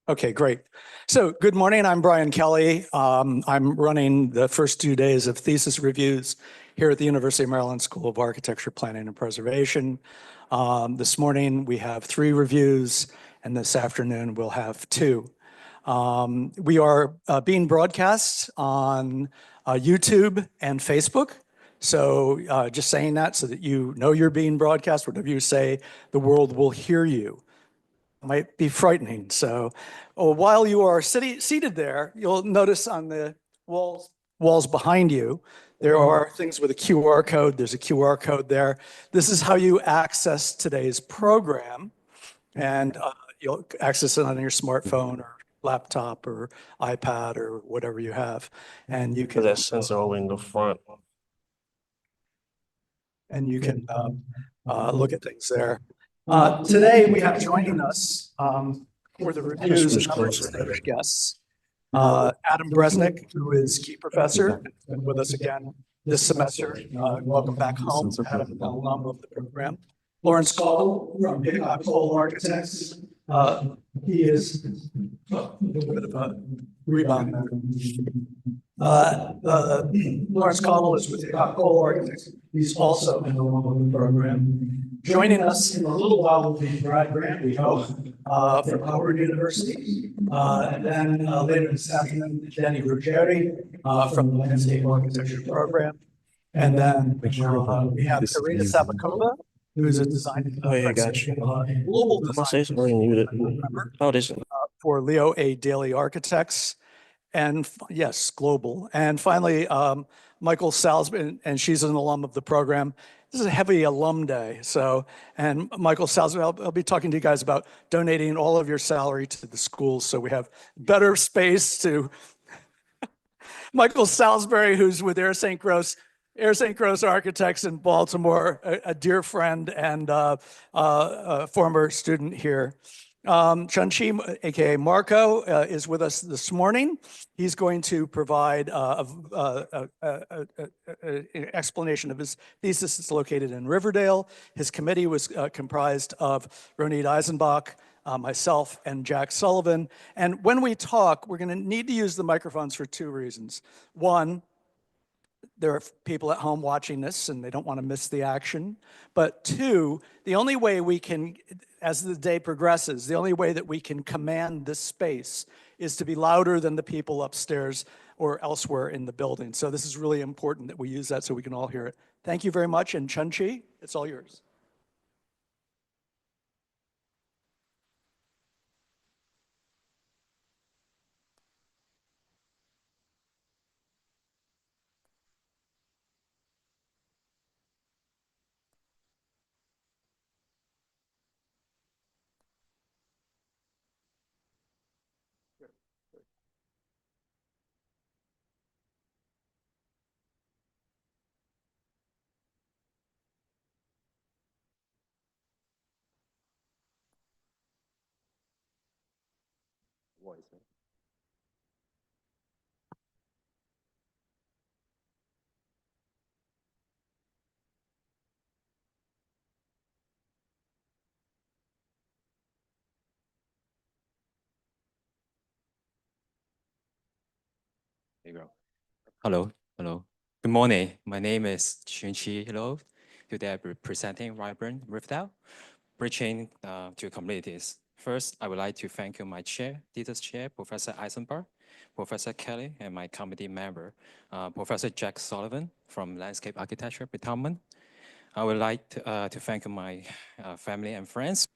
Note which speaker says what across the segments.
Speaker 1: Okay, great. So good morning. I'm Brian Kelly. I'm running the first 2 days of thesis reviews here at the University of Maryland School of Architecture, Planning, and Preservation. This morning we have 3 reviews, and this afternoon we'll have 2. We are being broadcast on YouTube and Facebook. So just saying that so that you know you're being broadcast, whatever you say, the world will hear you. Might be frightening. So while you are seated there, you'll notice on the walls behind you, there are things with a QR code. There's a QR code there. This is how you access today's program. And you'll access it on your smartphone or laptop or iPad or whatever you have. And you can
Speaker 2: That sensor all in the front.
Speaker 1: Look at things there. Today we have joining us for the reviews a number of distinguished guests. Adam Bresnick, who is key professor, has been with us again this semester. Welcome back home, Adam, an alum of the program. Lawrence Call from Hickok Cole Architects. He is a little bit of a rebound there. Lawrence Connell is with Hickok Cole Architects. He's also an alum of the program. Joining us in a little while will be Brad Grant, we hope, from Howard University. And then later this afternoon, Jenny Ruggieri from the Landscape Architecture program. And then we have Karina Sabakova, who's a design global design for Leo A. Daly Architects. And yes, global. And finally, Michael Salzman, and she's an alum of the program. This is a heavy alum day. So, and Michael Salzman, I'll be talking to you guys about donating all of your salary to the schools so we have better space to. Michael Salisbury, who's with Air St. Gross Architects in Baltimore, a dear friend and a former student here. Chunchi, aka Marco, is with us this morning. He's going to provide an explanation of his thesis. It's located in Riverdale. His committee was comprised of Ronit Eisenbach, myself, and Jack Sullivan. And when we talk, we're going to need to use the microphones for 2 reasons. One, there are people at home watching this and they don't want to miss the action. But 2, the only way we can, as the day progresses, the only way that we can command this space is to be louder than the people upstairs or elsewhere in the building. So this is really important that we use that so we can all hear it. Thank you very much. And Chunchi, it's all yours.
Speaker 3: There you go. Hello. Good morning. My name is Chunchi. Hello. Today I'm presenting Vibrant Riverdale, Bridging to Communities. First, I would like to thank you, my thesis chair, Professor Eisenberg, Professor Kelly, and my committee member, Professor Jack Sullivan from Landscape Architecture Department. I would like to thank my family and friends.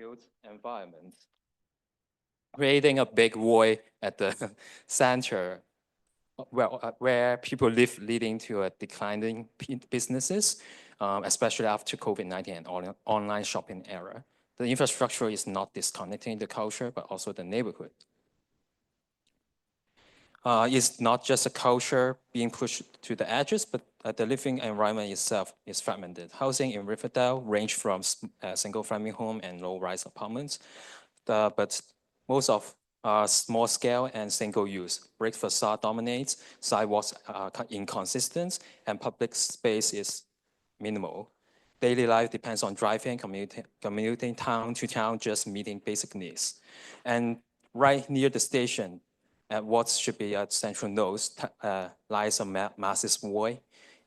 Speaker 3: built environment, creating a big void at the center where people live, leading to a declining businesses, especially after COVID-19 and online shopping era. The infrastructure is not disconnecting the culture, but also the neighborhood. It's not just a culture being pushed to the edges, but the living environment itself is fragmented. Housing in Riverdale range from single-family home and low-rise apartments, but most of are small scale and single use. Brick facade dominates, sidewalks are inconsistent, and public space is minimal. Daily life depends on driving, commuting town to town, just meeting basic needs. And right near the station, at what should be a central node, lies a massive void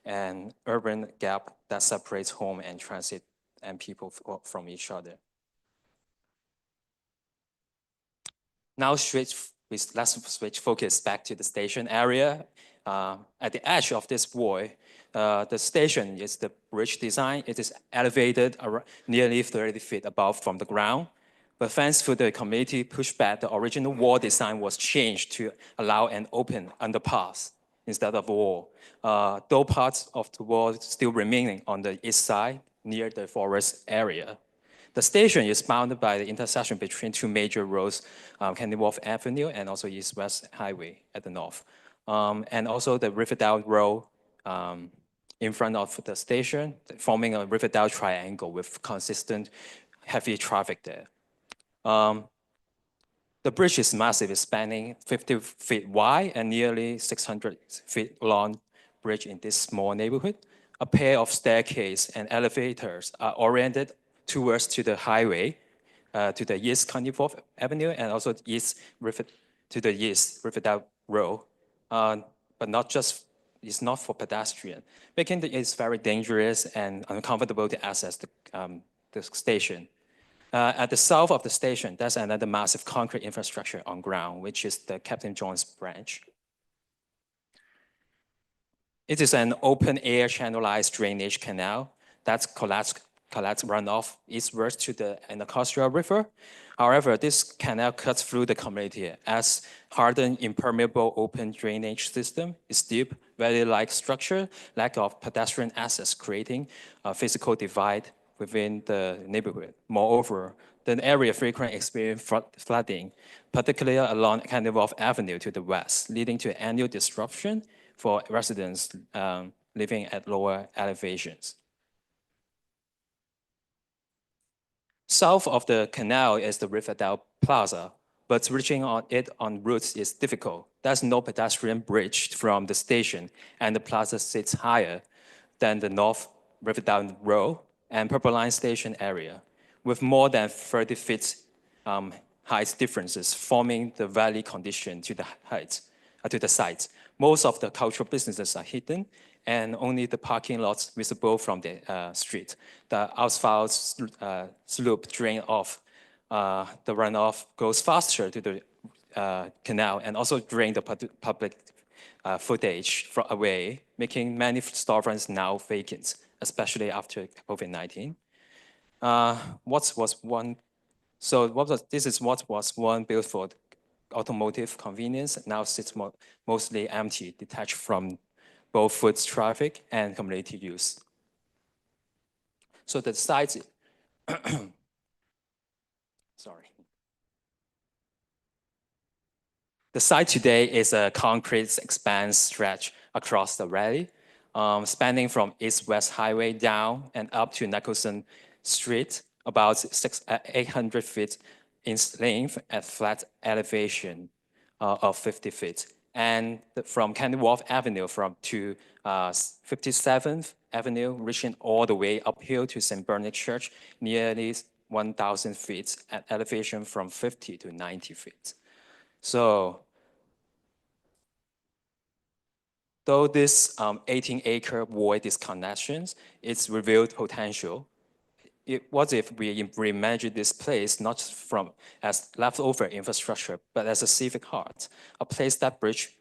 Speaker 3: and urban gap that separates home and transit and people from each other. Now let's switch focus back to the station area. At the edge of this void, the station is the bridge design. It is elevated nearly 30 feet above from the ground. But thanks to the community pushback, the original wall design was changed to allow an open underpass instead of a wall. Though parts of the wall still remaining on the east side near the forest area. The station is bounded by the intersection between two major roads, Candy Wharf Avenue and also East-West Highway at the north. And also the Riverdale Road in front of the station, forming a Riverdale triangle with consistent heavy traffic there. The bridge is massive, it's spanning 50 feet wide and nearly 600 feet long bridge in this small neighborhood. A pair of staircase and elevators are oriented towards to the highway, to the east Candy Wharf Avenue and also to the east Riverdale Road. But not just, it's not for pedestrian, making it very dangerous and uncomfortable to access the station. At the south of the station, there's another massive concrete infrastructure on ground, which is the Captain John's branch. It is an open air channelized drainage canal that collects runoff eastwards to the Anacostia River. However, this canal cuts through the community as hardened, impermeable open drainage system is deep, valley-like structure, lack of pedestrian access, creating a physical divide within the neighborhood. Moreover, the area frequently experiences flooding, particularly along Candy Wharf Avenue to the west, leading to annual disruption for residents living at lower elevations. South of the canal is the Riverdale Plaza, but reaching it on routes is difficult. There's no pedestrian bridge from the station, and the plaza sits higher than the North Riverdale Road and Purple Line Station area, with more than 30 feet height differences, forming the valley condition to the heights, to the sides. Most of the cultural businesses are hidden, and only the parking lots visible from the street. The asphalt slope drain off, the runoff goes faster to the canal and also drain the public footage away, making many storefronts now vacant, especially after COVID-19. This is what was one built for automotive convenience, now sits mostly empty, detached from both foot traffic and community use. So the site, sorry. The site today is a concrete expanse stretch across the valley, spanning from East-West Highway down and up to Nicholson Street, about 800 feet in length at flat elevation of 50 feet. And from Candy Wharf Avenue to 57th Avenue, reaching all the way uphill to St. Bernard Church, nearly 1,000 feet at elevation from 50 to 90 feet. So, though this 18-acre void disconnections, it's revealed potential. what if we reimagine this place not from as leftover infrastructure, but as a civic heart, a place that bridges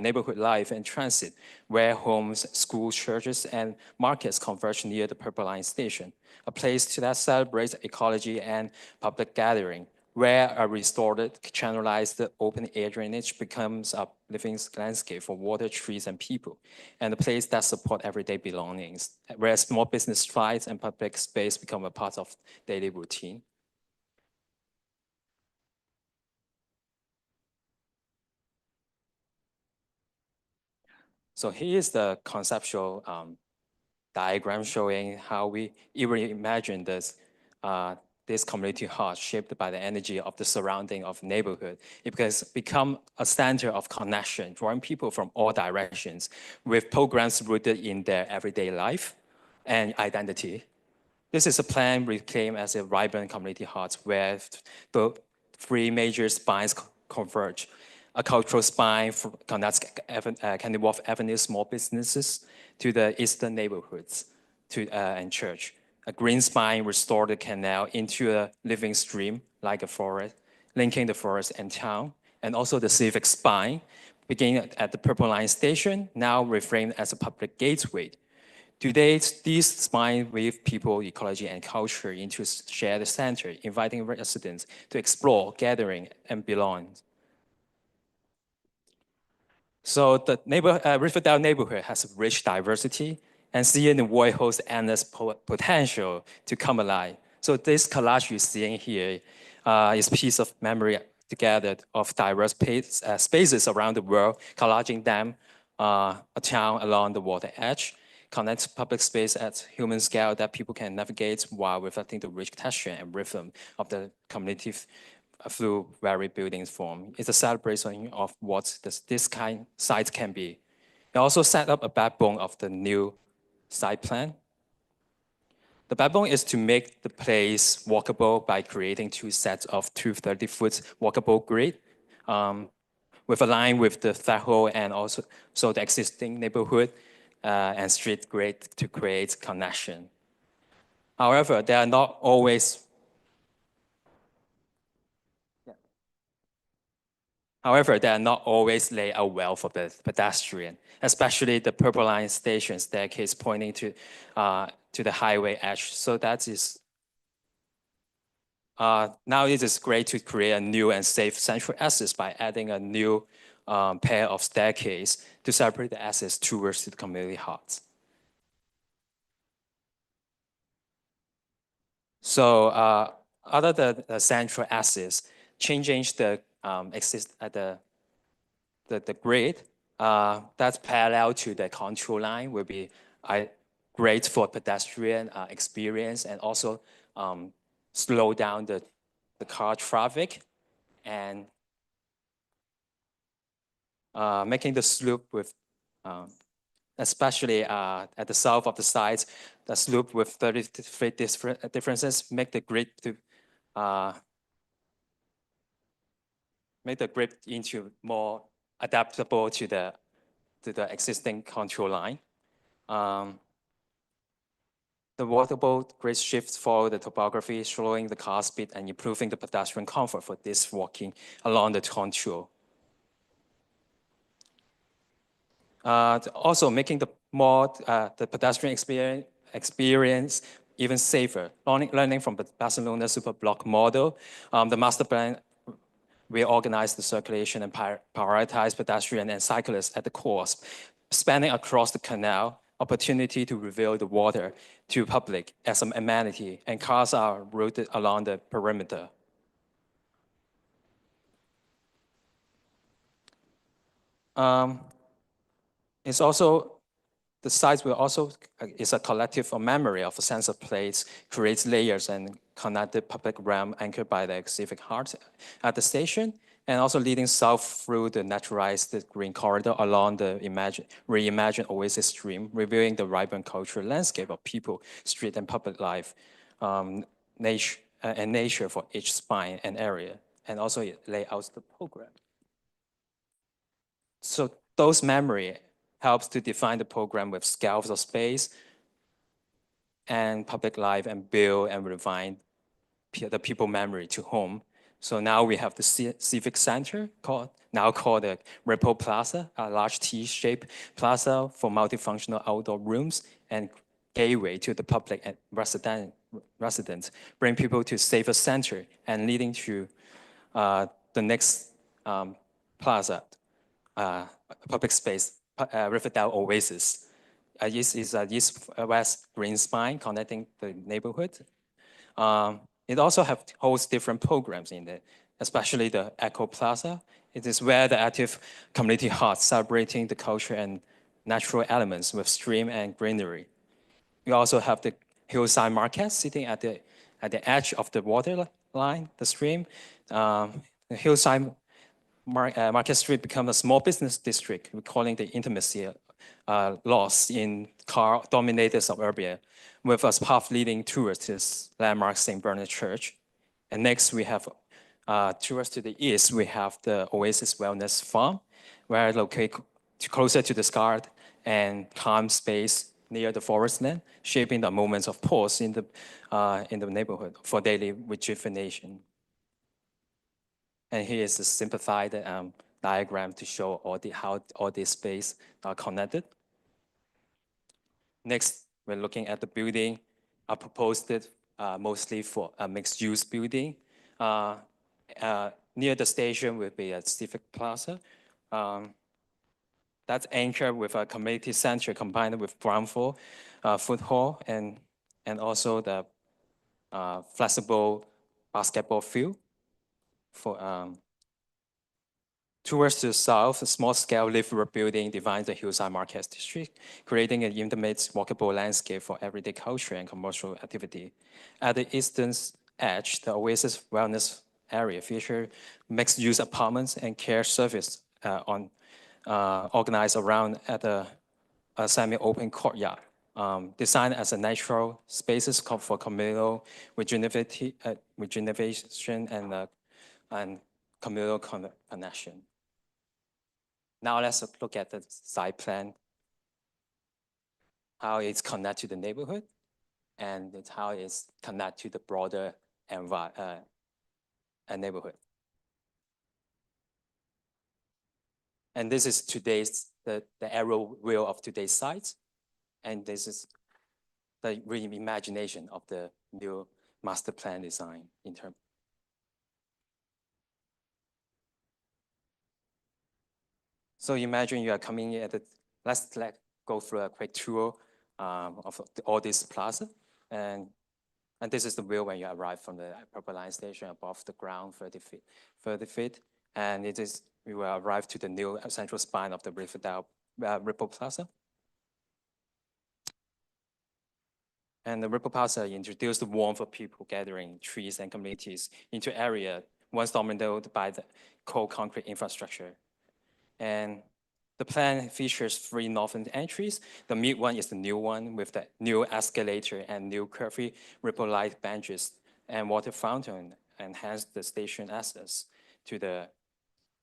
Speaker 3: neighborhood life and transit, where homes, schools, churches, and markets converge near the Purple Line station, a place that celebrates ecology and public gathering, where a restored, channelized open air drainage becomes a living landscape for water, trees, and people, and a place that supports everyday belongings, where small business thrives and public space become a part of daily routine. So here is the conceptual diagram showing how we imagine this community heart shaped by the energy of the surrounding of neighborhood. It become a center of connection, drawing people from all directions with programs rooted in their everyday life and identity. This is a plan reclaimed as a vibrant community heart where the three major spines converge. A cultural spine connects Candy Wharf Avenue small businesses to the eastern neighborhoods and church. A green spine restored the canal into a living stream like a forest, linking the forest and town. And also the civic spine, beginning at the Purple Line station, now reframed as a public gateway. Today, these spine weave people, ecology, and culture into a shared center, inviting residents to explore, gathering, and belong. So the Riverdale neighborhood has rich diversity, and seeing the world holds endless potential to come alive. So this collage you're seeing here is a piece of memory together of diverse spaces around the world, collaging them a town along the water edge, connects public space at human scale that people can navigate while reflecting the rich texture and rhythm of the community through varied buildings form. It's a celebration of what this kind site can be. It also set up a backbone of the new site plan. The backbone is to make the place walkable by creating two sets of 230-foot walkable grid with a line with the threshold and also the existing neighborhood and street grid to create connection. However, they are not always laid out well for the pedestrian, especially the Purple Line station staircase pointing to the highway edge. So that is now it is great to create a new and safe central access by adding a new pair of staircase to separate the access towards the community heart. So other than the central access, changing the the grid that's parallel to the control line will be great for pedestrian experience and also slow down the car traffic and making the slope with, especially at the south of the site, the slope with 33 differences make the grid to make the grid into more adaptable to the existing control line. The walkable grid shifts follow the topography, slowing the car speed and improving the pedestrian comfort for this walking along the contour. Also making the pedestrian experience even safer. Learning from the Barcelona Superblock model, the master plan we organize the circulation and prioritize pedestrian and cyclists at the course, spanning across the canal, opportunity to reveal the water to public as an amenity, and cars are routed along the perimeter. It's also the site will also is a collective of memory of a sense of place, creates layers and connected public realm anchored by the civic heart at the station, and also leading south through the naturalized green corridor along the reimagined Oasis stream, revealing the vibrant cultural landscape of people, street, and public life, nature for each spine and area, and also it lays out the program. So those memory helps to define the program with scales of space and public life and build and refine the people memory to home. So now we have the Civic Center, now called the Ripple Plaza, a large T-shaped plaza for multifunctional outdoor rooms and gateway to the public and residents, bring people to safer center and leading to the next plaza, public space, Riverdale Oasis. This is a east-west green spine connecting the neighborhood. It also holds different programs in it, especially the Echo Plaza. It is where the active community heart celebrating the culture and natural elements with stream and greenery. We also have the hillside market sitting at the edge of the water line, the stream. The hillside Market Street become a small business district, recalling the intimacy lost in car-dominated suburbia, with a path leading towards this landmark St. Bernard Church. And next, we have towards to the east, we have the Oasis Wellness Farm, where located closer to the scarred and calm space near the forest land, shaping the moments of pause in the neighborhood for daily rejuvenation. And here is a simplified diagram to show how all these spaces are connected. Next, we're looking at the building. I proposed it mostly for a mixed-use building. Near the station will be a civic plaza. That's anchored with a community center combined with ground floor, food hall, and also the flexible basketball field. Towards the south, a small-scale live building divides the hillside market district, creating an intimate, walkable landscape for everyday culture and commercial activity. At the eastern edge, the Oasis Wellness area features mixed-use apartments and care service organized around at a semi-open courtyard, designed as a natural spaces for communal rejuvenation and communal connection. Now let's look at the site plan, how it's connected to the neighborhood, and how it's connected to the broader neighborhood. And this is the arrow wheel of today's site, and this is the reimagination of the new master plan design in terms. So imagine you are coming in let's go through a quick tour of all this plaza. And this is the view when you arrive from the Purple Line station above the ground, 30 feet. And we will arrive to the new central spine of the Riverdale Ripple Plaza. And the Ripple Plaza introduced the warmth of people gathering trees and communities into area once dominated by the cold concrete infrastructure. And the plan features 3 northern entries. The mid one is the new one with the new escalator and new curvy ripple light benches and water fountain, and hence the station access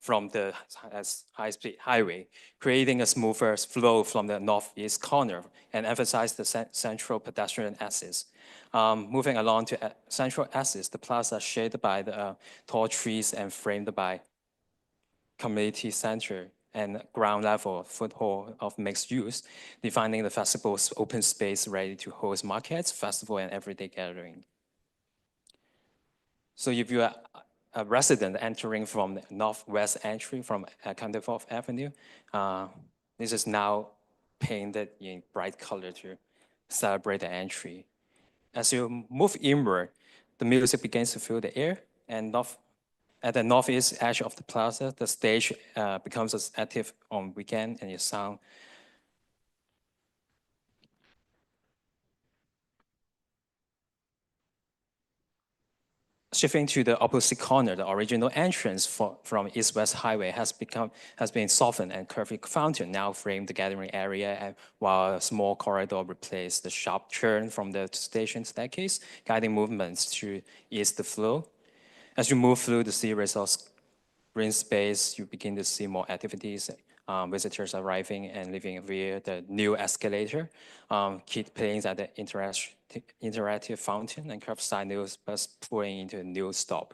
Speaker 3: from the high-speed highway, creating a smoother flow from the northeast corner and emphasize the central pedestrian axis. Moving along to central axis, the plaza shaded by the tall trees and framed by community center and ground level food hall of mixed use, defining the flexible open space ready to host markets, festival, and everyday gathering. So if you are a resident entering from the northwest entry from Canterbury Avenue, this is now painted in bright color to celebrate the entry. As you move inward, the music begins to fill the air, and at the northeast edge of the plaza, the stage becomes as active on weekend, and your sound. Shifting to the opposite corner, the original entrance from East-West Highway has been softened, and curvy fountain now frame the gathering area, while a small corridor replaced the sharp turn from the station staircase, guiding movements to ease the flow. As you move through the series of green space, you begin to see more activities visitors arriving and leaving via the new escalator, kid playing at the interactive fountain, and curbside news bus pulling into a new stop.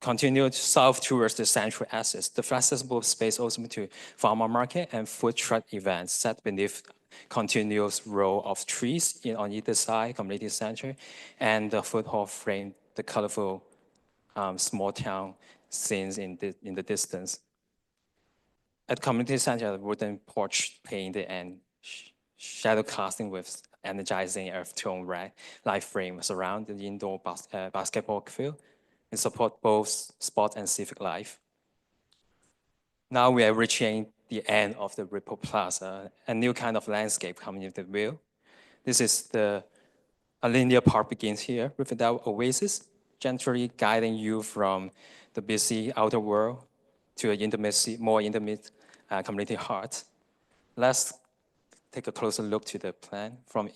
Speaker 3: Continued south towards the central axis, the flexible space open to farmer market and food truck events set beneath continuous row of trees on either side, community center, and the food hall frame the colorful small town scenes in the distance. At community center, the wooden porch painted and shadow casting with energizing earth tone light frame surround the indoor basketball field and support both sport and civic life. Now we are reaching the end of the Ripple Plaza, a new kind of landscape coming into view. This is a linear park begins here, Riverdale Oasis, gently guiding you from the busy outer world to a more intimate community heart. Let's take a closer look to the plan. From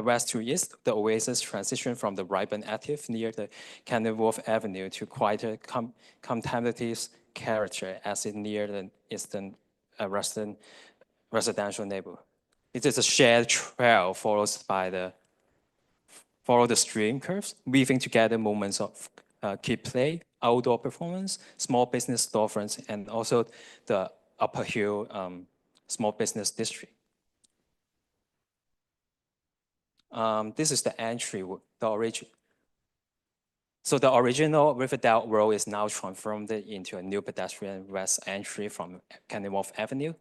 Speaker 3: west to east, the Oasis transition from the vibrant active near the Kenilworth Avenue to quieter contemplative character as it near the eastern residential neighborhood. It is a shared trail follow the stream curves, weaving together moments of kid play, outdoor performance, small business storefronts, and also the Upper Hill small business district. This is the entry, the origin. So the original Riverdale Road is now transformed into a new pedestrian west entry from Kenilworth Avenue.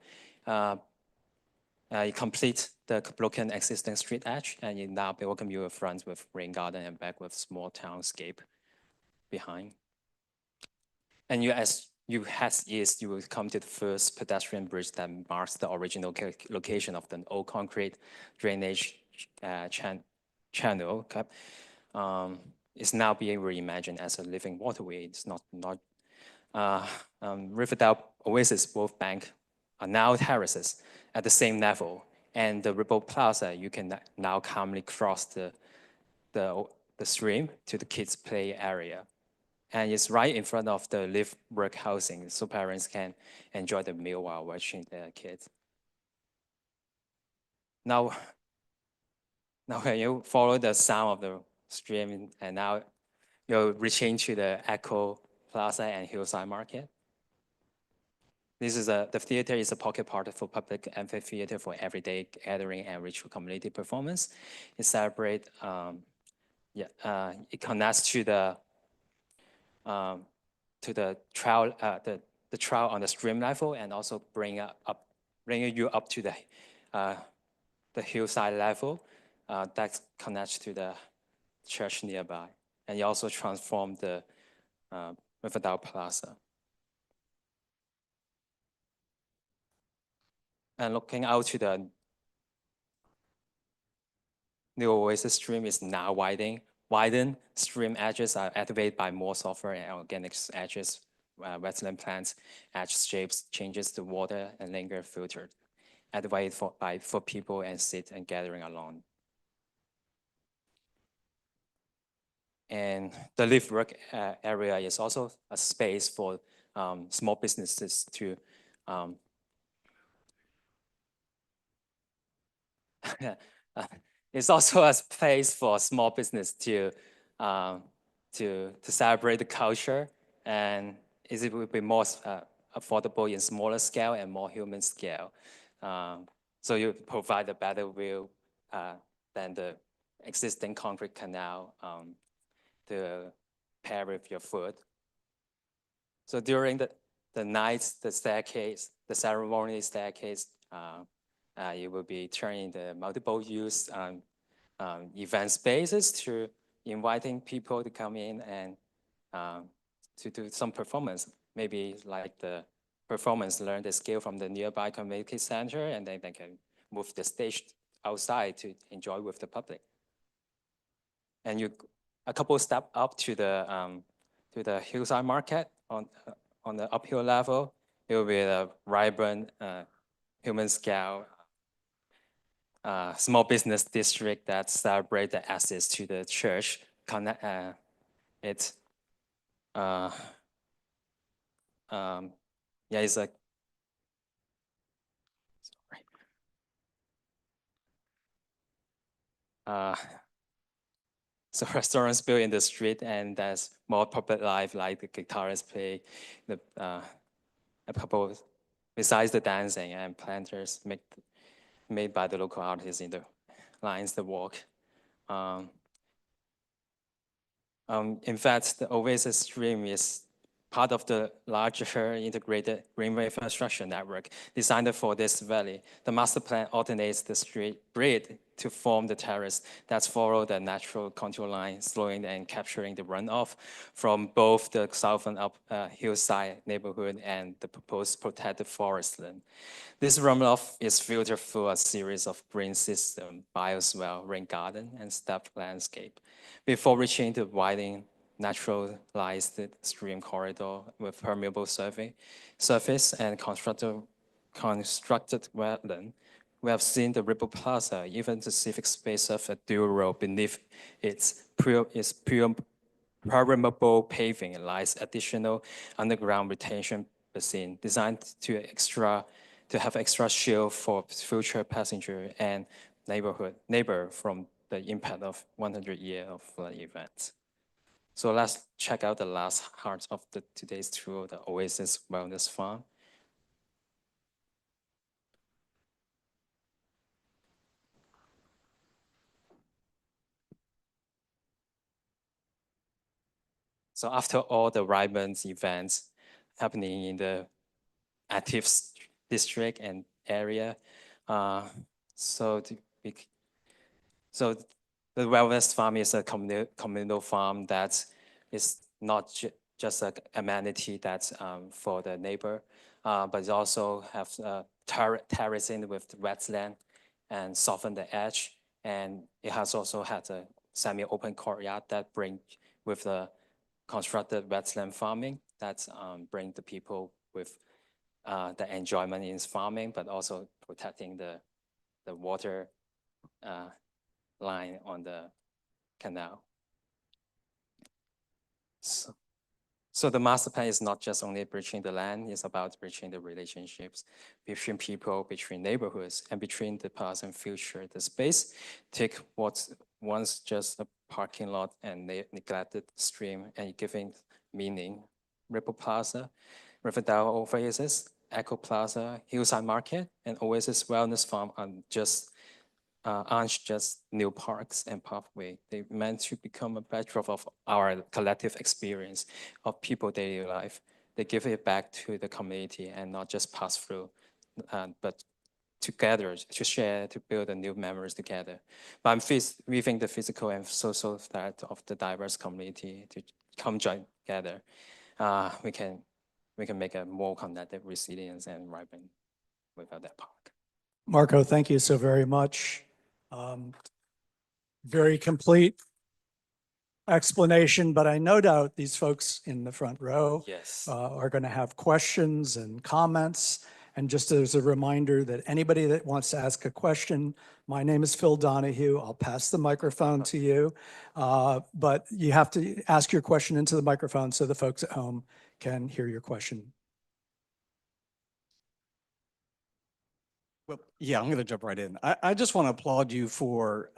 Speaker 3: It completes the broken existing street edge, and it now welcome you front with rain garden and back with small townscape behind. And as you head east, you will come to the first pedestrian bridge that marks the original location of the old concrete drainage channel. It's now being reimagined as a living waterway. It's not Riverdale Oasis, both banks are now terraces at the same level. And the Ripple Plaza, you can now calmly cross the stream to the kids' play area. And it's right in front of the live work housing, so parents can enjoy the meal while watching their kids. Now when you follow the sound of the stream, and now you're reaching to the Echo Plaza and Hillside Market. The theater is a pocket park for public amphitheater for everyday gathering and ritual community performance. It celebrates, it connects to the trail, the trail on the stream level, and also bringing you up to the hillside level that connects to the church nearby. And it also transformed the Riverdale Plaza. And looking out to the new Oasis stream is now widened. Stream edges are activated by more software and organic edges, wetland plants, edge shapes, changes the water and linger filtered, activated for people and sit and gathering along. And the live work area is also a space for small businesses to it's also a place for small business to celebrate the culture, and it will be more affordable in smaller scale and more human scale. So you provide a better view than the existing concrete canal to pair with your food. So during the night, the ceremony staircase, it will be turning the multiple use event spaces to inviting people to come in and to do some performance. Maybe like the performance, learn the skill from the nearby community center, and then they can move the stage outside to enjoy with the public. And a couple step up to the hillside market on the uphill level. It will be a vibrant human scale small business district that celebrate the access to the church. yeah, it's like, sorry. So restaurants built in the street, and there's more public life, like the guitarists play, the a couple besides the dancing, and planters made by the local artists in the lines that walk. In fact, the Oasis stream is part of the larger integrated greenway infrastructure network designed for this valley. The master plan alternates the street grid to form the terrace that follow the natural contour line, slowing and capturing the runoff from both the southern hillside neighborhood and the proposed protected forest land. This runoff is filtered through a series of green systems, bioswale, rain garden, and steppe landscape, before reaching the widening naturalized stream corridor with permeable surface and constructed wetland. We have seen the Ripple Plaza, even the civic space of a dual road beneath its permeable paving lies additional underground retention basin designed to have extra shield for future passenger and neighbor from the impact of 100 years of flood events. So let's check out the last part of today's tour, the Oasis Wellness Farm. So after all the vibrant events happening in the active district and area, so the wellness farm is a communal farm that is not just an amenity that's for the neighbor, but it also have terracing with the wetland and soften the edge. And it has also had a semi-open courtyard that bring with the constructed wetland farming that bring the people with the enjoyment in farming, but also protecting the water line on the canal. So the master plan is not just only bridging the land, it's about bridging the relationships between people, between neighborhoods, and between the past and future. The space take what's once just a parking lot and neglected stream and giving meaning. Ripple Plaza, Riverdale Oasis, Echo Plaza, Hillside Market, and Oasis Wellness Farm aren't just new parks and pathway. They meant to become a backdrop of our collective experience of people daily life. They give it back to the community and not just pass through, but together to share, to build a new memories together. But I'm weaving the physical and social thread of the diverse community to come join together. We can make a more connected, resilient, and vibrant without that park.
Speaker 1: Marco, thank you so very much. Very complete explanation, but I no doubt these folks in the front row
Speaker 3: Yes.
Speaker 1: are going to have questions and comments. And just as a reminder that anybody that wants to ask a question, my name is Phil Donahue. I'll pass the microphone to you, but you have to ask your question into the microphone so the folks at home can hear your question.
Speaker 2: Well, yeah, I'm going to jump right in. I just want to applaud you for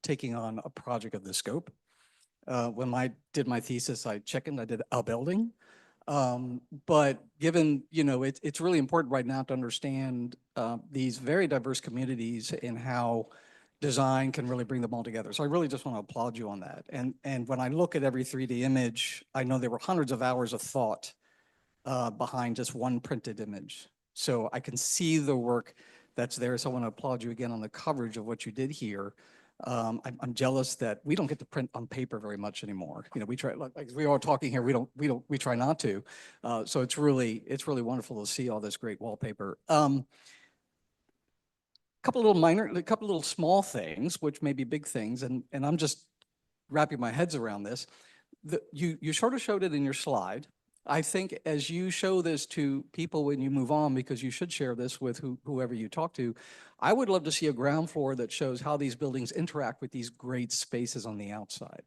Speaker 2: taking on a project of this scope. When I did my thesis, I did a building. But given, it's really important right now to understand these very diverse communities and how design can really bring them all together. So I really just want to applaud you on that. And when I look at every 3D image, I know there were hundreds of hours of thought behind just one printed image. So I can see the work that's there. So I want to applaud you again on the coverage of what you did here. I'm jealous that we don't get to print on paper very much anymore. We try, like we are talking here, we try not to. So it's really wonderful to see all this great wallpaper. Couple little small things, which may be big things, and I'm just wrapping my heads around this. You sort of showed it in your slide. I think as you show this to people when you move on, because you should share this with whoever you talk to, I would love to see a ground floor that shows how these buildings interact with these great spaces on the outside.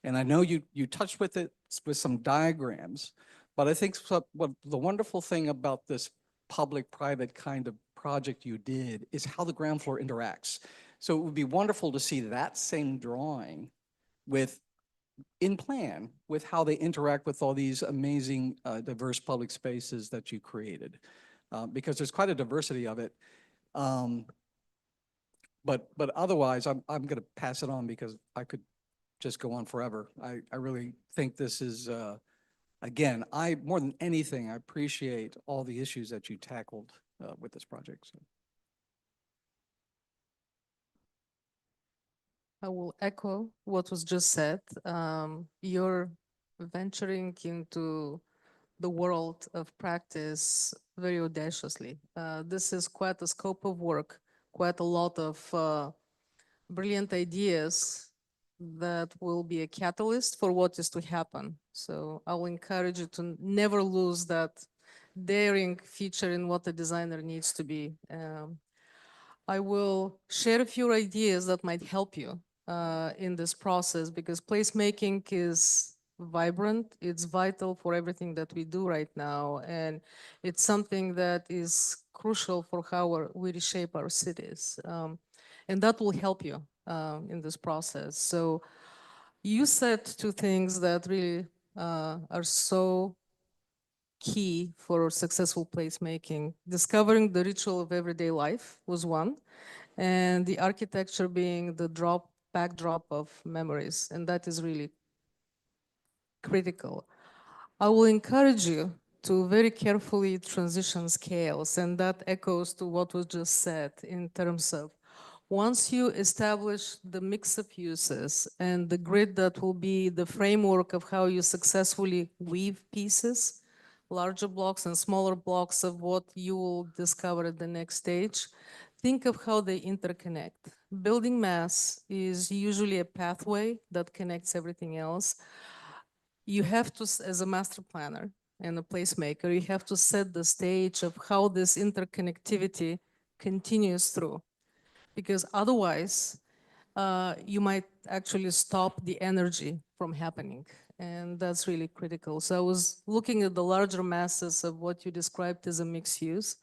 Speaker 2: And I know you touched with it with some diagrams, But I think what the wonderful thing about this public-private kind of project you did is how the ground floor interacts. So it would be wonderful to see that same drawing with, in plan, with how they interact with all these amazing diverse public spaces that you created. Because there's quite a diversity of it. But otherwise, I'm going to pass it on because I could just go on forever. I really think this is, again, more than anything, I appreciate all the issues that you tackled with this project. So.
Speaker 4: I will echo what was just said. You're venturing into the world of practice very audaciously. This is quite a scope of work, quite a lot of brilliant ideas that will be a catalyst for what is to happen. So I will encourage you to never lose that daring feature in what a designer needs to be. I will share a few ideas that might help you in this process, because placemaking is vibrant, it's vital for everything that we do right now, and it's something that is crucial for how we reshape our cities. And that will help you in this process. So you said two things that really are so key for successful placemaking. Discovering the ritual of everyday life was one, and the architecture being the backdrop of memories, and that is really critical. I will encourage you to very carefully transition scales, and that echoes to what was just said in terms of once you establish the mix of uses and the grid that will be the framework of how you successfully weave pieces, larger blocks and smaller blocks of what you will discover at the next stage, think of how they interconnect. Building mass is usually a pathway that connects everything else. You have to, as a master planner and a placemaker, you have to set the stage of how this interconnectivity continues through. Because otherwise, you might actually stop the energy from happening. And that's really critical. So I was looking at the larger masses of what you described as a mixed use.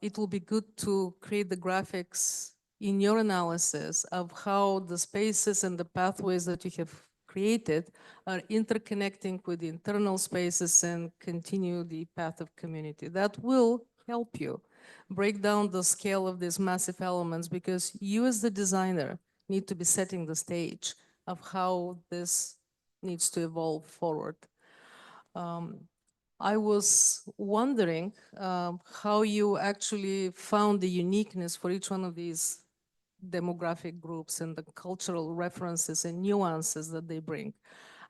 Speaker 4: It will be good to create the graphics in your analysis of how the spaces and the pathways that you have created are interconnecting with the internal spaces and continue the path of community. That will help you break down the scale of these massive elements, because you as the designer need to be setting the stage of how this needs to evolve forward. I was wondering how you actually found the uniqueness for each one of these demographic groups and the cultural references and nuances that they bring.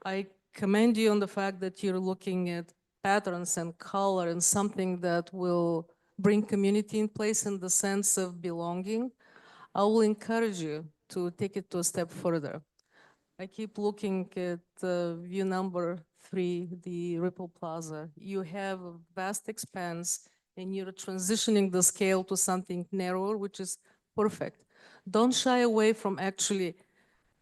Speaker 4: I commend you on the fact that you're looking at patterns and color and something that will bring community in place in the sense of belonging. I will encourage you to take it to a step further. I keep looking at view number 3, the Ripple Plaza. You have a vast expanse and you're transitioning the scale to something narrower, which is perfect. Don't shy away from actually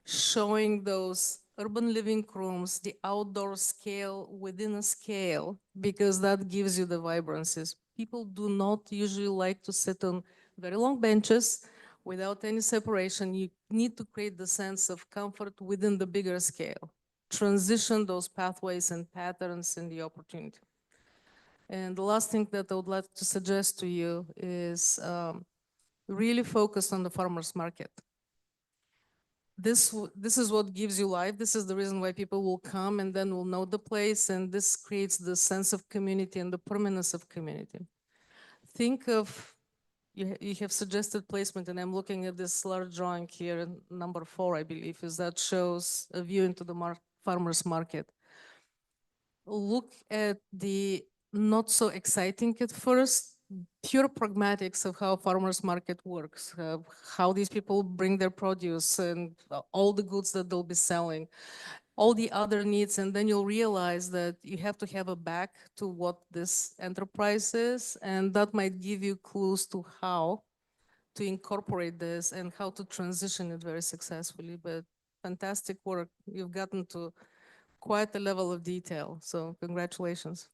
Speaker 4: showing those urban living rooms, the outdoor scale within a scale, because that gives you the vibrancies. People do not usually like to sit on very long benches without any separation. You need to create the sense of comfort within the bigger scale. Transition those pathways and patterns in the opportunity. And the last thing that I would like to suggest to you is really focus on the farmers market. This is what gives you life. This is the reason why people will come and then will know the place, and this creates the sense of community and the permanence of community. Think of, you have suggested placement, and I'm looking at this large drawing here, number 4, I believe, is that shows a view into the farmer's market. Look at the not so exciting at first, pure pragmatics of how farmers market works, how these people bring their produce and all the goods that they'll be selling, all the other needs, and then you'll realize that you have to have a back to what this enterprise is, and that might give you clues to how to incorporate this and how to transition it very successfully. But fantastic work. You've gotten to quite a level of detail. So congratulations.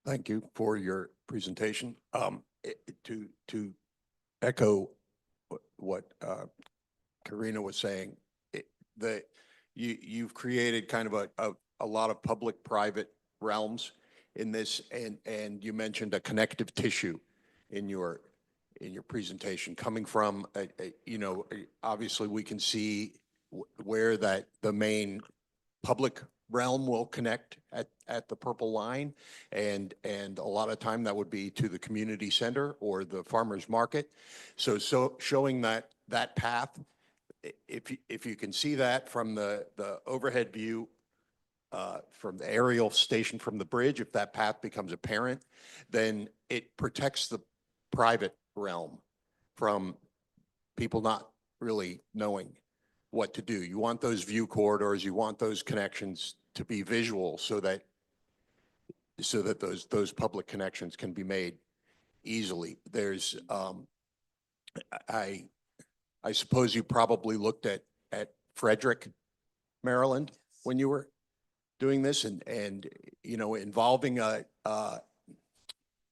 Speaker 5: Thank you for your presentation. To echo what Karina was saying, you've created kind of a lot of public-private realms in this, and you mentioned a connective tissue in your presentation, coming from obviously we can see where that the main public realm will connect at the purple line, and a lot of time that would be to the community center or the farmer's market. So showing that path, if you can see that from the overhead view, from the aerial station from the bridge, if that path becomes apparent, then it protects the private realm from people not really knowing what to do. You want those view corridors, you want those connections to be visual so that those public connections can be made easily. There's I suppose you probably looked at Frederick, Maryland when you were doing this, and involving a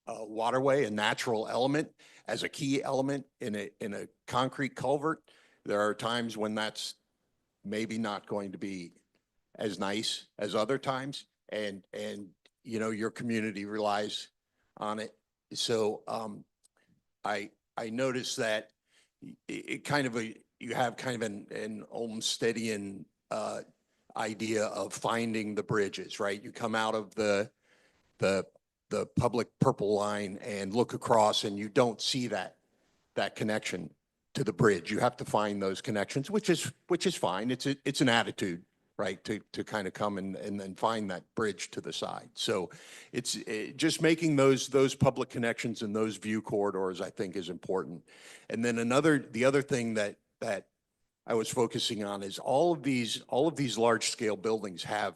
Speaker 5: waterway, a natural element as a key element in a concrete culvert. There are times when that's maybe not going to be as nice as other times, and your community relies on it. So I noticed that it kind of you have kind of an Olmstedian idea of finding the bridges, right? You come out of the public purple line and look across, and you don't see that connection to the bridge. You have to find those connections, which is fine. It's an attitude, right? To kind of come and then find that bridge to the side. So it's just making those public connections and those view corridors, I think, is important. And then the other thing that I was focusing on is all of these large scale buildings have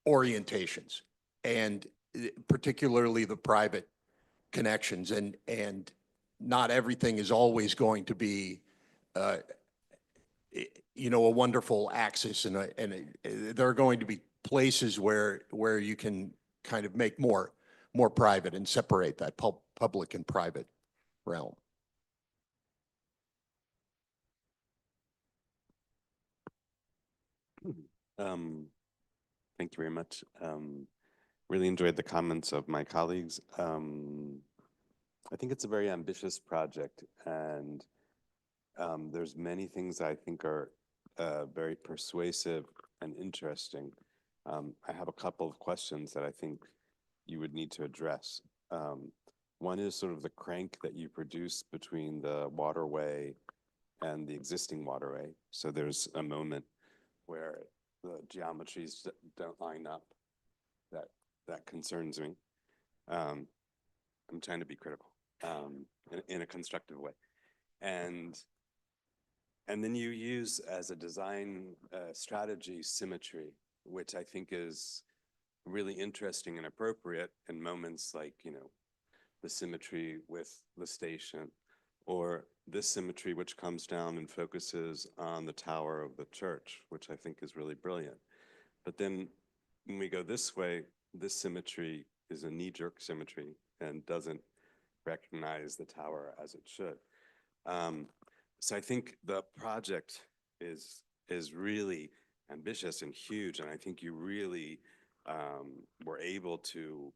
Speaker 5: orientations, and particularly the private connections, and not everything is always going to be a wonderful axis, and there are going to be places where you can kind of make more private and separate that public and private realm.
Speaker 6: Thank you very much. Really enjoyed the comments of my colleagues. I think it's a very ambitious project, and there's many things I think are very persuasive and interesting. I have a couple of questions that I think you would need to address. One is sort of the crank that you produce between the waterway and the existing waterway. So there's a moment where the geometries don't line up. That concerns me. I'm trying to be critical in a constructive way. And then you use as a design strategy symmetry, which I think is really interesting and appropriate in moments like, the symmetry with the station, or this symmetry which comes down and focuses on the tower of the church, which I think is really brilliant. But then when we go this way, this symmetry is a knee-jerk symmetry and doesn't recognize the tower as it should. So I think the project is really ambitious and huge, and I think you really were able to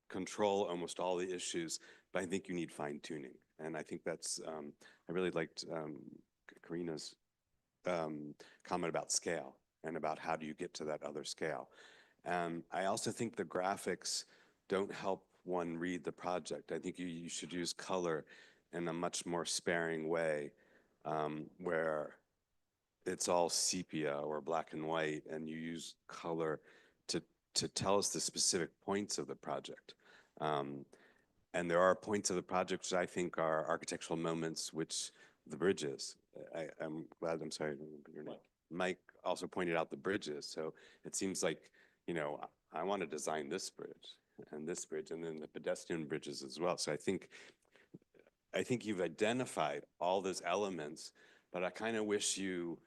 Speaker 6: control almost all the issues, but I think you need fine tuning. And I think that's, I really liked Karina's comment about scale and about how do you get to that other scale. I also think the graphics don't help one read the project. I think you should use color in a much more sparing way, where it's all sepia or black and white, and you use color to tell us the specific points of the project. And there are points of the project which I think are architectural moments, which the bridges. I'm glad, I'm sorry, your name. Mike also pointed out the bridges. So it seems like, I want to design this bridge, and then the pedestrian bridges as well. So I think I think you've identified all those elements, but I kind of wish you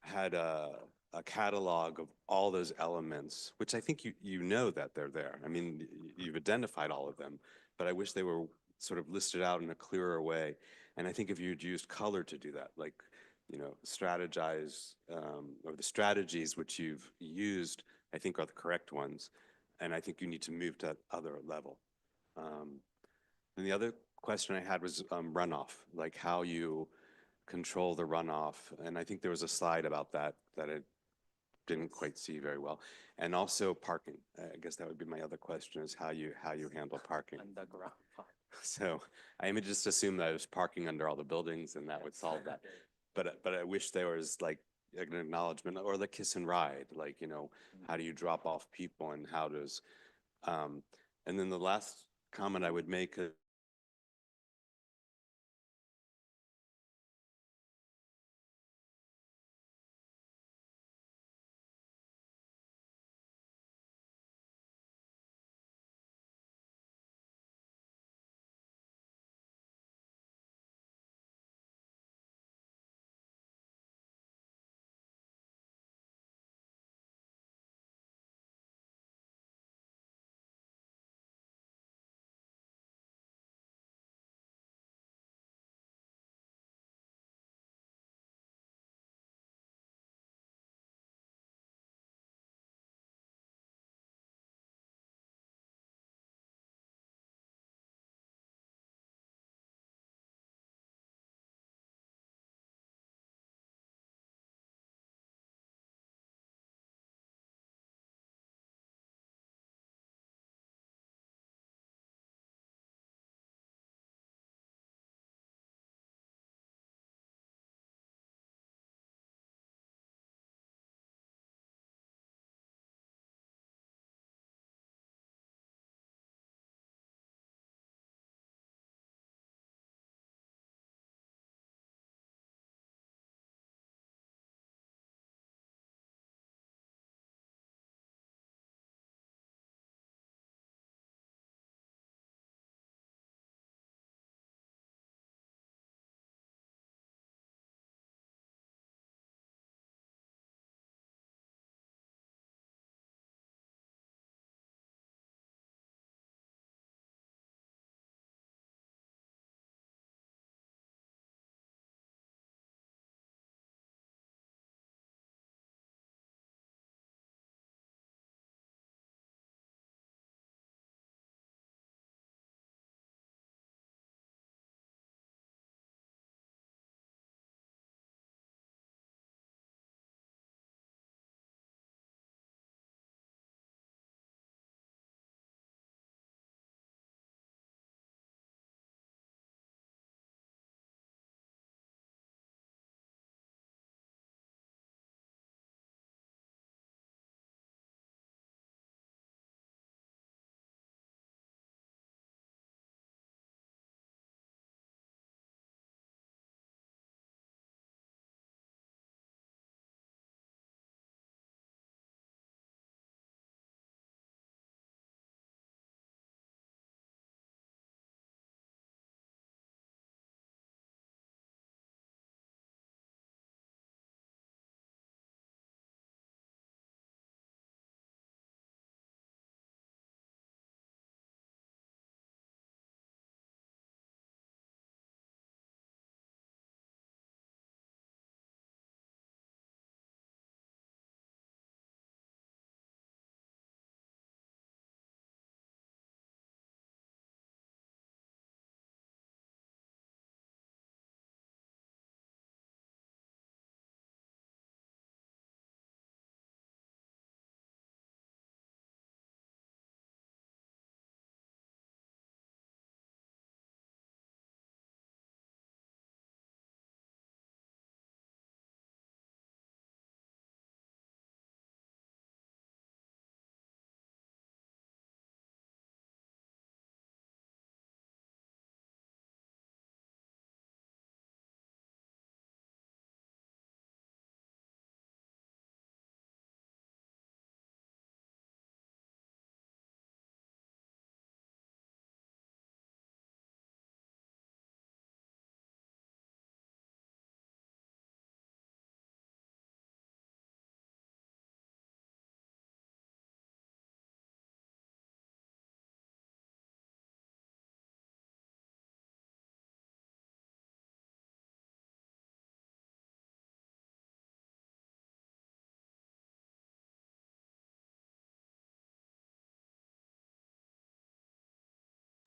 Speaker 6: had a catalog of all those elements, which I think you know that they're there. I mean, you've identified all of them, but I wish they were sort of listed out in a clearer way. And I think if you'd used color to do that, like, strategize, or the strategies which you've used, I think are the correct ones. And I think you need to move to that other level. And the other question I had was runoff, like how you control the runoff. And I think there was a slide about that I didn't quite see very well. And also parking. I guess that would be my other question, is how you handle parking.
Speaker 3: Underground.
Speaker 6: So I just assumed that it was parking under all the buildings and that would solve that. But I wish there was like an acknowledgement, or the kiss and ride, like, how do you drop off people, and how does, and then the last comment I would make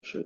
Speaker 7: Sure.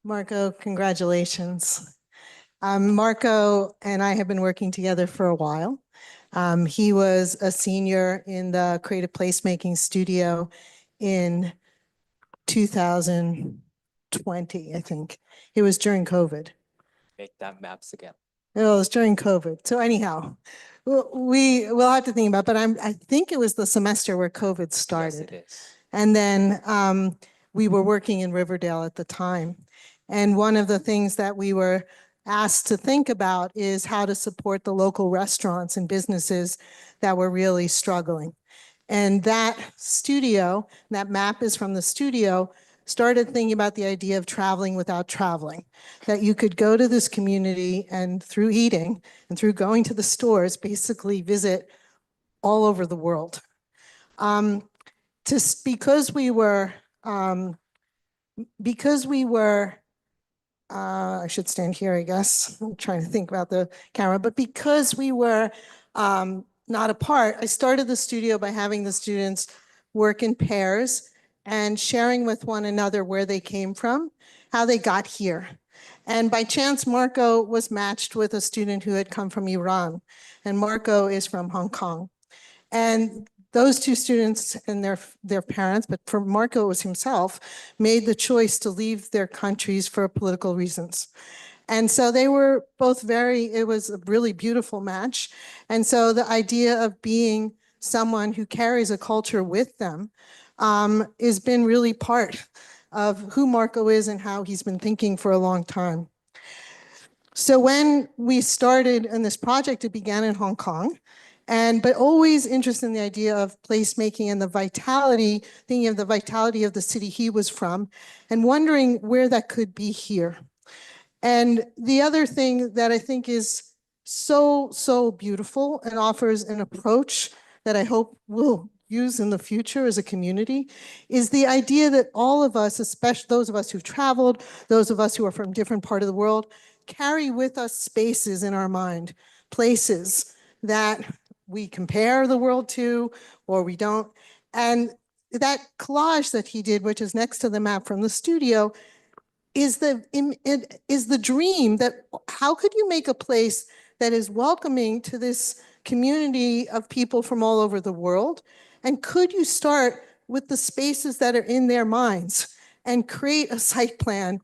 Speaker 8: Marco, congratulations. Marco and I have been working together for a while. He was a senior in the creative placemaking studio in 2020, I think. It was during COVID.
Speaker 3: Make that maps again.
Speaker 8: It was during COVID. So anyhow, we'll have to think about, but I think it was the semester where COVID started.
Speaker 3: Yes, it is.
Speaker 8: And then we were working in Riverdale at the time. And one of the things that we were asked to think about is how to support the local restaurants and businesses that were really struggling. And that studio, that map is from the studio, started thinking about the idea of traveling without traveling, that you could go to this community and through eating and through going to the stores, basically visit all over the world. Because we were, I should stand here, I guess. I'm trying to think about the camera, but because we were not apart, I started the studio by having the students work in pairs and sharing with one another where they came from, how they got here. And by chance, Marco was matched with a student who had come from Iran, and Marco is from Hong Kong. And those two students and their parents, but for Marco it was himself, made the choice to leave their countries for political reasons. And so they were both it was a really beautiful match. And so the idea of being someone who carries a culture with them has been really part of who Marco is and how he's been thinking for a long time. So when we started in this project, it began in Hong Kong, but always interested in the idea of placemaking and the vitality, thinking of the vitality of the city he was from, and wondering where that could be here. And the other thing that I think is so, so beautiful and offers an approach that I hope we'll use in the future as a community is the idea that all of us, especially those of us who've traveled, those of us who are from different part of the world, carry with us spaces in our mind, places that we compare the world to or we don't. And that collage that he did, which is next to the map from the studio, is the dream that how could you make a place that is welcoming to this community of people from all over the world? And could you start with the spaces that are in their minds and create a site plan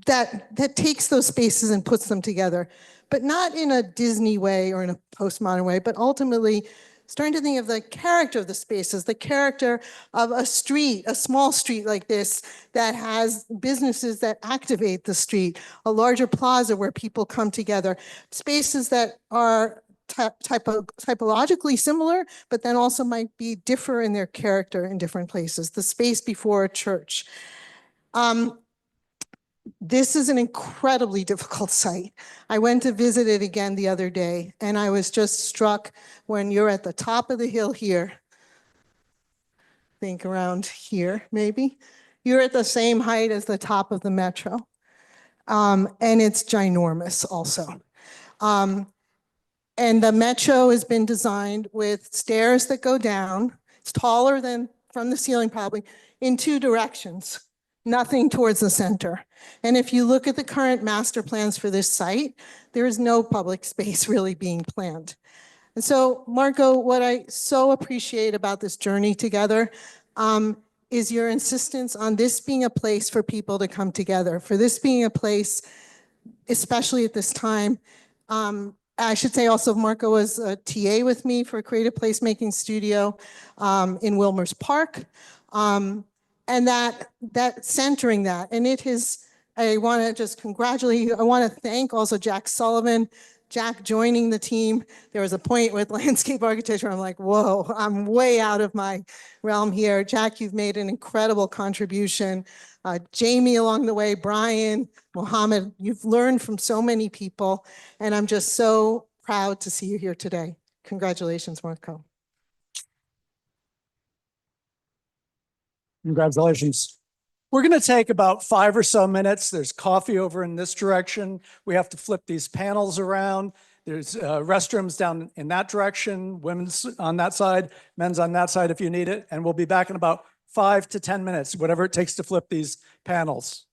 Speaker 8: that takes those spaces and puts them together, but not in a Disney way or in a postmodern way, but ultimately starting to think of the character of the spaces, the character of a street, a small street like this that has businesses that activate the street, a larger plaza where people come together, spaces that are typologically similar, but then also might be differ in their character in different places, the space before a church. This is an incredibly difficult site. I went to visit it again the other day, and I was just struck when you're at the top of the hill here, think around here maybe, you're at the same height as the top of the metro. And it's ginormous also. And the metro has been designed with stairs that go down. It's taller than from the ceiling probably in two directions, nothing towards the center. And if you look at the current master plans for this site, there is no public space really being planned. And so, Marco, what I so appreciate about this journey together is your insistence on this being a place for people to come together, for this being a place, especially at this time. I should say also Marco was a TA with me for a creative placemaking studio in Wilmer's Park. And that centering that, and it is, I want to just congratulate you. I want to thank also Jack Sullivan, Jack joining the team. There was a point with landscape architecture, I'm like, whoa, I'm way out of my realm here. Jack, you've made an incredible contribution. Jamie along the way, Brian, Mohammed, you've learned from so many people, and I'm just so proud to see you here today. Congratulations, Marco.
Speaker 1: Congratulations. We're going to take about 5 or so minutes. There's coffee over in this direction. We have to flip these panels around. There's restrooms down in that direction, women's on that side, men's on that side if you need it. And we'll be back in about 5 to 10 minutes, whatever it takes to flip these panels.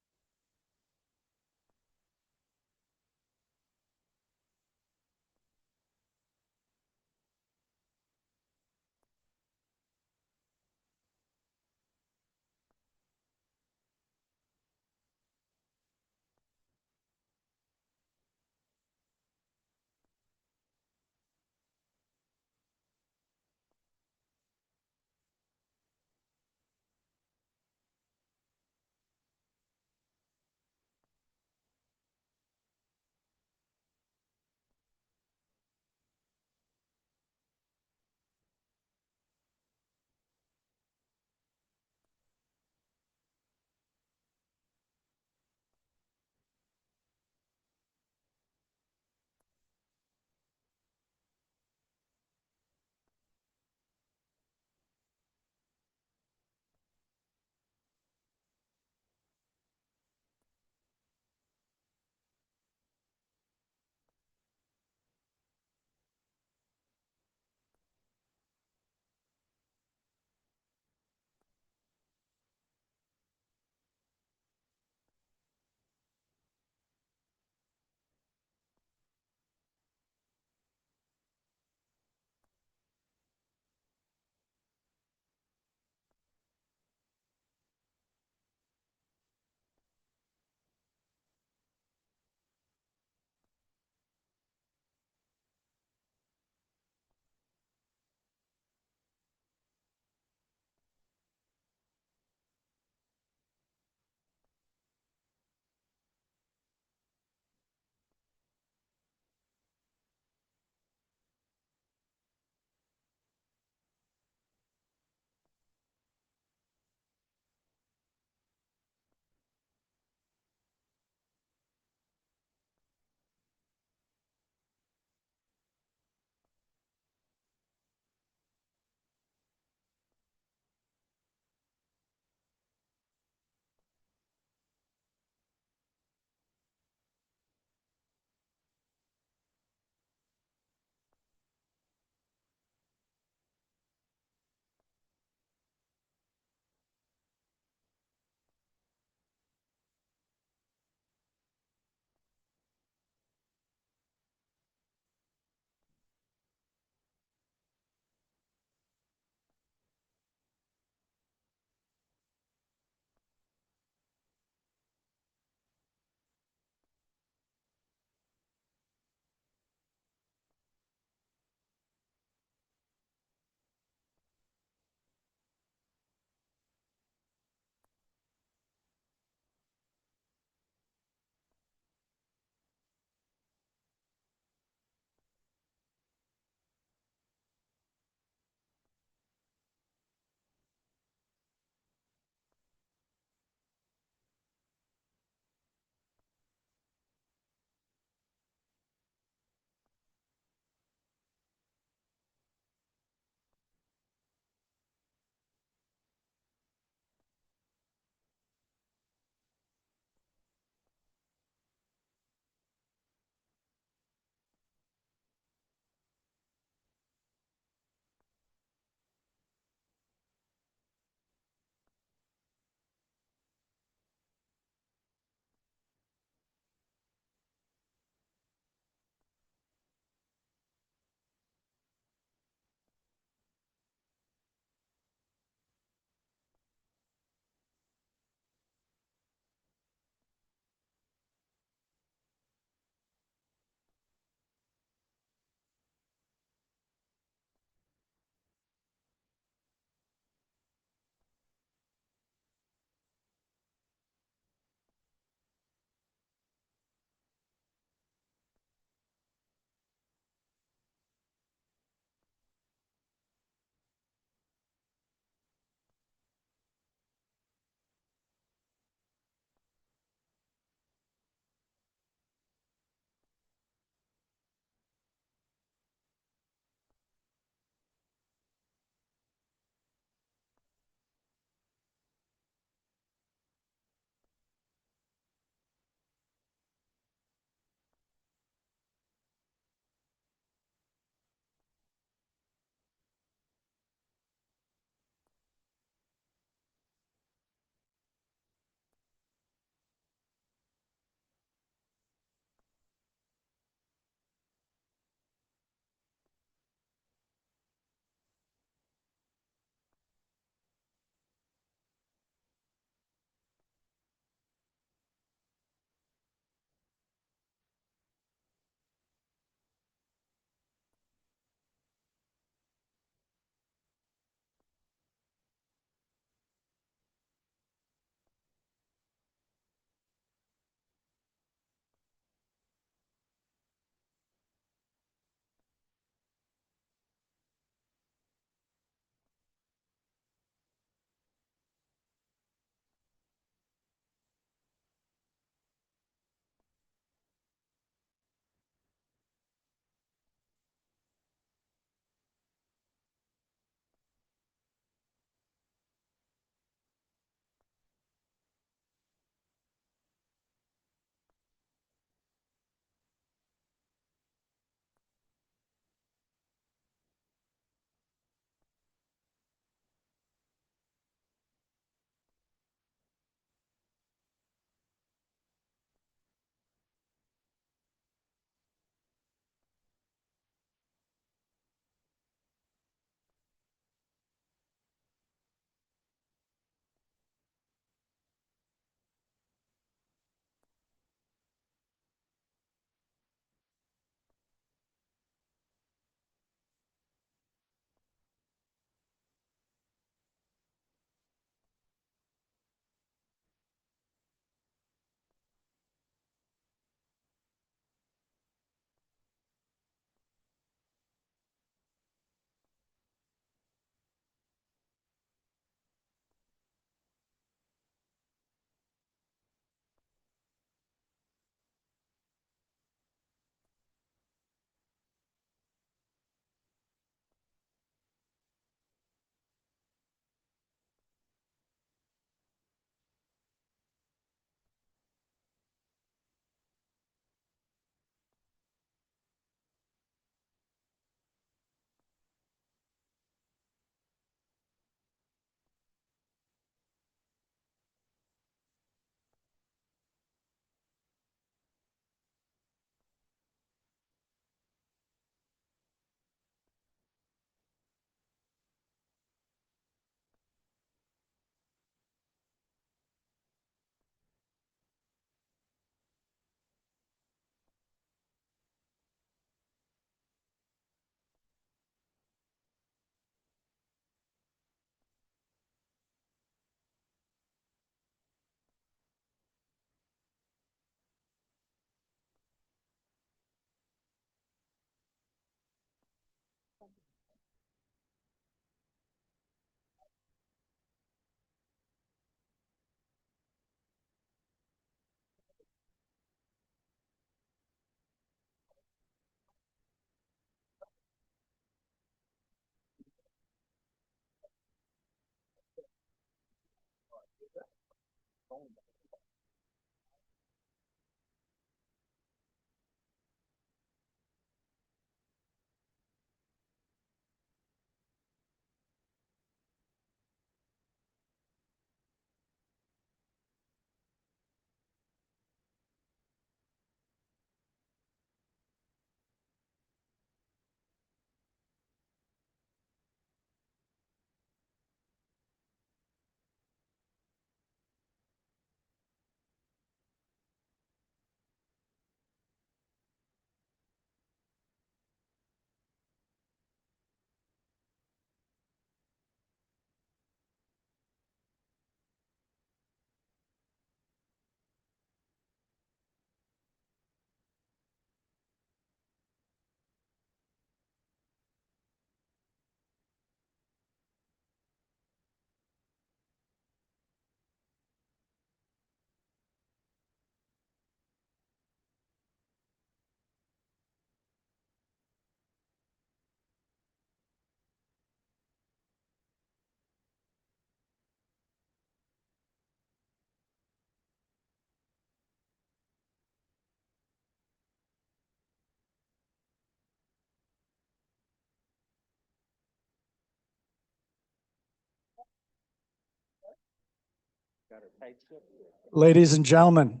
Speaker 1: Ladies and gentlemen,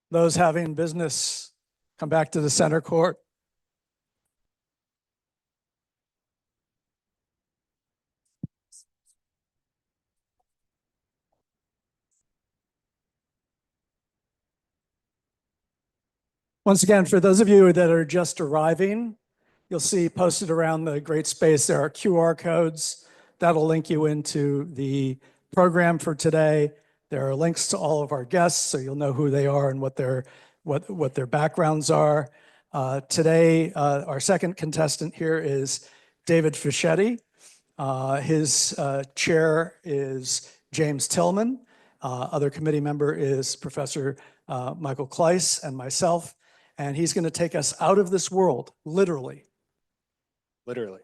Speaker 1: those having business, come back to the center court. Once again, for those of you that are just arriving, you'll see posted around the great space, there are QR codes that'll link you into the program for today. There are links to all of our guests, so you'll know who they are and what their backgrounds are. Today, our second contestant here is David Fischetti. His chair is James Tillman. Other committee member is Professor Michael Kleiss and myself. And he's going to take us out of this world, literally.
Speaker 7: Literally.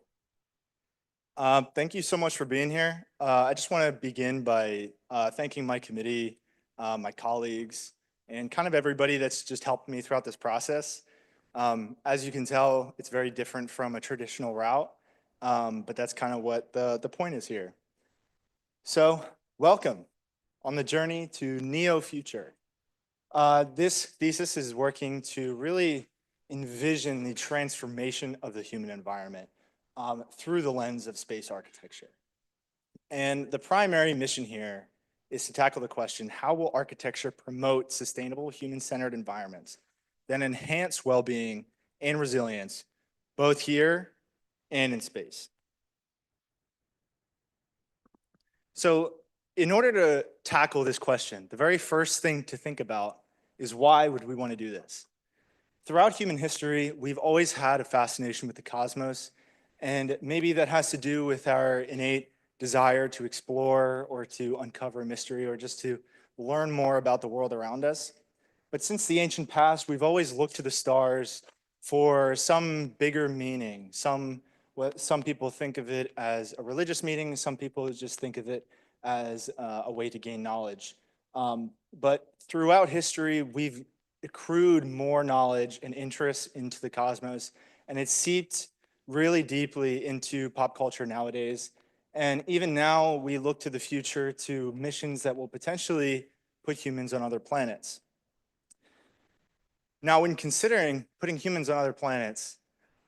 Speaker 7: Thank you so much for being here. I just want to begin by thanking my committee, my colleagues, and kind of everybody that's just helped me throughout this process. As you can tell, it's very different from a traditional route, but that's kind of what the point is here. So welcome on the journey to Neo-Future. This thesis is working to really envision the transformation of the human environment through the lens of space architecture. And the primary mission here is to tackle the question, how will architecture promote sustainable human-centered environments that enhance well-being and resilience, both here and in space? So in order to tackle this question, the very first thing to think about is, why would we want to do this? Throughout human history, we've always had a fascination with the cosmos, and maybe that has to do with our innate desire to explore or to uncover mystery or just to learn more about the world around us. But since the ancient past, we've always looked to the stars for some bigger meaning. Some people think of it as a religious meaning, some people just think of it as a way to gain knowledge. But throughout history, we've accrued more knowledge and interest into the cosmos, and it's seeped really deeply into pop culture nowadays. And even now, we look to the future to missions that will potentially put humans on other planets. Now, when considering putting humans on other planets,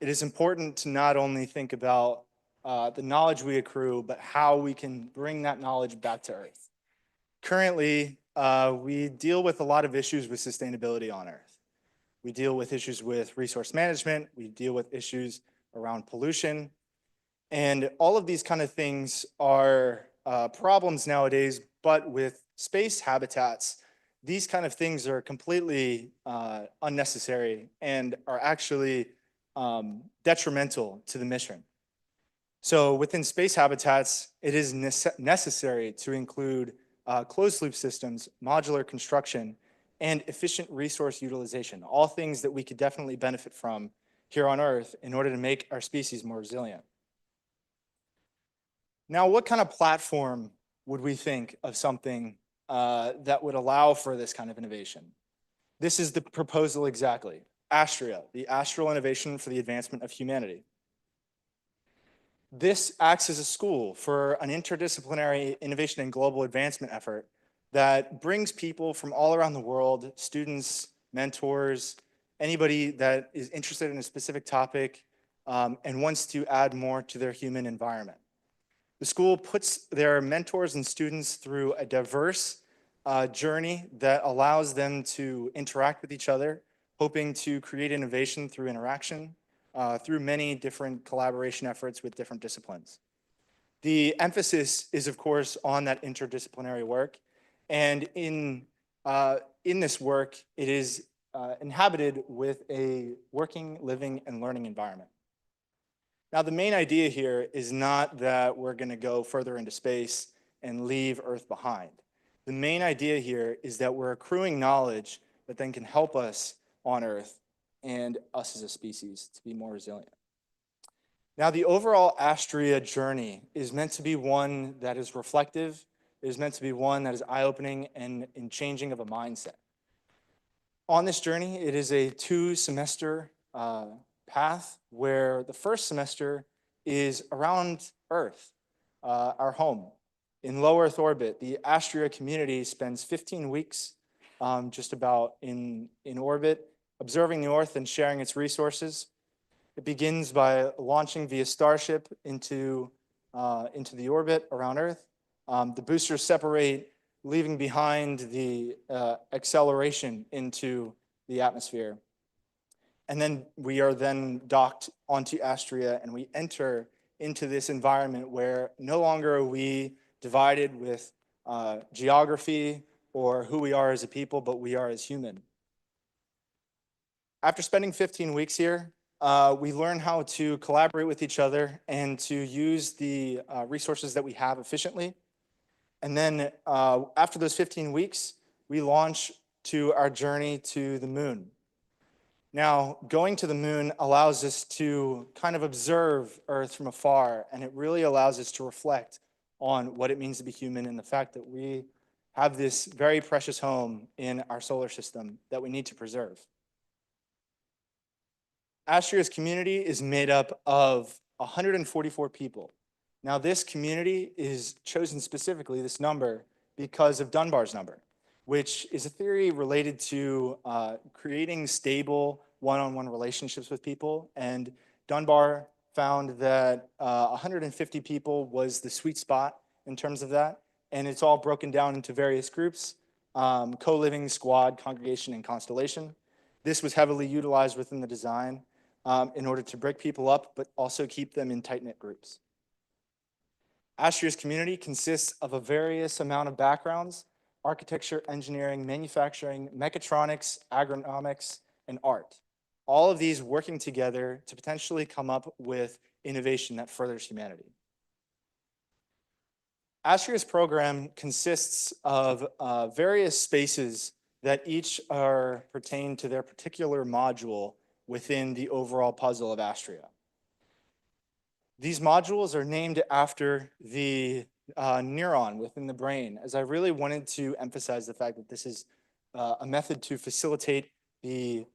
Speaker 7: it is important to not only think about the knowledge we accrue, but how we can bring that knowledge back to Earth. Currently, we deal with a lot of issues with sustainability on Earth. We deal with issues with resource management. We deal with issues around pollution. And all of these kind of things are problems nowadays, but with space habitats, these kind of things are completely unnecessary and are actually detrimental to the mission. So within space habitats, it is necessary to include closed loop systems, modular construction, and efficient resource utilization, all things that we could definitely benefit from here on Earth in order to make our species more resilient. Now, what kind of platform would we think of something that would allow for this kind of innovation. This is the proposal exactly. Astria, the Astral Innovation for the Advancement of Humanity. This acts as a school for an interdisciplinary innovation and global advancement effort that brings people from all around the world, students, mentors, anybody that is interested in a specific topic and wants to add more to their human environment. The school puts their mentors and students through a diverse journey that allows them to interact with each other, hoping to create innovation through interaction, through many different collaboration efforts with different disciplines. The emphasis is, of course, on that interdisciplinary work. And in this work, it is inhabited with a working, living, and learning environment. Now, the main idea here is not that we're going to go further into space and leave Earth behind. The main idea here is that we're accruing knowledge that then can help us on Earth and us as a species to be more resilient. Now, the overall Astria journey is meant to be one that is reflective. It is meant to be one that is eye-opening and in changing of a mindset. On this journey, it is a 2-semester path where the first semester is around Earth, our home. In low Earth orbit, the Astria community spends 15 weeks just about in orbit, observing the Earth and sharing its resources. It begins by launching via Starship into the orbit around Earth. The boosters separate, leaving behind the acceleration into the atmosphere. And then we are then docked onto Astria, and we enter into this environment where no longer are we divided with geography or who we are as a people, but we are as human. After spending 15 weeks here, we learn how to collaborate with each other and to use the resources that we have efficiently. And then after those 15 weeks, we launch to our journey to the moon. Now, going to the moon allows us to kind of observe Earth from afar, and it really allows us to reflect on what it means to be human and the fact that we have this very precious home in our solar system that we need to preserve. Astria's community is made up of 144 people. Now, this community is chosen specifically, this number, because of Dunbar's number, which is a theory related to creating stable one-on-one relationships with people. And Dunbar found that 150 people was the sweet spot in terms of that. And it's all broken down into various groups, co-living, squad, congregation, and constellation. This was heavily utilized within the design in order to break people up, but also keep them in tight-knit groups. Astria's community consists of a various amount of backgrounds: architecture, engineering, manufacturing, mechatronics, agronomics, and art. All of these working together to potentially come up with innovation that furthers humanity. Astria's program consists of various spaces that each pertain to their particular module within the overall puzzle of Astria. These modules are named after the neuron within the brain, as I really wanted to emphasize the fact that this is a method to facilitate the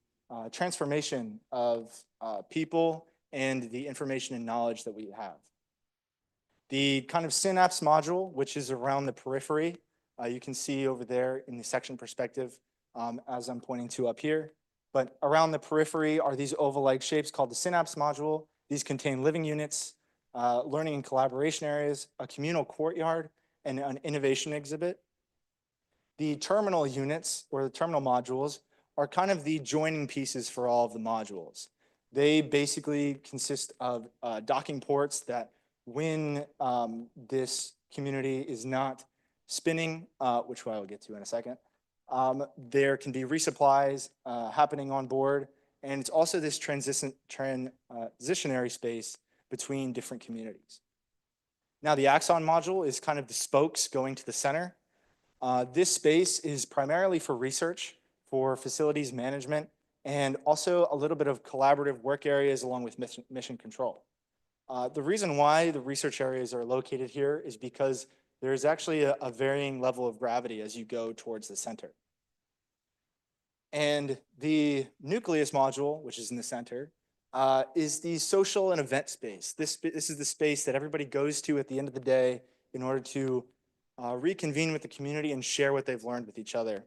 Speaker 7: transformation of people and the information and knowledge that we have. The kind of synapse module, which is around the periphery, you can see over there in the section perspective as I'm pointing to up here. But around the periphery are these oval-like shapes called the synapse module. These contain living units, learning and collaboration areas, a communal courtyard, and an innovation exhibit. The terminal units, or the terminal modules, are kind of the joining pieces for all of the modules. They basically consist of docking ports that when this community is not spinning, which I will get to in a second, there can be resupplies happening on board. And it's also this transitionary space between different communities. Now, the axon module is kind of the spokes going to the center. This space is primarily for research, for facilities management, and also a little bit of collaborative work areas along with mission control. The reason why the research areas are located here is because there's actually a varying level of gravity as you go towards the center. And the nucleus module, which is in the center, is the social and event space. This is the space that everybody goes to at the end of the day in order to reconvene with the community and share what they've learned with each other,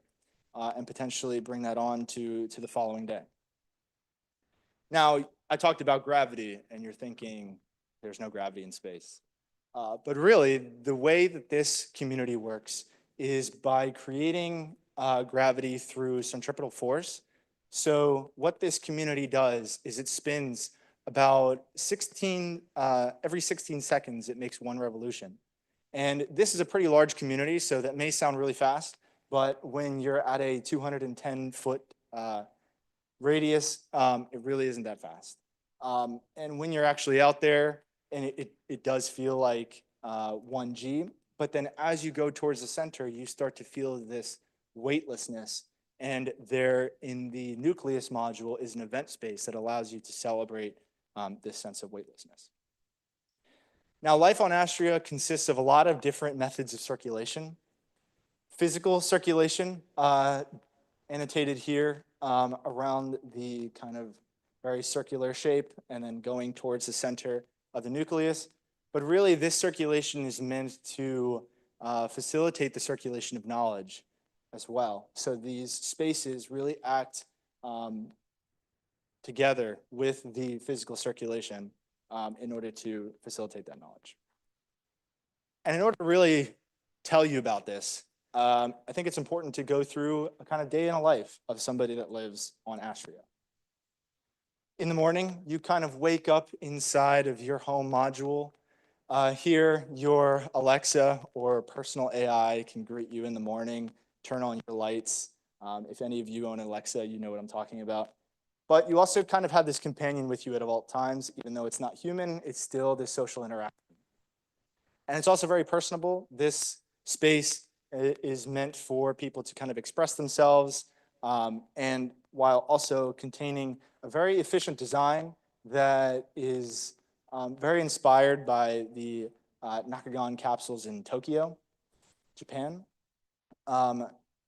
Speaker 7: and potentially bring that on to the following day. Now, I talked about gravity, and you're thinking there's no gravity in space. But really, the way that this community works is by creating gravity through centripetal force. So what this community does is it spins about every 16 seconds, it makes one revolution. And this is a pretty large community, so that may sound really fast, but when you're at a 210-foot radius, it really isn't that fast. And when you're actually out there, and it does feel like 1G, but then as you go towards the center, you start to feel this weightlessness. And there in the nucleus module is an event space that allows you to celebrate this sense of weightlessness. Now, life on Astria consists of a lot of different methods of circulation. Physical circulation, annotated here around the kind of very circular shape and then going towards the center of the nucleus. But really, this circulation is meant to facilitate the circulation of knowledge as well. So these spaces really act together with the physical circulation in order to facilitate that knowledge. And in order to really tell you about this, I think it's important to go through a kind of day in a life of somebody that lives on Astria. In the morning, you kind of wake up inside of your home module. Here, your Alexa or personal AI can greet you in the morning, turn on your lights. If any of you own Alexa, you know what I'm talking about. But you also kind of have this companion with you at all times. Even though it's not human, it's still this social interaction. And it's also very personable. This space is meant for people to kind of express themselves, and while also containing a very efficient design that is very inspired by the Nakagon capsules in Tokyo, Japan.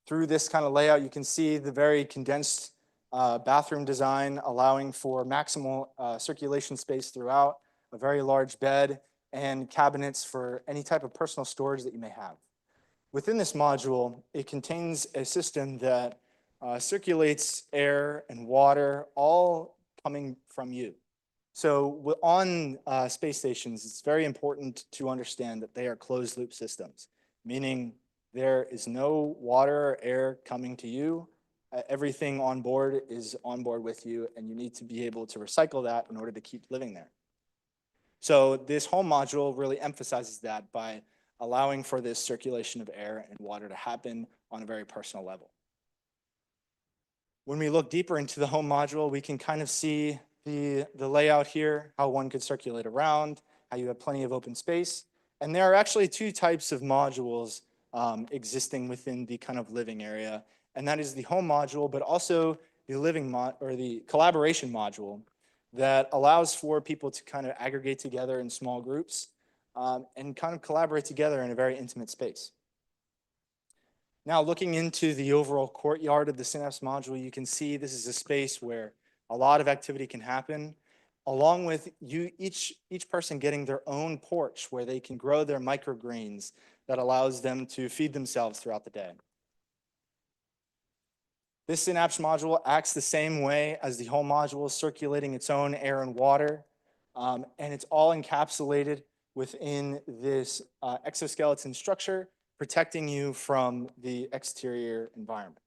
Speaker 7: Through this kind of layout, you can see the very condensed bathroom design, allowing for maximal circulation space throughout, a very large bed, and cabinets for any type of personal storage that you may have. Within this module, it contains a system that circulates air and water, all coming from you. So on space stations, it's very important to understand that they are closed loop systems, meaning there is no water or air coming to you. Everything on board is on board with you, and you need to be able to recycle that in order to keep living there. So this home module really emphasizes that by allowing for this circulation of air and water to happen on a very personal level. When we look deeper into the home module, we can kind of see the layout here, how one could circulate around, how you have plenty of open space. And there are actually two types of modules existing within the kind of living area. And that is the home module, but also the the collaboration module that allows for people to kind of aggregate together in small groups and kind of collaborate together in a very intimate space. Now, looking into the overall courtyard of the Synapse module, you can see this is a space where a lot of activity can happen, along with each person getting their own porch where they can grow their microgreens that allows them to feed themselves throughout the day. This Synapse module acts the same way as the home module, circulating its own air and water, and it's all encapsulated within this exoskeleton structure, protecting you from the exterior environment.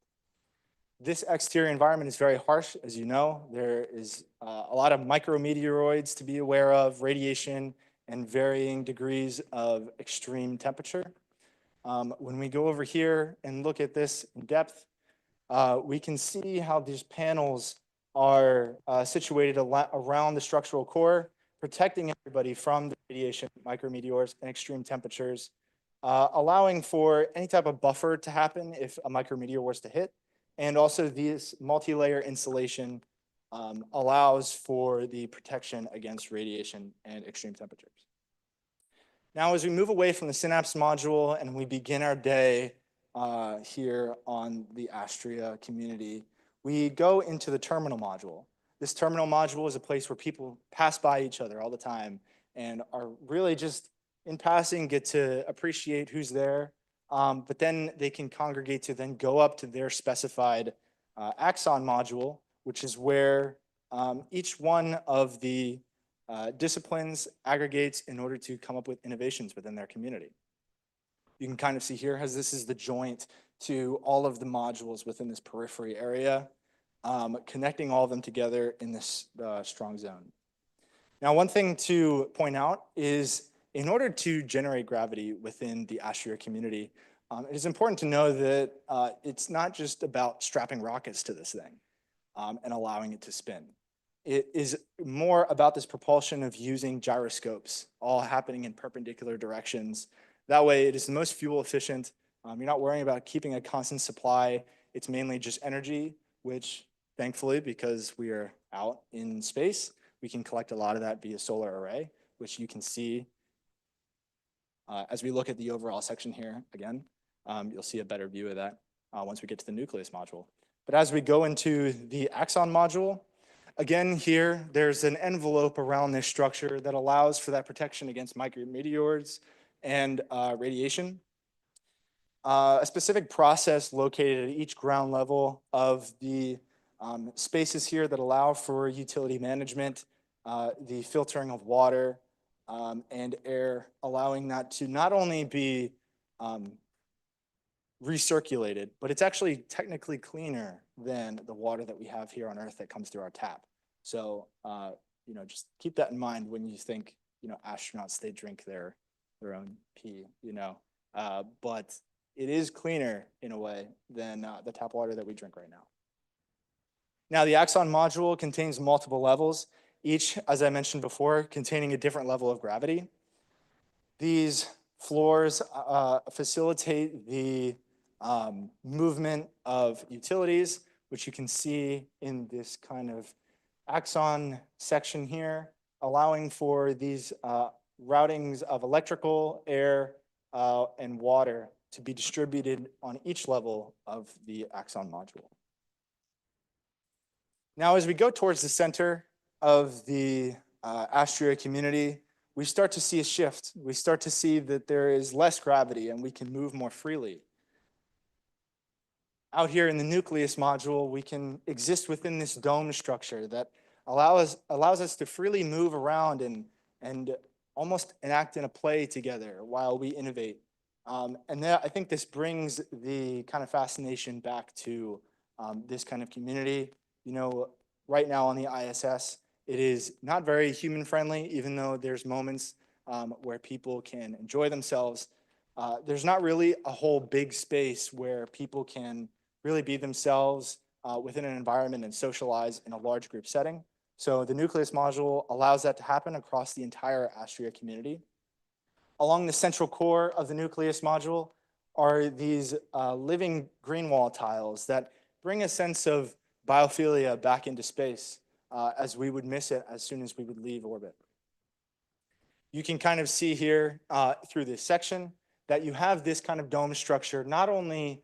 Speaker 7: This exterior environment is very harsh, as you know. There is a lot of micrometeoroids to be aware of, radiation, and varying degrees of extreme temperature. When we go over here and look at this in depth, we can see how these panels are situated around the structural core, protecting everybody from the radiation, micrometeors, and extreme temperatures, allowing for any type of buffer to happen if a micrometeor was to hit. And also this multi-layer insulation allows for the protection against radiation and extreme temperatures. Now, as we move away from the Synapse module and we begin our day here on the Astria community, we go into the terminal module. This terminal module is a place where people pass by each other all the time and are really just in passing, get to appreciate who's there, but then they can congregate to then go up to their specified axon module, which is where each one of the disciplines aggregates in order to come up with innovations within their community. You can kind of see here, as this is the joint to all of the modules within this periphery area, connecting all of them together in this strong zone. Now, one thing to point out is in order to generate gravity within the Astria community, it is important to know that it's not just about strapping rockets to this thing and allowing it to spin. It is more about this propulsion of using gyroscopes, all happening in perpendicular directions. That way, it is the most fuel efficient. You're not worrying about keeping a constant supply. It's mainly just energy, which thankfully, because we are out in space, we can collect a lot of that via solar array, which you can see as we look at the overall section here again. You'll see a better view of that once we get to the nucleus module. But as we go into the axon module, again here, there's an envelope around this structure that allows for that protection against micrometeors and radiation. A specific process located at each ground level of the spaces here that allow for utility management, the filtering of water and air, allowing that to not only be recirculated, but it's actually technically cleaner than the water that we have here on Earth that comes through our tap. So, just keep that in mind when you think, astronauts, they drink their own pee, but it is cleaner in a way than the tap water that we drink right now. Now, the axon module contains multiple levels, each, as I mentioned before, containing a different level of gravity. These floors facilitate the movement of utilities, which you can see in this kind of axon section here, allowing for these routings of electrical, air, and water to be distributed on each level of the axon module. Now, as we go towards the center of the Astria community, we start to see a shift. We start to see that there is less gravity and we can move more freely. Out here in the nucleus module, we can exist within this dome structure that allows us to freely move around and almost enact in a play together while we innovate. And I think this brings the kind of fascination back to this kind of community. Right now on the ISS, it is not very human friendly, even though there's moments where people can enjoy themselves. There's not really a whole big space where people can really be themselves within an environment and socialize in a large group setting. So the nucleus module allows that to happen across the entire Astria community. Along the central core of the nucleus module are these living green wall tiles that bring a sense of biophilia back into space as we would miss it as soon as we would leave orbit. You can kind of see here through this section that you have this kind of dome structure, not only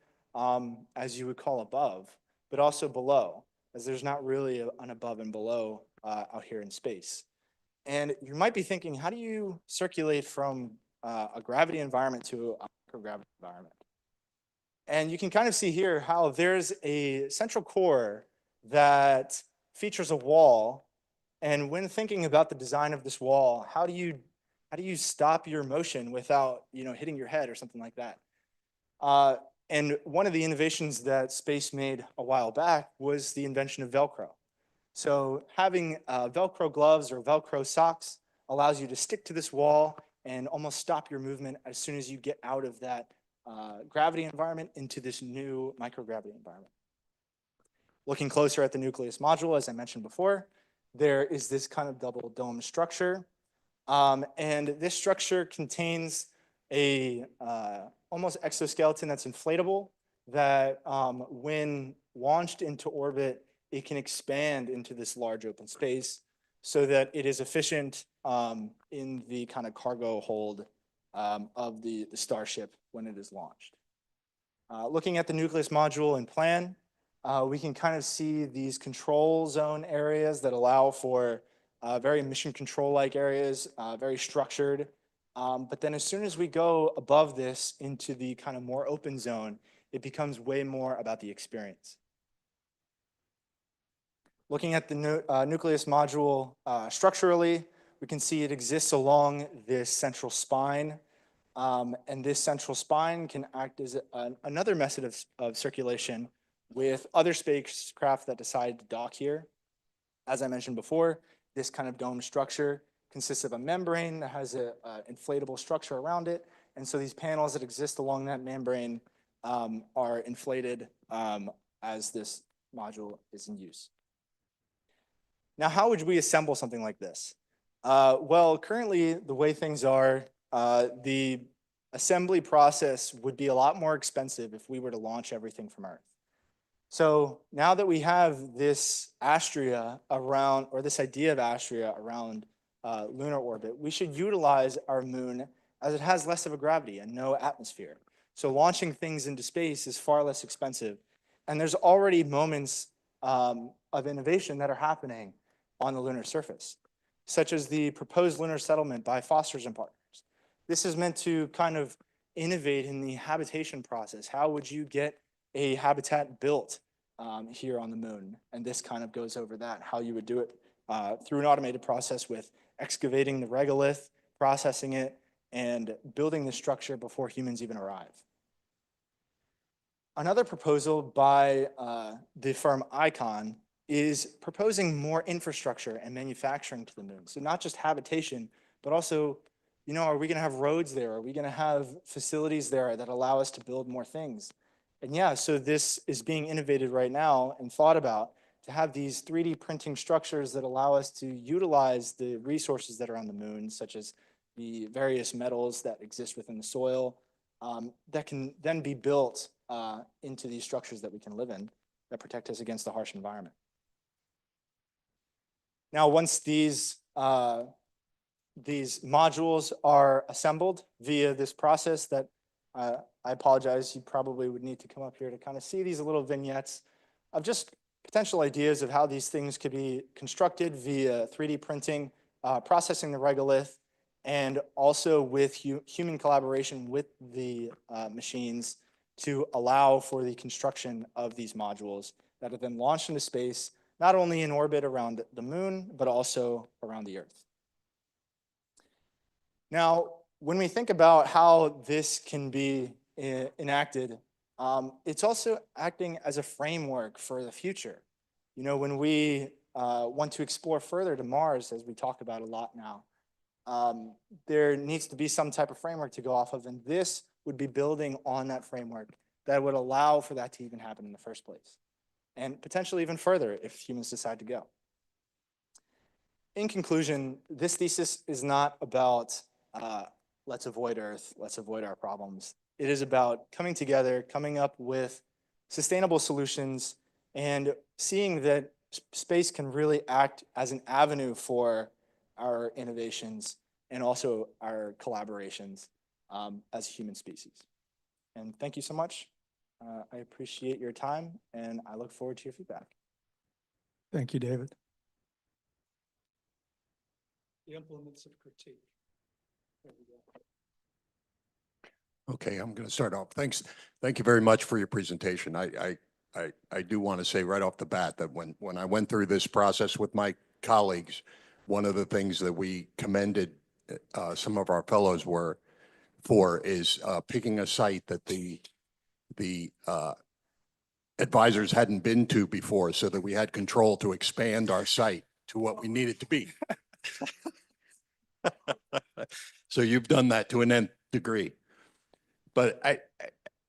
Speaker 7: as you would call above, but also below, as there's not really an above and below out here in space. And you might be thinking, how do you circulate from a gravity environment to a microgravity environment? And you can kind of see here how there's a central core that features a wall. And when thinking about the design of this wall, how do you stop your motion without hitting your head or something like that? And one of the innovations that space made a while back was the invention of Velcro. So having Velcro gloves or Velcro socks allows you to stick to this wall and almost stop your movement as soon as you get out of that gravity environment into this new microgravity environment. Looking closer at the nucleus module, as I mentioned before, there is this kind of double dome structure. And this structure contains a almost exoskeleton that's inflatable that when launched into orbit, it can expand into this large open space so that it is efficient in the kind of cargo hold of the Starship when it is launched. Looking at the nucleus module and plan, we can kind of see these control zone areas that allow for very mission control-like areas, very structured. But then as soon as we go above this into the kind of more open zone, it becomes way more about the experience. Looking at the nucleus module structurally, we can see it exists along this central spine. And this central spine can act as another method of circulation with other spacecraft that decide to dock here. As I mentioned before, this kind of dome structure consists of a membrane that has an inflatable structure around it. And so these panels that exist along that membrane are inflated as this module is in use. Now, how would we assemble something like this? Well, currently, the way things are, the assembly process would be a lot more expensive if we were to launch everything from Earth. So now that we have this Astrea around, or this idea of Astrea around lunar orbit, we should utilize our moon as it has less of a gravity and no atmosphere. So launching things into space is far less expensive. And there's already moments of innovation that are happening on the lunar surface, such as the proposed lunar settlement by Foster's and Partners. This is meant to kind of innovate in the habitation process. How would you get a habitat built here on the moon? And this kind of goes over that, how you would do it through an automated process with excavating the regolith, processing it, and building the structure before humans even arrive. Another proposal by the firm Icon is proposing more infrastructure and manufacturing to the moon. So not just habitation, but also, you know, are we gonna have roads there? Are we gonna have facilities there that allow us to build more things? And yeah, so this is being innovated right now and thought about to have these 3D printing structures that allow us to utilize the resources that are on the moon, such as the various metals that exist within the soil, that can then be built into these structures that we can live in that protect us against the harsh environment. Now, once these modules are assembled via this process that I apologize, you probably would need to come up here to kind of see these little vignettes of just potential ideas of how these things could be constructed via 3D printing, processing the regolith, and also with human collaboration with the machines to allow for the construction of these modules that are then launched into space, not only in orbit around the moon, but also around the Earth. Now, when we think about how this can be enacted, it's also acting as a framework for the future. You know, when we want to explore further to Mars, as we talk about a lot now, there needs to be some type of framework to go off of, and this would be building on that framework that would allow for that to even happen in the first place, and potentially even further if humans decide to go. In conclusion, this thesis is not about let's avoid Earth, let's avoid our problems. It is about coming together, coming up with sustainable solutions, and seeing that space can really act as an avenue for our innovations and also our collaborations as a human species. And thank you so much. I appreciate your time, and I look forward to your feedback.
Speaker 1: Thank you, David. The implements of critique. There we go.
Speaker 5: Okay, I'm going to start off. Thanks. Thank you very much for your presentation. I do want to say right off the bat that when I went through this process with my colleagues, one of the things that we commended some of our fellows is picking a site that the advisors hadn't been to before, so that we had control to expand our site to what we need it to be. So you've done that to an nth degree. But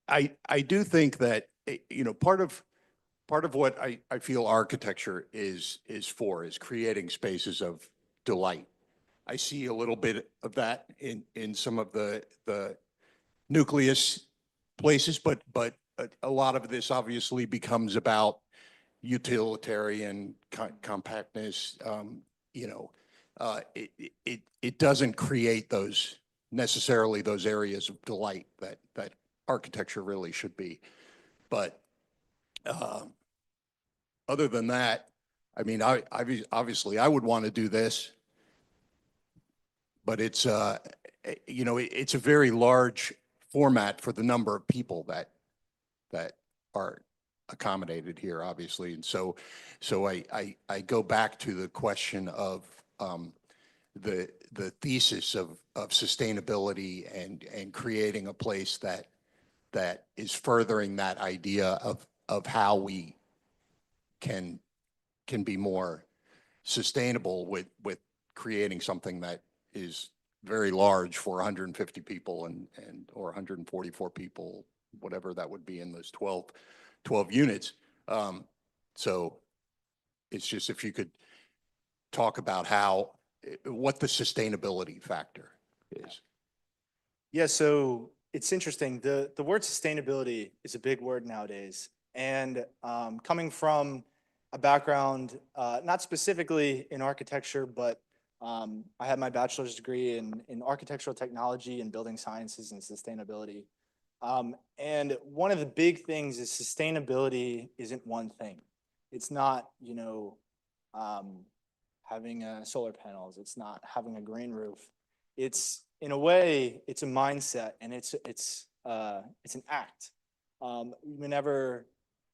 Speaker 5: I do think that, you know, part of what I feel architecture is creating spaces of delight. I see a little bit of that in some of the nucleus places, but a lot of this obviously becomes about utilitarian compactness. You know, it doesn't create those necessarily those areas of delight that architecture really should be. But other than that, I mean, obviously I would want to do this, but it's you know, it's a very large format for the number of people that are accommodated here, obviously. And so I go back to the question of the thesis of sustainability and creating a place that is furthering that idea of how we can be more sustainable with creating something that is very large for 150 people and or 144 people, whatever that would be in those 12 units. So it's just if you could talk about what the sustainability factor is.
Speaker 7: Yeah, so it's interesting. The word sustainability is a big word nowadays. And coming from a background, not specifically in architecture, but I had my bachelor's degree in architectural technology and building sciences and sustainability. And one of the big things is sustainability isn't one thing. It's not, you know, having solar panels. It's not having a green roof. It's, in a way, it's a mindset, and it's an act. Whenever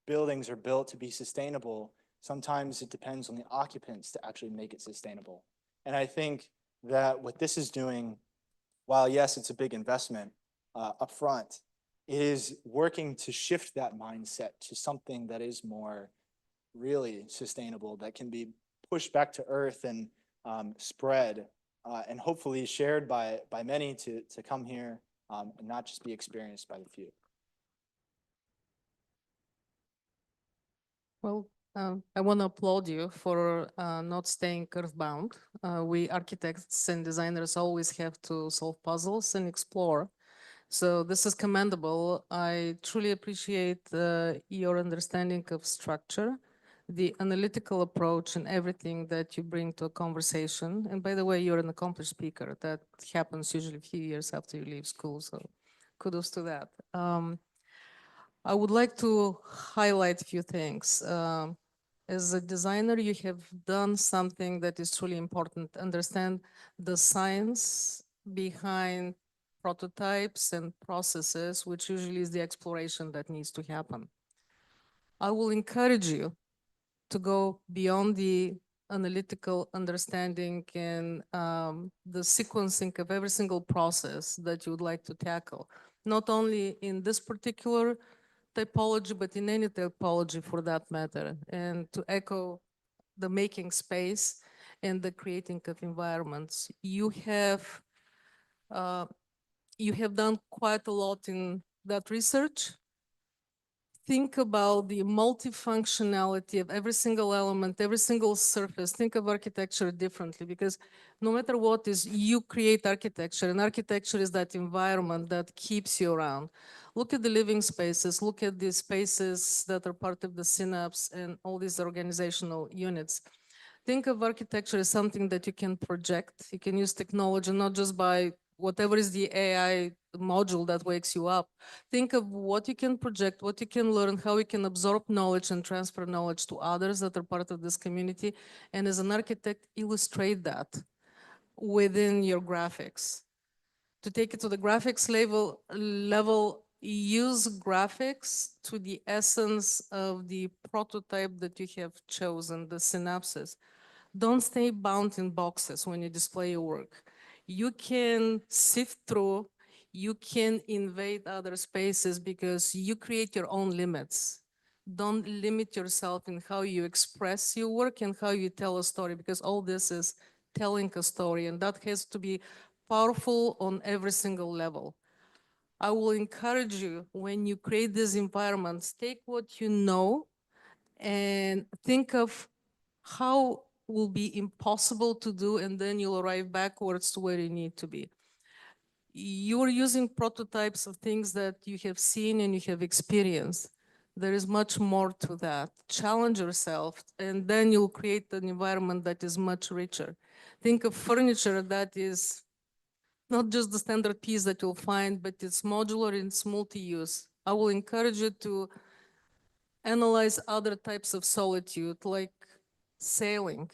Speaker 7: buildings are built to be sustainable, sometimes it depends on the occupants to actually make it sustainable. And I think that what this is doing, while yes, it's a big investment upfront, it is working to shift that mindset to something that is more really sustainable, that can be pushed back to earth and spread and hopefully shared by many to come here and not just be experienced by the few.
Speaker 4: Well, I want to applaud you for not staying earthbound. We architects and designers always have to solve puzzles and explore. So this is commendable. I truly appreciate your understanding of structure, the analytical approach, and everything that you bring to a conversation. And by the way, you're an accomplished speaker. That happens usually a few years after you leave school. So kudos to that. I would like to highlight a few things. As a designer, you have done something that is truly important. Understand the science behind prototypes and processes, which usually is the exploration that needs to happen. I will encourage you to go beyond the analytical understanding and the sequencing of every single process that you would like to tackle, not only in this particular typology, but in any typology for that matter, and to echo the making space and the creating of environments. You have done quite a lot in that research. Think about the multifunctionality of every single element, every single surface. Think of architecture differently, because no matter what is, you create architecture, and architecture is that environment that keeps you around. Look at the living spaces, look at the spaces that are part of the synapse and all these organizational units. Think of architecture as something that you can project. You can use technology, not just by whatever is the AI module that wakes you up. Think of what you can project, what you can learn, how you can absorb knowledge and transfer knowledge to others that are part of this community. And as an architect, illustrate that within your graphics. To take it to the graphics level, use graphics to the essence of the prototype that you have chosen, the synapses. Don't stay bound in boxes when you display your work. You can sift through, you can invade other spaces because you create your own limits. Don't limit yourself in how you express your work and how you tell a story, because all this is telling a story, and that has to be powerful on every single level. I will encourage you, when you create these environments, take what you know and think of how will be impossible to do, and then you'll arrive backwards to where you need to be. You're using prototypes of things that you have seen and you have experienced. There is much more to that. Challenge yourself, and then you'll create an environment that is much richer. Think of furniture that is not just the standard piece that you'll find, but it's modular and it's multi-use. I will encourage you to analyze other types of solitude, like sailing.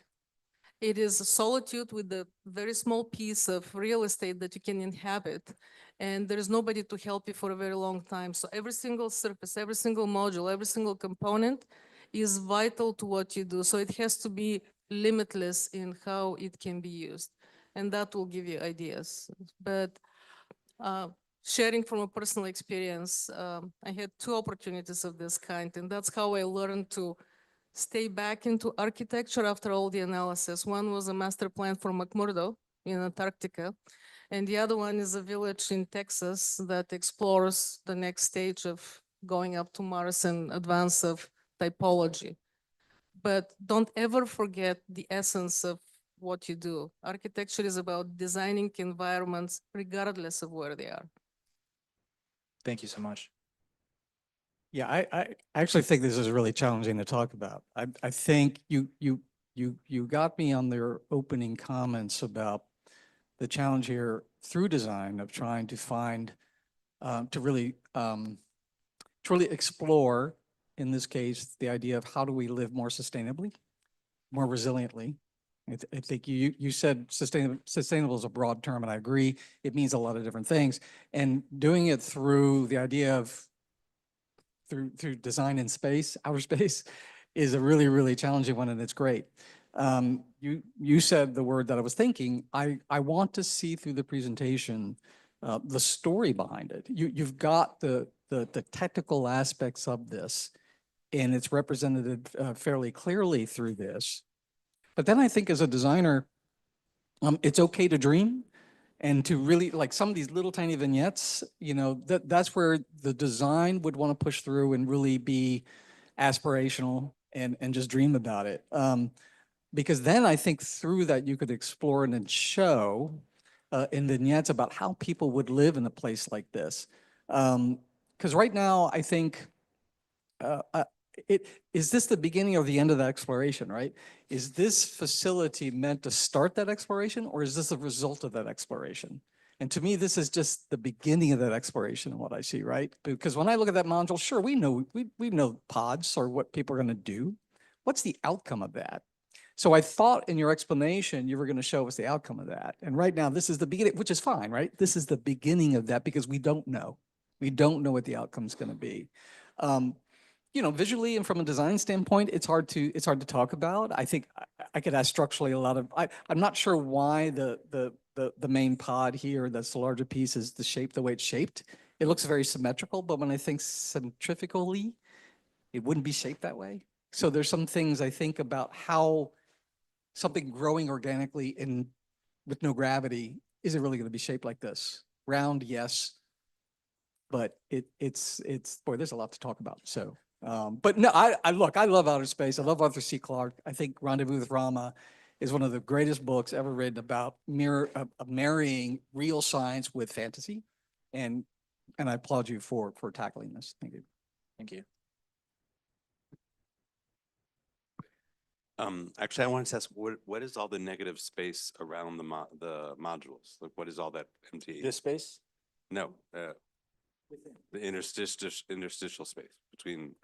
Speaker 4: It is a solitude with a very small piece of real estate that you can inhabit, and there is nobody to help you for a very long time. So every single surface, every single module, every single component is vital to what you do. So it has to be limitless in how it can be used, and that will give you ideas. But uh, sharing from a personal experience, I had 2 opportunities of this kind, and that's how I learned to stay back into architecture after all the analysis. One was a master plan for McMurdo in Antarctica, and the other one is a village in Texas that explores the next stage of going up to Mars and advance of typology. But don't ever forget the essence of what you do. Architecture is about designing environments regardless of where they are.
Speaker 7: Thank you so much.
Speaker 2: Yeah, I actually think this is really challenging to talk about. I think you got me on their opening comments about the challenge here through design of trying to find, to really explore, in this case, the idea of how do we live more sustainably, more resiliently. I think you said sustainable is a broad term, and I agree. It means a lot of different things. And doing it through the idea of through design in space, outer space, is a really, really challenging one, and it's great. You said the word that I was thinking. I want to see through the presentation the story behind it. You've got the technical aspects of this, and it's represented fairly clearly through this. But then I think as a designer, it's okay to dream. And to really, like some of these little tiny vignettes, that's where the design would want to push through and really be aspirational and just dream about it. Because then I think through that you could explore and then show in vignettes about how people would live in a place like this. Because right now I think is this the beginning or the end of that exploration, right? Is this facility meant to start that exploration, or is this a result of that exploration? And to me, this is just the beginning of that exploration and what I see, right? Because when I look at that module, sure, we know pods or what people are going to do. What's the outcome of that? So I thought in your explanation, you were going to show us the outcome of that. And right now, this is the beginning, which is fine, right? This is the beginning of that because we don't know. We don't know what the outcome is going to be. Visually and from a design standpoint, it's hard to talk about. I think I could ask structurally a lot of, I'm not sure why the main pod here, that's the larger piece, is the shape the way it's shaped. It looks very symmetrical, but when I think centrifugally, it wouldn't be shaped that way. So there's some things I think about how something growing organically with no gravity, is it really going to be shaped like this? Round, yes. But it's boy, there's a lot to talk about. So. But no, I love outer space. I love Arthur C. Clarke. I think Rendezvous with Rama is one of the greatest books ever written about marrying real science with fantasy. And I applaud you for tackling this. Thank you.
Speaker 7: Thank you.
Speaker 6: Actually, I wanted to ask, what is all the negative space around the modules? Like, what is all that empty?
Speaker 7: This space?
Speaker 6: No, the interstitial space between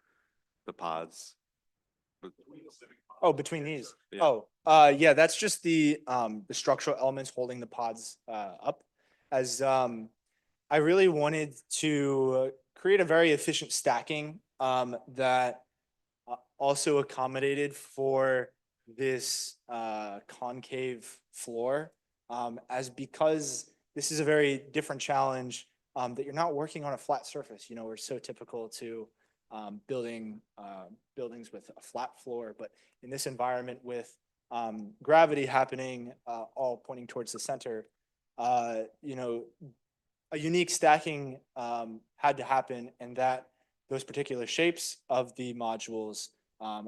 Speaker 6: the pods.
Speaker 7: Oh, between these.
Speaker 6: Yeah.
Speaker 7: Yeah, that's just the structural elements holding the pods up. As I really wanted to create a very efficient stacking that also accommodated for this concave floor, because this is a very different challenge that you're not working on a flat surface. We're so typical to buildings with a flat floor, but in this environment with gravity happening, all pointing towards the center, a unique stacking had to happen, and that those particular shapes of the modules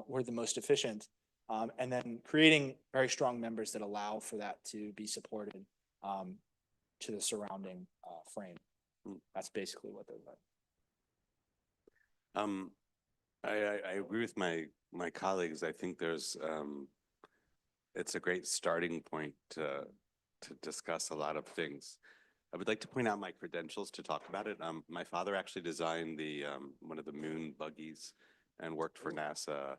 Speaker 7: were the most efficient, and then creating very strong members that allow for that to be supported to the surrounding frame. That's basically what they're like.
Speaker 6: I agree with my colleagues. I think there's it's a great starting point to discuss a lot of things. I would like to point out my credentials to talk about it. My father actually designed the one of the moon buggies and worked for NASA.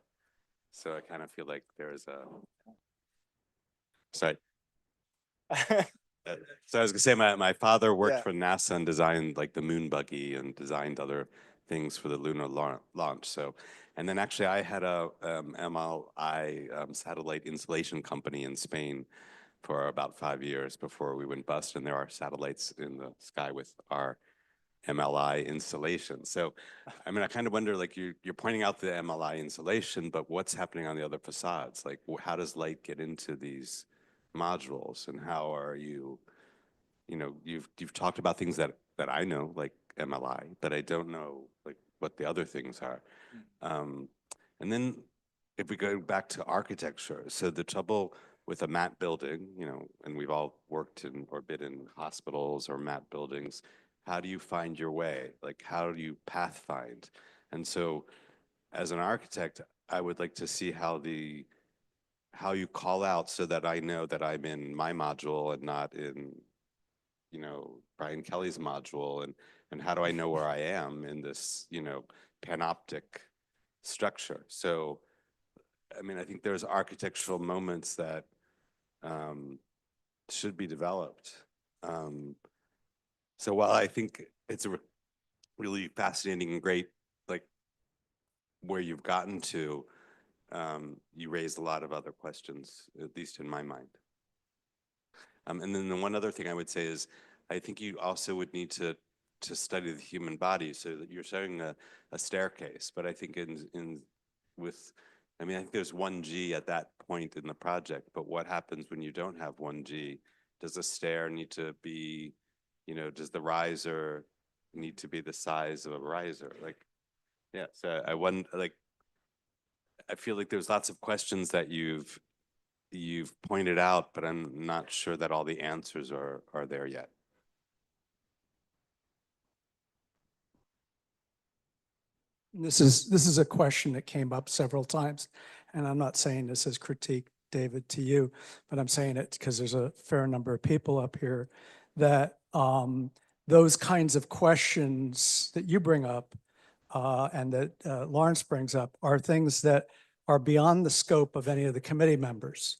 Speaker 6: So I kind of feel like there's a, sorry. So I was gonna say my father worked
Speaker 7: Yeah.
Speaker 6: for NASA and designed like the moon buggy and designed other things for the lunar launch. So, and then actually I had a MLI satellite installation company in Spain for about 5 years before we went bust. And there are satellites in the sky with our MLI installation. So, I mean, I kind of wonder, like you're pointing out the MLI installation, but what's happening on the other facades? Like, how does light get into these modules, and how are you? You know, you've talked about things that I know, like MLI, but I don't know like what the other things are. And then if we go back to architecture, so the trouble with a MAPP building, you know, and we've all worked in or been in hospitals or MAPP buildings, how do you find your way? Like, how do you path find? And so as an architect, I would like to see how you call out so that I know that I'm in my module and not in, you know, Brian Kelly's module, and how do I know where I am in this, you know, panoptic structure? So, I mean, I think there's architectural moments that should be developed. So while I think it's a really fascinating and great, like where you've gotten to, you raised a lot of other questions, at least in my mind. And then the one other thing I would say is, I think you also would need to study the human body, so that you're showing a staircase. But I think I think there's 1G at that point in the project, but what happens when you don't have 1G? Does the stair need to be, you know, does the riser need to be the size of a riser? Like, yeah, so I wonder, like, I feel like there's lots of questions that you've pointed out, but I'm not sure that all the answers are there yet.
Speaker 1: This is a question that came up several times, and I'm not saying this as critique, David, to you, but I'm saying it because there's a fair number of people up here that those kinds of questions that you bring up and that Lawrence brings up are things that are beyond the scope of any of the committee members.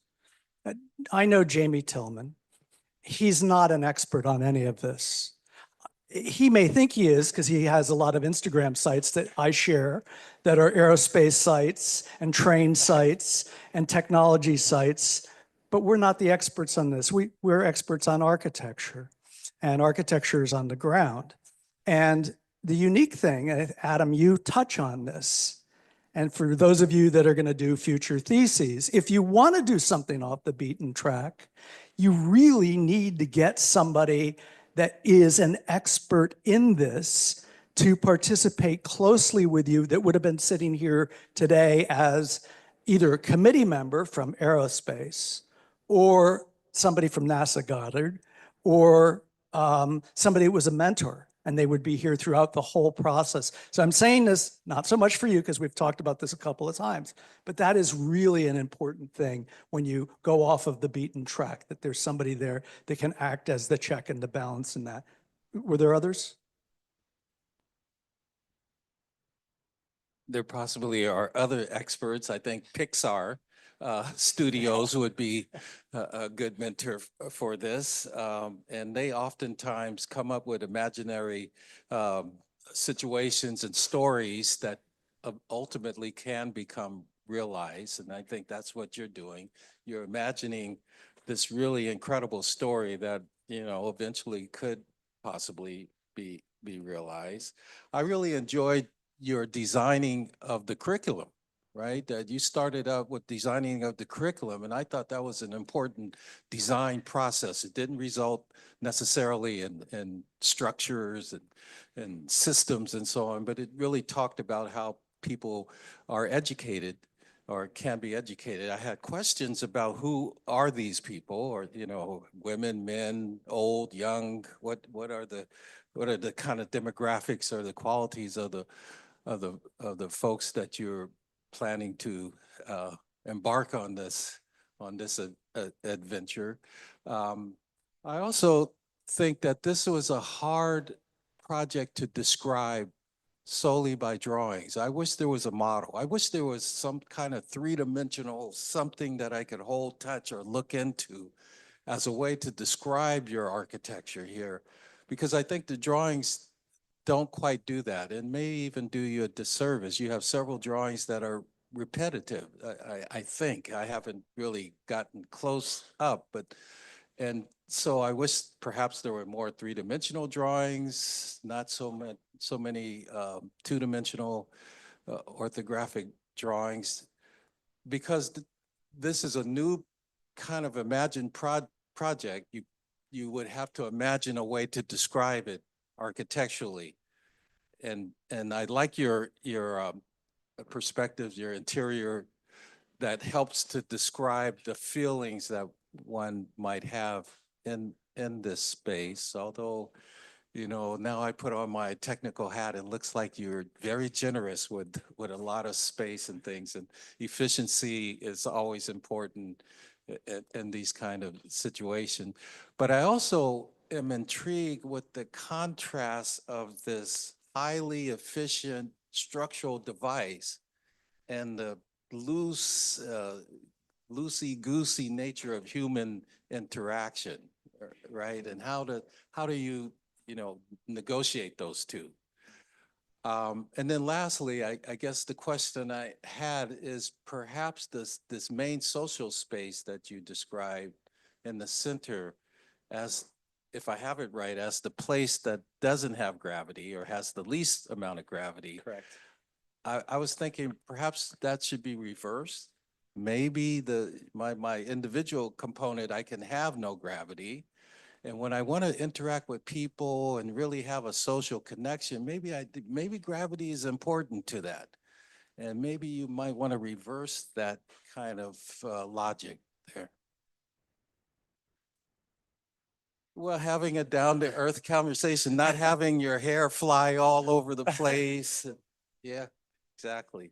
Speaker 1: I know Jamie Tillman. He's not an expert on any of this. He may think he is because he has a lot of Instagram sites that I share that are aerospace sites and train sites and technology sites, but we're not the experts on this. We're experts on architecture, and architecture is on the ground. And the unique thing, and Adam, you touch on this, and for those of you that are going to do future theses, if you want to do something off the beaten track, you really need to get somebody that is an expert in this to participate closely with you, that would have been sitting here today as either a committee member from aerospace or somebody from NASA Goddard, or somebody that was a mentor, and they would be here throughout the whole process. So I'm saying this not so much for you, because we've talked about this a couple of times, but that is really an important thing when you go off of the beaten track, that there's somebody there that can act as the check and the balance in that. Were there others?
Speaker 2: There possibly are other experts. I think Pixar studios would be a good mentor for this. And they oftentimes come up with imaginary situations and stories that ultimately can become realized. And I think that's what you're doing. You're imagining this really incredible story that, you know, eventually could possibly be realized. I really enjoyed your designing of the curriculum, right? That you started out with designing of the curriculum, and I thought that was an important design process. It didn't result necessarily in structures and systems and so on, but it really talked about how people are educated or can be educated. I had questions about who are these people, or, you know, women, men, old, young, what are the kind of demographics or the qualities of the folks that you're planning to embark on this adventure. I also think that this was a hard project to describe solely by drawings. I wish there was a model. I wish there was some kind of three-dimensional something that I could hold, touch, or look into as a way to describe your architecture here, because I think the drawings don't quite do that and may even do you a disservice. You have several drawings that are repetitive, I think. I haven't really gotten close up, and so I wish perhaps there were more three-dimensional drawings, not so many two-dimensional orthographic drawings, because this is a new kind of imagined project. You would have to imagine a way to describe it architecturally. And I like your perspectives, your interior, that helps to describe the feelings that one might have in this space. Although, you know, now I put on my technical hat, it looks like you're very generous with a lot of space and things, and efficiency is always important in these kind of situations. But I also am intrigued with the contrast of this highly efficient structural device and the loosey-goosey nature of human interaction, right? And how do you, negotiate those two? And then lastly, I guess the question I had is perhaps this main social space that you described in the center as, if I have it right, as the place that doesn't have gravity or has the least amount of gravity.
Speaker 7: Correct.
Speaker 2: I was thinking perhaps that should be reversed. Maybe my individual component, I can have no gravity. And when I want to interact with people and really have a social connection, maybe gravity is important to that. And maybe you might want to reverse that kind of logic there. Well, having a down-to-earth conversation, not having your hair fly all over the place. Yeah, exactly.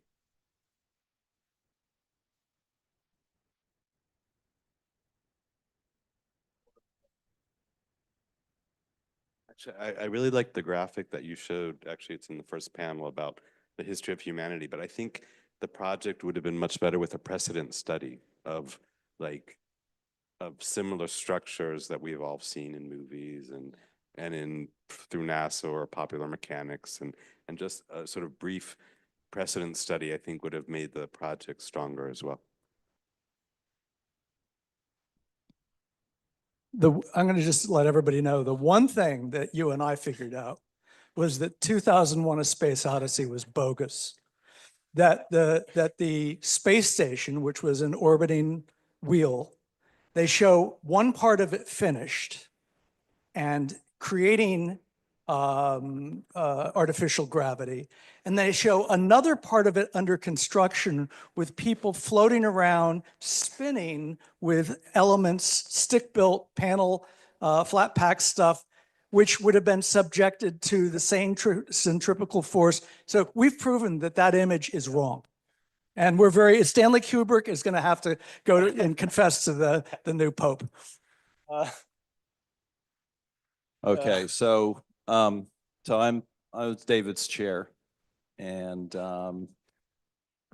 Speaker 6: Actually, I really like the graphic that you showed. Actually, it's in the first panel about the history of humanity, but I think the project would have been much better with a precedent study of similar structures that we've all seen in movies and through NASA or Popular Mechanics, and just a sort of brief precedent study, I think, would have made the project stronger as well.
Speaker 1: I'm going to just let everybody know, the one thing that you and I figured out was that 2001: A Space Odyssey was bogus. That the space station, which was an orbiting wheel, they show one part of it finished and creating artificial gravity. And they show another part of it under construction with people floating around, spinning with elements, stick-built panel, flat pack stuff, which would have been subjected to the same centrifugal force. So we've proven that that image is wrong. And Stanley Kubrick is going to have to go and confess to the new Pope.
Speaker 9: Okay, so I was David's chair, and a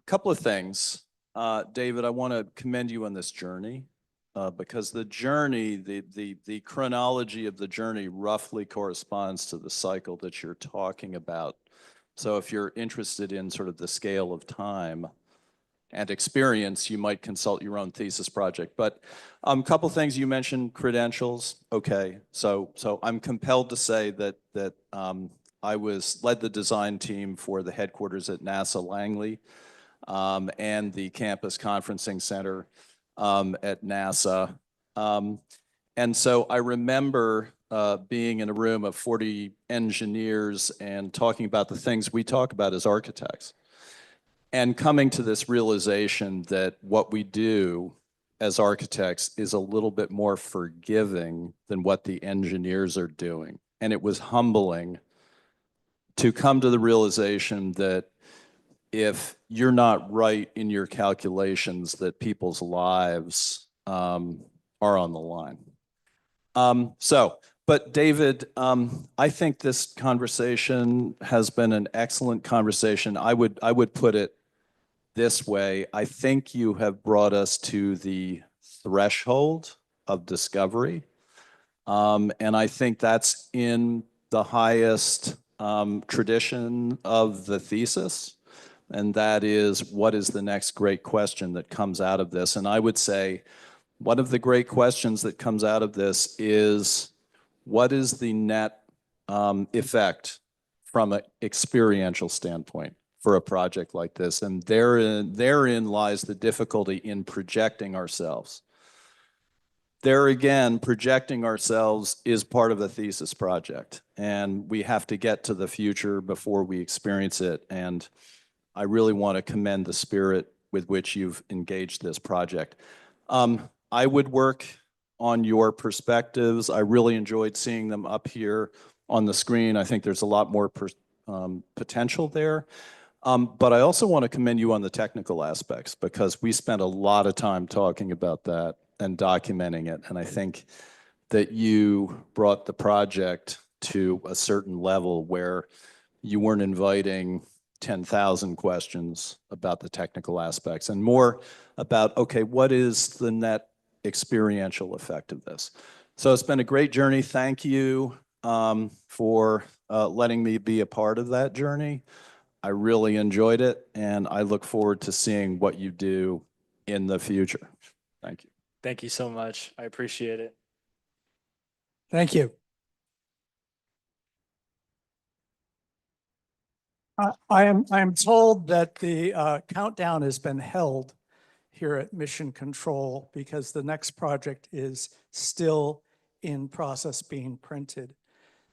Speaker 9: couple of things. David, I want to commend you on this journey because the journey, the chronology of the journey roughly corresponds to the cycle that you're talking about. So if you're interested in sort of the scale of time and experience, you might consult your own thesis project. But a couple things you mentioned, credentials. Okay, so I'm compelled to say that I led the design team for the headquarters at NASA Langley and the campus conferencing center at NASA. And so I remember being in a room of 40 engineers and talking about the things we talk about as architects, and coming to this realization that what we do as architects is a little bit more forgiving than what the engineers are doing. And it was humbling to come to the realization that if you're not right in your calculations, that people's lives are on the line. But David, I think this conversation has been an excellent conversation. I would put it this way. I think you have brought us to the threshold of discovery. And I think that's in the highest tradition of the thesis. And that is, what is the next great question that comes out of this? And I would say one of the great questions that comes out of this is, what is the net effect from an experiential standpoint for a project like this? And therein lies the difficulty in projecting ourselves. There again, projecting ourselves is part of the thesis project, and we have to get to the future before we experience it. And I really want to commend the spirit with which you've engaged this project. I would work on your perspectives. I really enjoyed seeing them up here on the screen. I think there's a lot more potential there. But I also want to commend you on the technical aspects, because we spent a lot of time talking about that and documenting it. And I think that you brought the project to a certain level where you weren't inviting 10,000 questions about the technical aspects and more about, okay, what is the net experiential effect of this? So it's been a great journey. Thank you for letting me be a part of that journey. I really enjoyed it, and I look forward to seeing what you do in the future. Thank you.
Speaker 7: Thank you so much. I appreciate it.
Speaker 1: Thank you. I am told that the countdown has been held here at Mission Control because the next project is still in process being printed.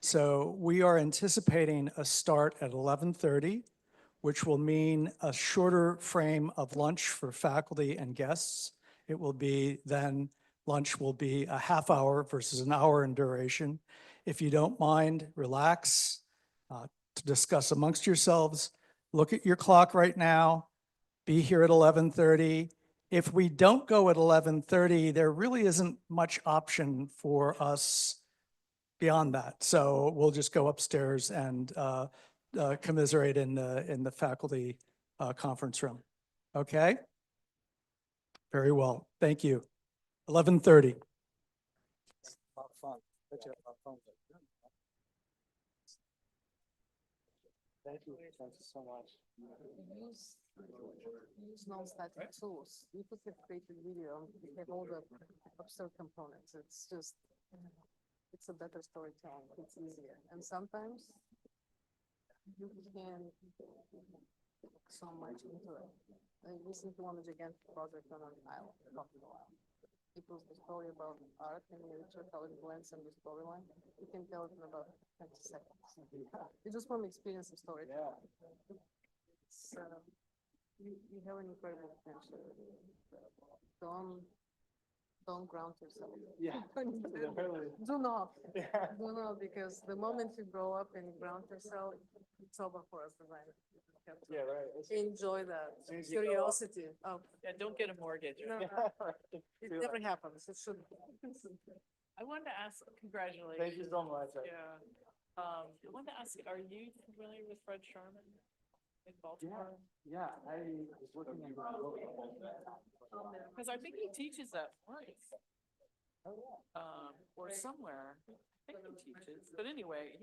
Speaker 1: So we are anticipating a start at 11:30, which will mean a shorter frame of lunch for faculty and guests. It will be then, lunch will be a half hour versus an hour in duration. If you don't mind, relax, to discuss amongst yourselves. Look at your clock right now. Be here at 11:30. If we don't go at 11:30, there really isn't much option for us beyond that. So we'll just go upstairs and commiserate in the faculty conference room. Okay? Very well. Thank you. 11:30.
Speaker 7: Thank you. Thank you so much.
Speaker 4: Use non-static tools. You could have created video, you have all the absurd components. It's just, it's a better storytelling. It's easier. And sometimes you can put so much into it. I listened to one of the Again project on an island, talking about. It was the story about art and literature, how it blends in the storyline. You can tell it in about 20 seconds. It's just from experience of storytelling. It's, you have an incredible potential. Don't ground yourself.
Speaker 7: Yeah.
Speaker 4: Do not. Do not, because the moment you grow up and ground yourself, it's over for us designers.
Speaker 7: Yeah, right.
Speaker 4: Enjoy that curiosity. Oh,
Speaker 10: Yeah, don't get a mortgage.
Speaker 4: no, it never happens. It should.
Speaker 10: I wanted to ask, congratulations.
Speaker 7: Thank you so much.
Speaker 10: Yeah. I wanted to ask, are you familiar with Fred Sharman in Baltimore?
Speaker 7: Yeah, I was looking at the book.
Speaker 10: Because I think he teaches at Florence. Or somewhere. I think he teaches, but anyway,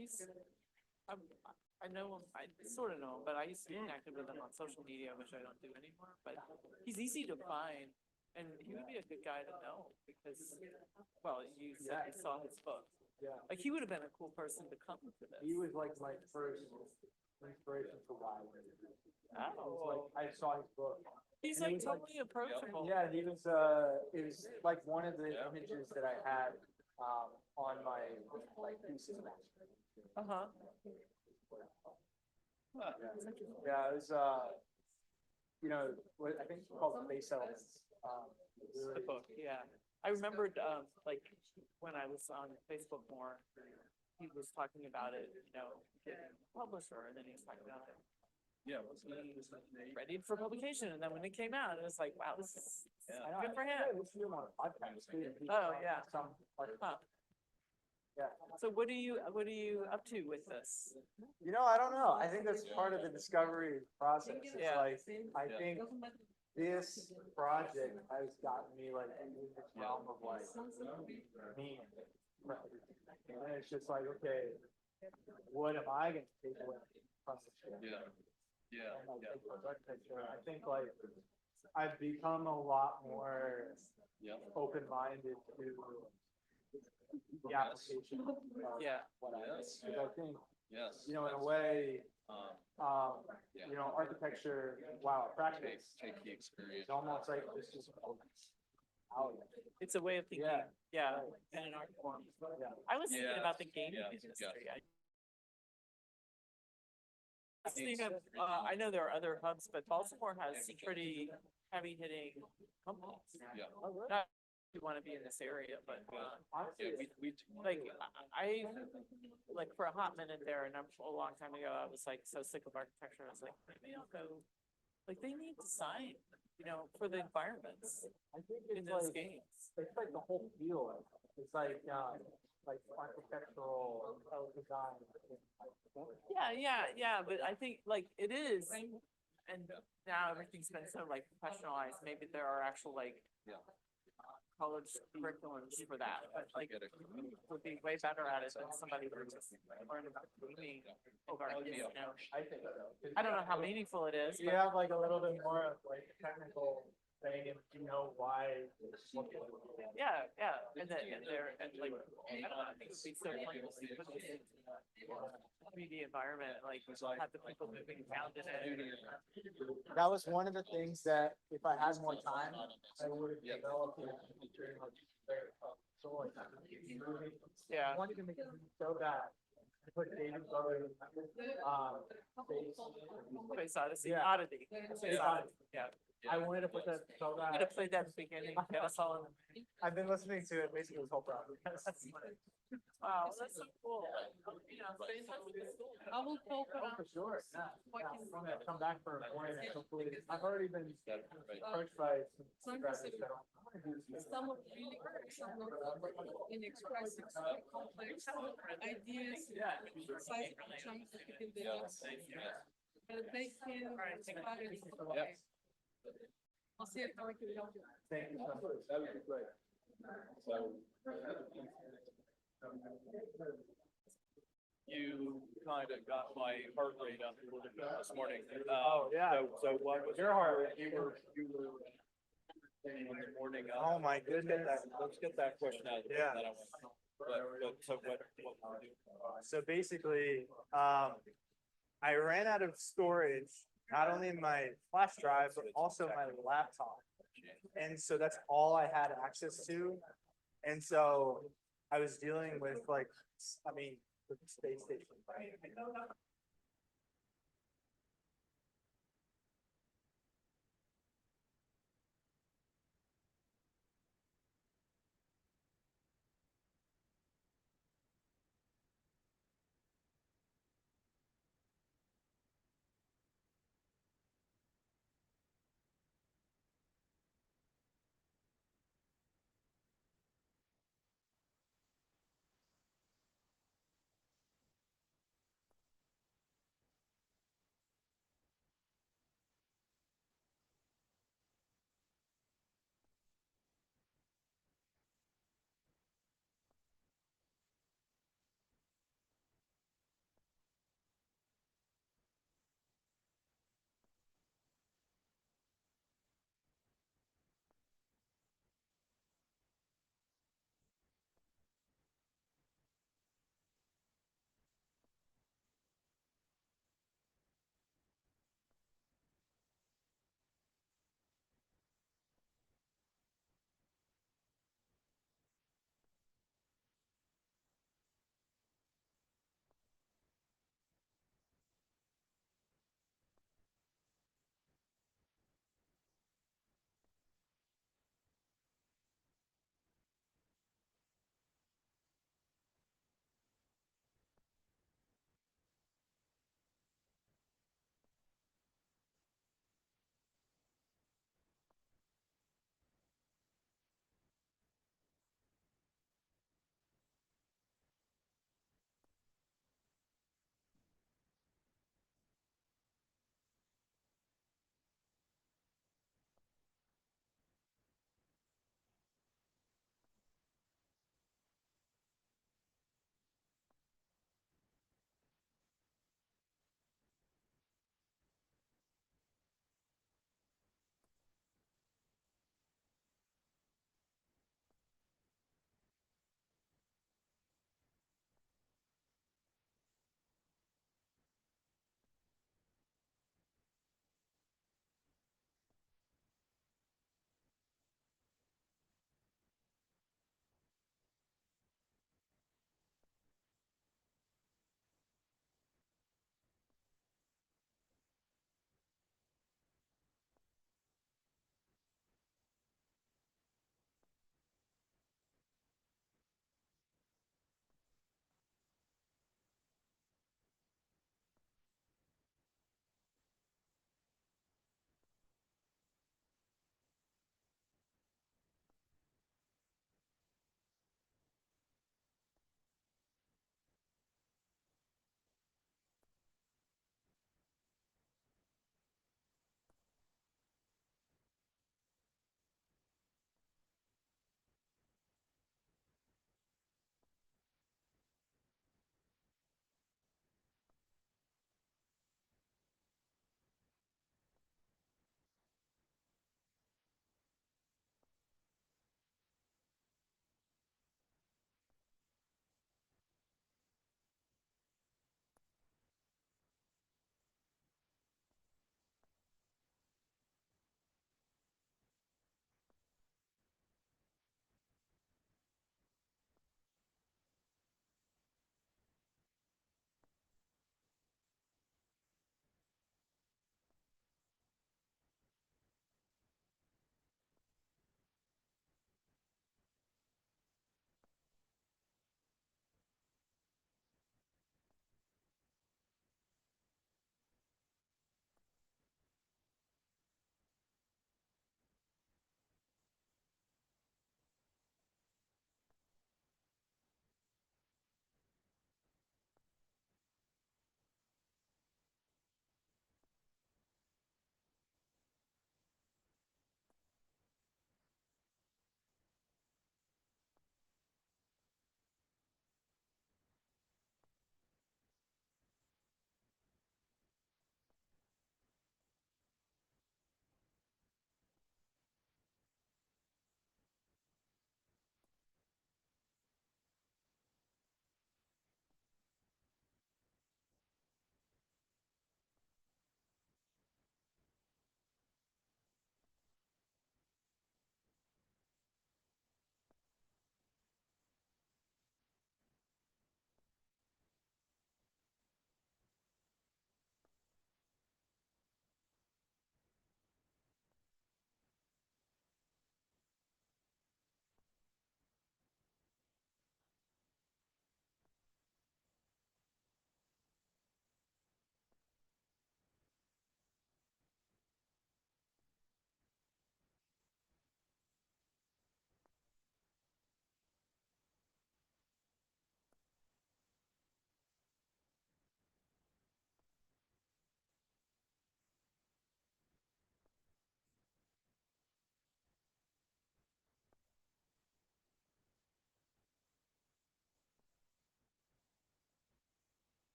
Speaker 10: I know him, I sort of know him, but I used to be connected with him on social media, which I don't do anymore, but he's easy to find. And he would be a good guy to know because, well, you said you saw his book.
Speaker 7: Yeah.
Speaker 10: Like, he would have been a cool person to come to this.
Speaker 7: He was like my first inspiration for why.
Speaker 10: Oh.
Speaker 7: I saw his book.
Speaker 10: He's
Speaker 7: And
Speaker 10: like
Speaker 7: he was
Speaker 10: totally approachable.
Speaker 7: Yeah, he was, it was like one of the images that I had, on my, like, thesis.
Speaker 10: Uh-huh.
Speaker 7: Yeah, it was, you know, what I think it's called Space Elements.
Speaker 10: The book, yeah. I remembered, like, when I was on Facebook more, he was talking about it, you know, getting a publisher, and then he was talking about it. Yeah, ready for publication, and then when it came out, it was like, wow, this is good for him. Oh, yeah. Huh. So what are you up to with this?
Speaker 7: You know, I don't know. I think that's part of the discovery process. It's
Speaker 10: Yeah.
Speaker 7: like, I think this project has gotten me like in this realm of like me. And it's just like, okay, what am I gonna take away from this? Yeah. Yeah. I think like I've become a lot more open-minded to the application of
Speaker 10: Yeah.
Speaker 7: what I do. Because I think, you know, in a way, you know, architecture, wow, practice. It's almost like this just.
Speaker 10: It's a way of thinking. Yeah. And an art form. I was thinking about the gaming industry. I was thinking of, I know there are other hubs, but Baltimore has some pretty heavy hitting companies. Not you want to be in this area, but like like for a hot minute there, and a long time ago, I was like so sick of architecture. I was like, maybe I'll go. Like they need design, you know, for the environments
Speaker 7: I think
Speaker 10: in
Speaker 7: it's
Speaker 10: those
Speaker 7: like,
Speaker 10: games.
Speaker 7: it's like the whole field. It's like architectural design.
Speaker 10: Yeah, but I think like it is, and now everything's been so like professionalized, maybe there are actual like college curriculums for that, but like would be way better at it than somebody who just learned about gaming over, you know.
Speaker 7: I think so.
Speaker 10: I don't know how meaningful it is,
Speaker 7: You
Speaker 10: but
Speaker 7: have like a little bit more of like technical thing and you know why.
Speaker 10: yeah, and then, and like, I don't know, I think it would be so fun to see put this in community environment, like have the people moving around in it.
Speaker 7: That was one of the things that if I had more time, I would have developed.
Speaker 10: Yeah.
Speaker 7: I wanted to make it so bad. I put David Bowie,
Speaker 10: Space Odyssey,
Speaker 7: Yeah.
Speaker 10: Oddity. Space Oddity, yeah.
Speaker 7: I wanted to put that so
Speaker 10: Could
Speaker 7: bad.
Speaker 10: have played that at the beginning, get us all in.
Speaker 7: I've been listening to it basically this whole process.
Speaker 10: Wow, that's so cool. You know, stay in touch with the school. I will talk
Speaker 7: Oh, for sure, yeah. I'm gonna come back for more, and hopefully, I've already been approached by some graduates that don't.
Speaker 11: Some of really some of in expressing complex ideas, size chunks in the but they can inspire you. I'll see if I can help you.
Speaker 7: Thank you so much. That would be great. So.
Speaker 12: You kind of got my heart rate up a little bit this morning.
Speaker 7: Oh, yeah.
Speaker 12: So what was
Speaker 7: Your heart.
Speaker 12: You were in the morning.
Speaker 7: Oh, my goodness.
Speaker 12: Let's get that question out.
Speaker 7: Yeah.
Speaker 12: But so what will you do?
Speaker 7: So basically, I ran out of storage, not only in my flash drive, but also my laptop. And so that's all I had access to. And so I was dealing with like, I mean, the space station.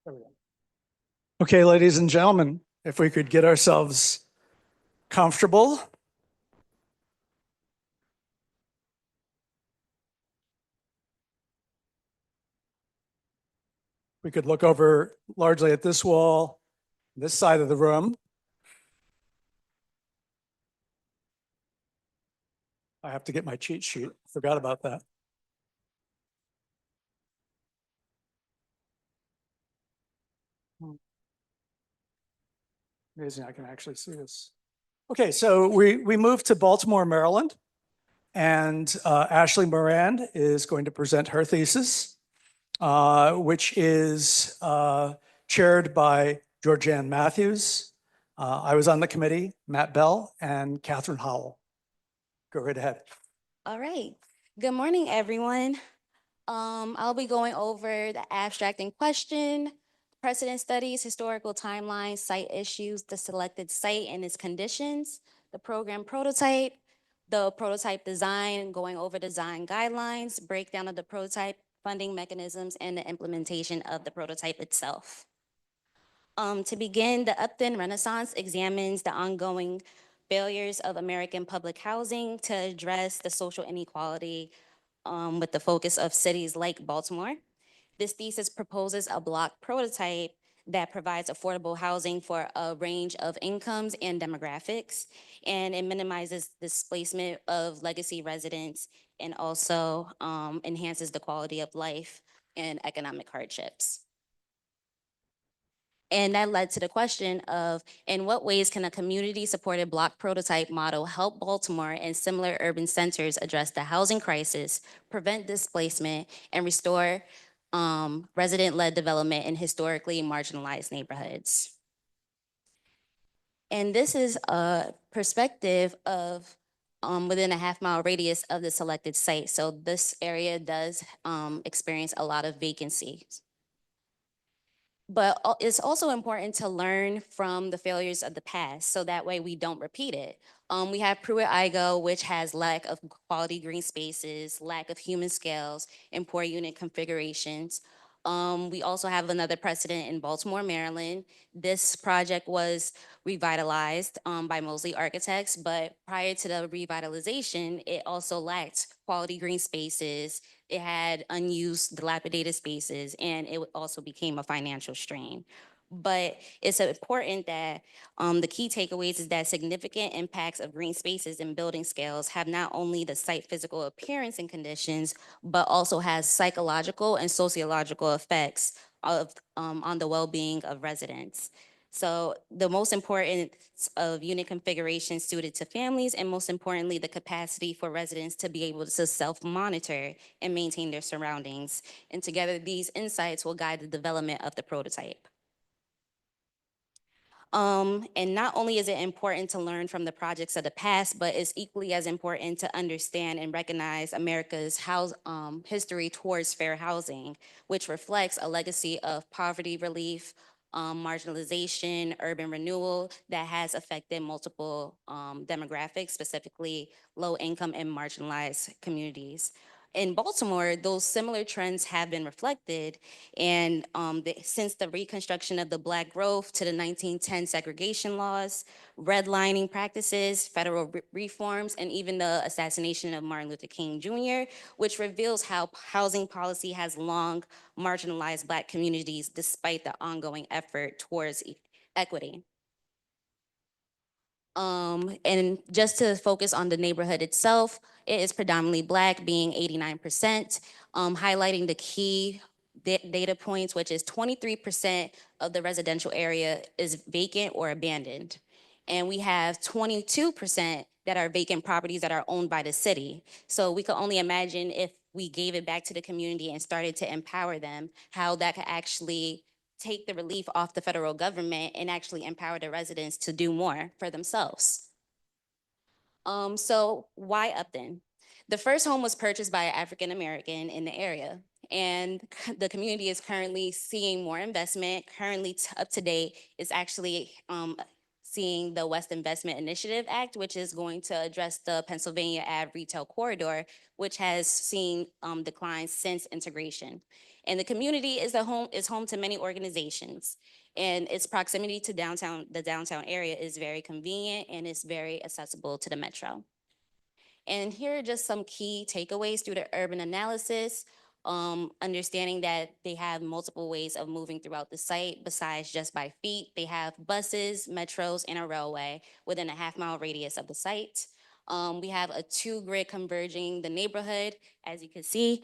Speaker 1: There we go. Okay, ladies and gentlemen, if we could get ourselves comfortable. We could look over largely at this wall, this side of the room. I have to get my cheat sheet. Forgot about that. Amazing, I can actually see this. Okay, so we moved to Baltimore, Maryland, and Ashley Moran is going to present her thesis, which is chaired by Georgianne Matthews. I was on the committee, Matt Bell and Catherine Howell. Go right ahead.
Speaker 13: All right. Good morning, everyone. I'll be going over the abstract in question, precedent studies, historical timelines, site issues, the selected site and its conditions, the program prototype, the prototype design, going over design guidelines, breakdown of the prototype, funding mechanisms, and the implementation of the prototype itself. To begin, the Upton Renaissance examines the ongoing failures of American public housing to address the social inequality with the focus of cities like Baltimore. This thesis proposes a block prototype that provides affordable housing for a range of incomes and demographics, and it minimizes displacement of legacy residents and also enhances the quality of life and economic hardships. And that led to the question of, in what ways can a community-supported block prototype model help Baltimore and similar urban centers address the housing crisis, prevent displacement, and restore resident-led development in historically marginalized neighborhoods? And this is a perspective of within a half-mile radius of the selected site. So this area does experience a lot of vacancies. But it's also important to learn from the failures of the past, so that way we don't repeat it. We have Pruitt-Igoe, which has lack of quality green spaces, lack of human scales, and poor unit configurations. We also have another precedent in Baltimore, Maryland. This project was revitalized by Mosley Architects, but prior to the revitalization, it also lacked quality green spaces. It had unused, dilapidated spaces, and it also became a financial strain. But it's important that the key takeaways is that significant impacts of green spaces and building scales have not only the site physical appearance and conditions, but also has psychological and sociological effects of, on the well-being of residents. So the most important of unit configuration suited to families, and most importantly, the capacity for residents to be able to self-monitor and maintain their surroundings. And together, these insights will guide the development of the prototype. And not only is it important to learn from the projects of the past, but it's equally as important to understand and recognize America's history towards fair housing, which reflects a legacy of poverty relief, marginalization, urban renewal that has affected multiple demographics, specifically low income and marginalized communities. In Baltimore, those similar trends have been reflected, and since the reconstruction of the Black growth to the 1910 segregation laws, redlining practices, federal reforms, and even the assassination of Martin Luther King Jr., which reveals how housing policy has long marginalized Black communities despite the ongoing effort towards equity. And just to focus on the neighborhood itself, it is predominantly Black, being 89%, highlighting the key data points, which is 23% of the residential area is vacant or abandoned. And we have 22% that are vacant properties that are owned by the city. So we could only imagine if we gave it back to the community and started to empower them, how that could actually take the relief off the federal government and actually empower the residents to do more for themselves. So why Upton? The first home was purchased by an African American in the area, and the community is currently seeing more investment. Currently up to date is actually seeing the West Investment Initiative Act, which is going to address the Pennsylvania Ave retail corridor, which has seen declines since integration. And the community is home to many organizations. And its proximity to the downtown area is very convenient and it's very accessible to the metro. And here are just some key takeaways through the urban analysis. Understanding that they have multiple ways of moving throughout the site besides just by feet. They have buses, metros, and a railway within a half-mile radius of the site. We have a 2 grid converging the neighborhood, as you can see.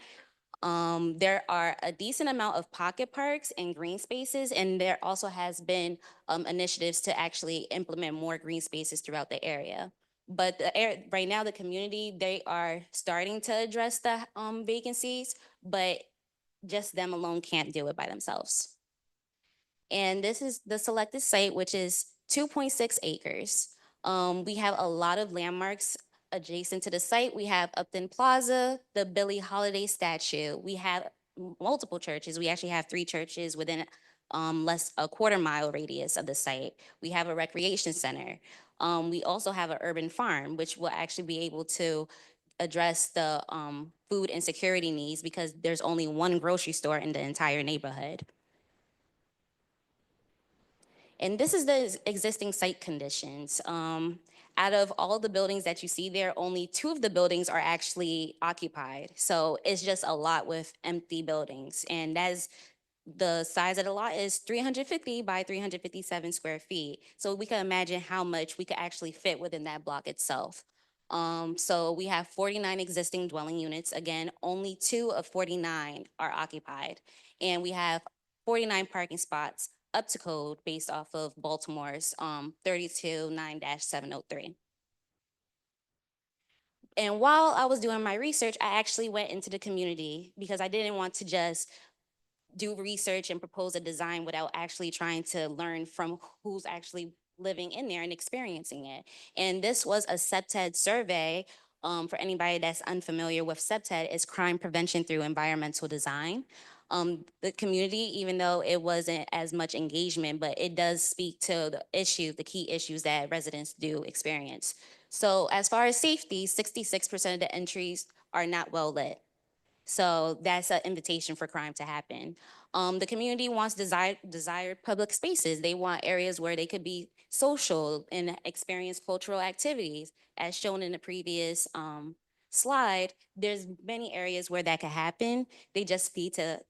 Speaker 13: There are a decent amount of pocket parks and green spaces, and there also has been initiatives to actually implement more green spaces throughout the area. But right now, the community, they are starting to address the vacancies, but just them alone can't do it by themselves. And this is the selected site, which is 2.6 acres. We have a lot of landmarks adjacent to the site. We have Upton Plaza, the Billie Holiday statue. We have multiple churches. We actually have 3 churches within less a quarter-mile radius of the site. We have a recreation center. We also have an urban farm, which will actually be able to address the food insecurity needs because there's only 1 grocery store in the entire neighborhood. And this is the existing site conditions. Out of all the buildings that you see there, only 2 of the buildings are actually occupied. So it's just a lot with empty buildings. And the size of the lot is 350 by 357 square feet. So we can imagine how much we could actually fit within that block itself. So we have 49 existing dwelling units. Again, only 2 of 49 are occupied. And we have 49 parking spots up to code based off of Baltimore's 329-703. And while I was doing my research, I actually went into the community because I didn't want to just do research and propose a design without actually trying to learn from who's actually living in there and experiencing it. And this was a CEPTED survey. For anybody that's unfamiliar with CEPTED, is crime prevention through environmental design. The community, even though it wasn't as much engagement, but it does speak to the key issues that residents do experience. So as far as safety, 66% of the entries are not well lit. So that's an invitation for crime to happen. The community wants desired public spaces. They want areas where they could be social and experience cultural activities. As shown in the previous slide, there's many areas where that could happen. They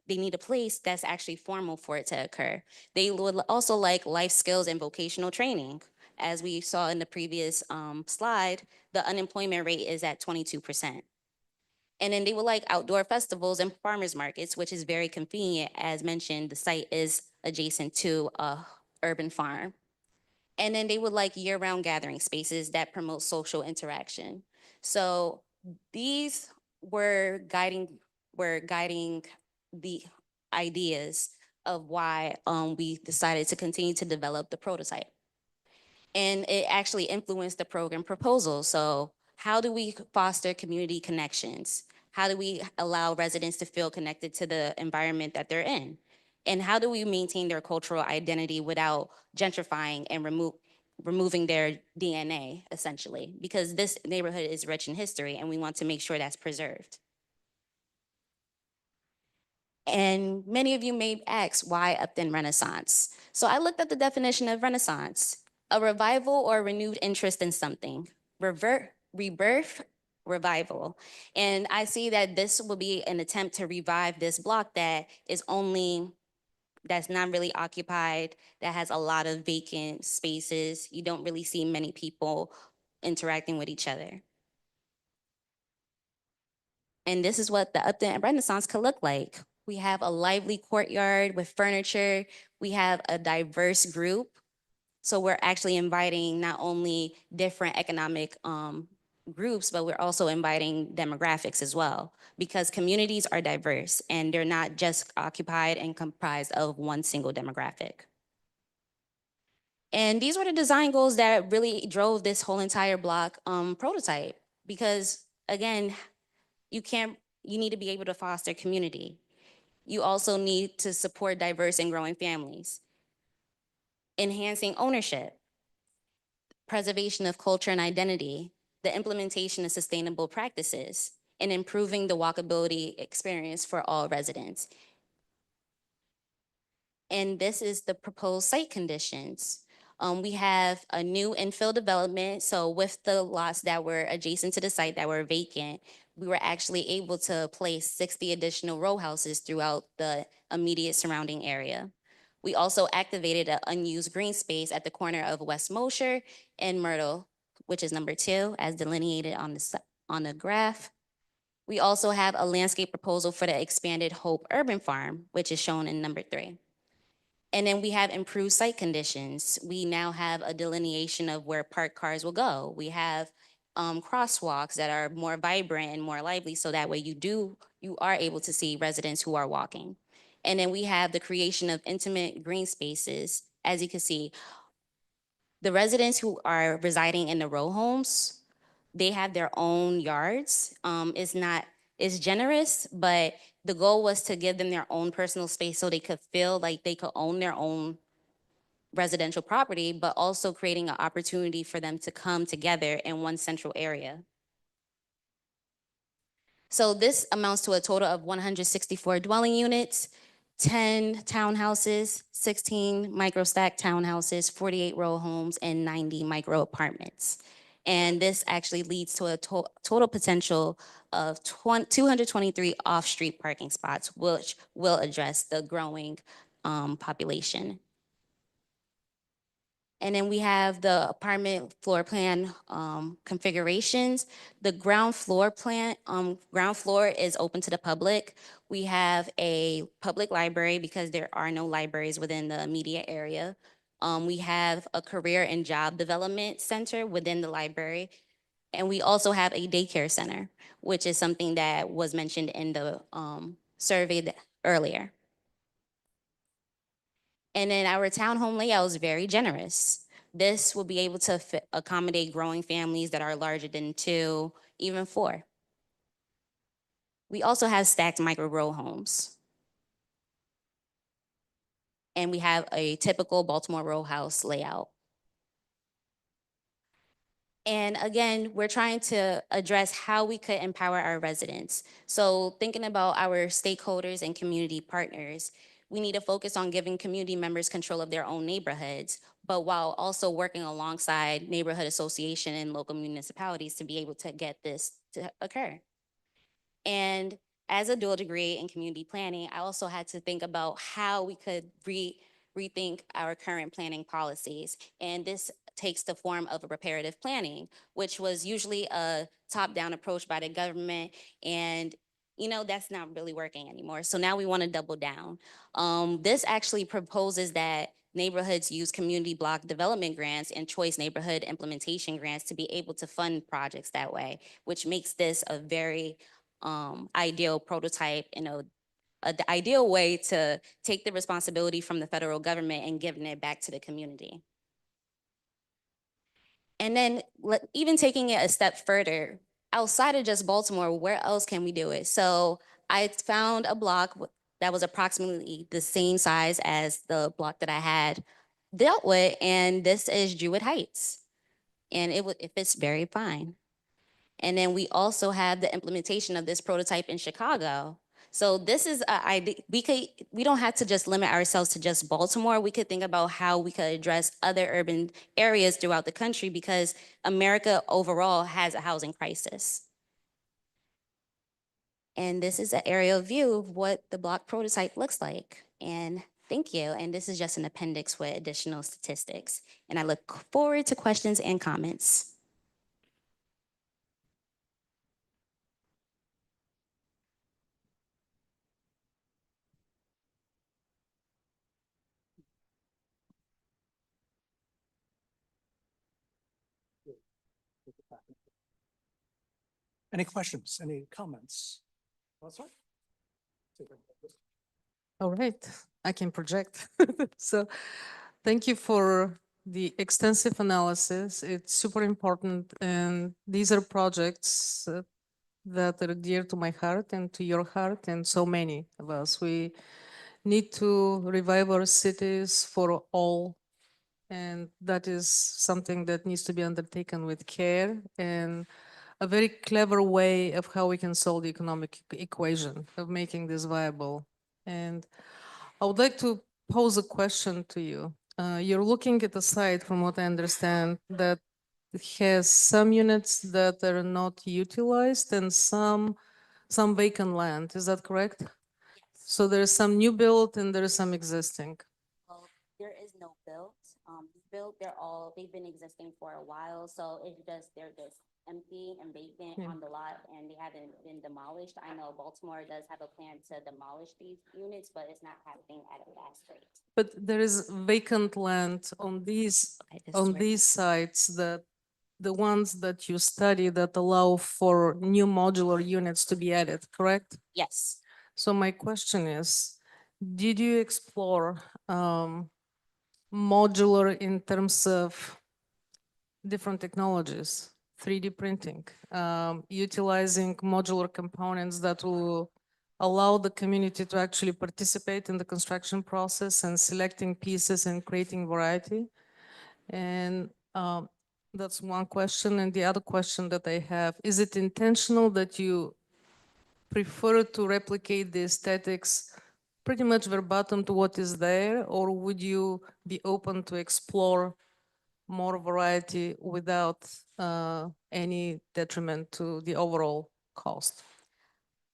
Speaker 13: need a place that's actually formal for it to occur. They would also like life skills and vocational training. As we saw in the previous slide, the unemployment rate is at 22%. And then they would like outdoor festivals and farmers markets, which is very convenient. As mentioned, the site is adjacent to a urban farm. And then they would like year-round gathering spaces that promote social interaction. So these were guiding the ideas of why we decided to continue to develop the prototype. And it actually influenced the program proposal. So how do we foster community connections? How do we allow residents to feel connected to the environment that they're in? And how do we maintain their cultural identity without gentrifying and removing their DNA, essentially? Because this neighborhood is rich in history and we want to make sure that's preserved. And many of you may ask, why Upton Renaissance? So I looked at the definition of Renaissance: a revival or renewed interest in something, rebirth, revival. And I see that this will be an attempt to revive this block that's not really occupied, that has a lot of vacant spaces. You don't really see many people interacting with each other. And this is what the Upton Renaissance could look like. We have a lively courtyard with furniture. We have a diverse group. So we're actually inviting not only different economic groups, but we're also inviting demographics as well, because communities are diverse and they're not just occupied and comprised of one single demographic. And these were the design goals that really drove this whole entire block prototype, because again, you need to be able to foster community. You also need to support diverse and growing families. Enhancing ownership, preservation of culture and identity, the implementation of sustainable practices, and improving the walkability experience for all residents. And this is the proposed site conditions. We have a new infill development. So with the lots that were adjacent to the site that were vacant, we were actually able to place 60 additional row houses throughout the immediate surrounding area. We also activated an unused green space at the corner of West Mosher and Myrtle, which is number 2, as delineated on the graph. We also have a landscape proposal for the expanded Hope Urban Farm, which is shown in number 3. And then we have improved site conditions. We now have a delineation of where parked cars will go. We have crosswalks that are more vibrant and more lively, so that way you are able to see residents who are walking. And then we have the creation of intimate green spaces. As you can see, the residents who are residing in the row homes, they have their own yards. It's generous, but the goal was to give them their own personal space so they could feel like they could own their own residential property, but also creating an opportunity for them to come together in one central area. So this amounts to a total of 164 dwelling units, 10 townhouses, 16 micro-stacked townhouses, 48 row homes, and 90 micro apartments. And this actually leads to a total potential of 223 off-street parking spots, which will address the growing population. And then we have the apartment floor plan configurations. The ground floor is open to the public. We have a public library because there are no libraries within the immediate area. We have a career and job development center within the library. And we also have a daycare center, which is something that was mentioned in the survey earlier. And then our townhome layout is very generous. This will be able to accommodate growing families that are larger than 2, even 4. We also have stacked micro row homes. And we have a typical Baltimore row house layout. And again, we're trying to address how we could empower our residents. So thinking about our stakeholders and community partners, we need to focus on giving community members control of their own neighborhoods, but while also working alongside neighborhood association and local municipalities to be able to get this to occur. And as a dual degree in community planning, I also had to think about how we could rethink our current planning policies. And this takes the form of a reparative planning, which was usually a top-down approach by the government. And that's not really working anymore. So now we want to double down. This actually proposes that neighborhoods use community block development grants and choice neighborhood implementation grants to be able to fund projects that way, which makes this a very ideal prototype, the ideal way to take the responsibility from the federal government and giving it back to the community. And then even taking it a step further, outside of just Baltimore, where else can we do it? So I found a block that was approximately the same size as the block that I had dealt with, and this is Druid Heights. And it fits very fine. And then we also have the implementation of this prototype in Chicago. So this is we don't have to just limit ourselves to just Baltimore. We could think about how we could address other urban areas throughout the country, because America overall has a housing crisis. And this is an aerial view of what the block prototype looks like. And thank you. And this is just an appendix with additional statistics. And I look forward to questions and comments.
Speaker 1: Any questions, any comments? That's right.
Speaker 4: All right, I can project. So thank you for the extensive analysis. It's super important. And these are projects that are dear to my heart and to your heart and so many of us. We need to revive our cities for all. And that is something that needs to be undertaken with care and a very clever way of how we can solve the economic equation of making this viable. And I would like to pose a question to you. You're looking at a site, from what I understand, that has some units that are not utilized and some vacant land. Is that correct? So there's some new build and there is some existing.
Speaker 13: Well, there is no built. They've been existing for a while, so they're just empty and vacant
Speaker 4: Yeah.
Speaker 13: on the lot, and they haven't been demolished. I know Baltimore does have a plan to demolish these units, but it's not happening at a fast rate.
Speaker 4: But there is vacant land on these
Speaker 13: Okay, this is right.
Speaker 4: sites, that the ones that you study that allow for new modular units to be added, correct?
Speaker 13: Yes.
Speaker 4: So my question is, did you explore modular in terms of different technologies, 3D printing, utilizing modular components that will allow the community to actually participate in the construction process and selecting pieces and creating variety? And that's one question. And the other question that I have, is it intentional that you prefer to replicate the aesthetics pretty much verbatim to what is there, or would you be open to explore more variety without any detriment to the overall cost?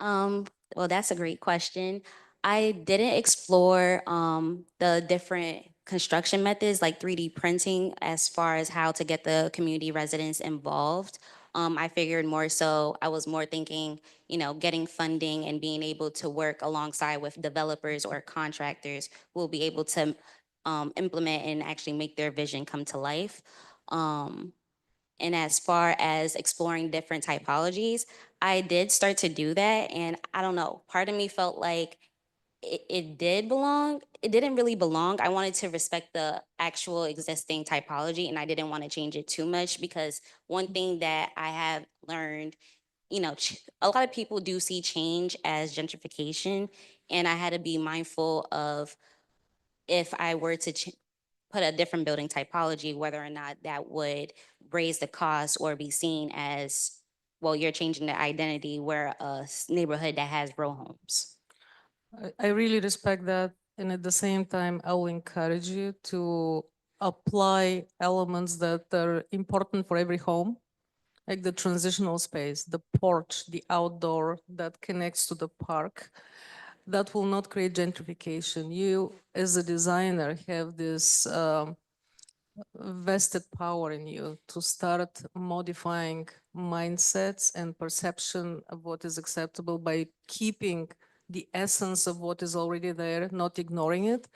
Speaker 13: Well, that's a great question. I didn't explore the different construction methods like 3D printing as far as how to get the community residents involved. I figured more so, I was more thinking, getting funding and being able to work alongside with developers or contractors who will be able to implement and actually make their vision come to life. And as far as exploring different typologies, I did start to do that. And I don't know, part of me felt like it did belong. It didn't really belong. I wanted to respect the actual existing typology, and I didn't want to change it too much, because one thing that I have learned, a lot of people do see change as gentrification. And I had to be mindful of, if I were to put a different building typology, whether or not that would raise the cost or be seen as, well, you're changing the identity, where a neighborhood that has row homes.
Speaker 4: I really respect that. And at the same time, I will encourage you to apply elements that are important for every home, like the transitional space, the porch, the outdoor that connects to the park. That will not create gentrification. You, as a designer, have this vested power in you to start modifying mindsets and perception of what is acceptable by keeping the essence of what is already there, not ignoring it,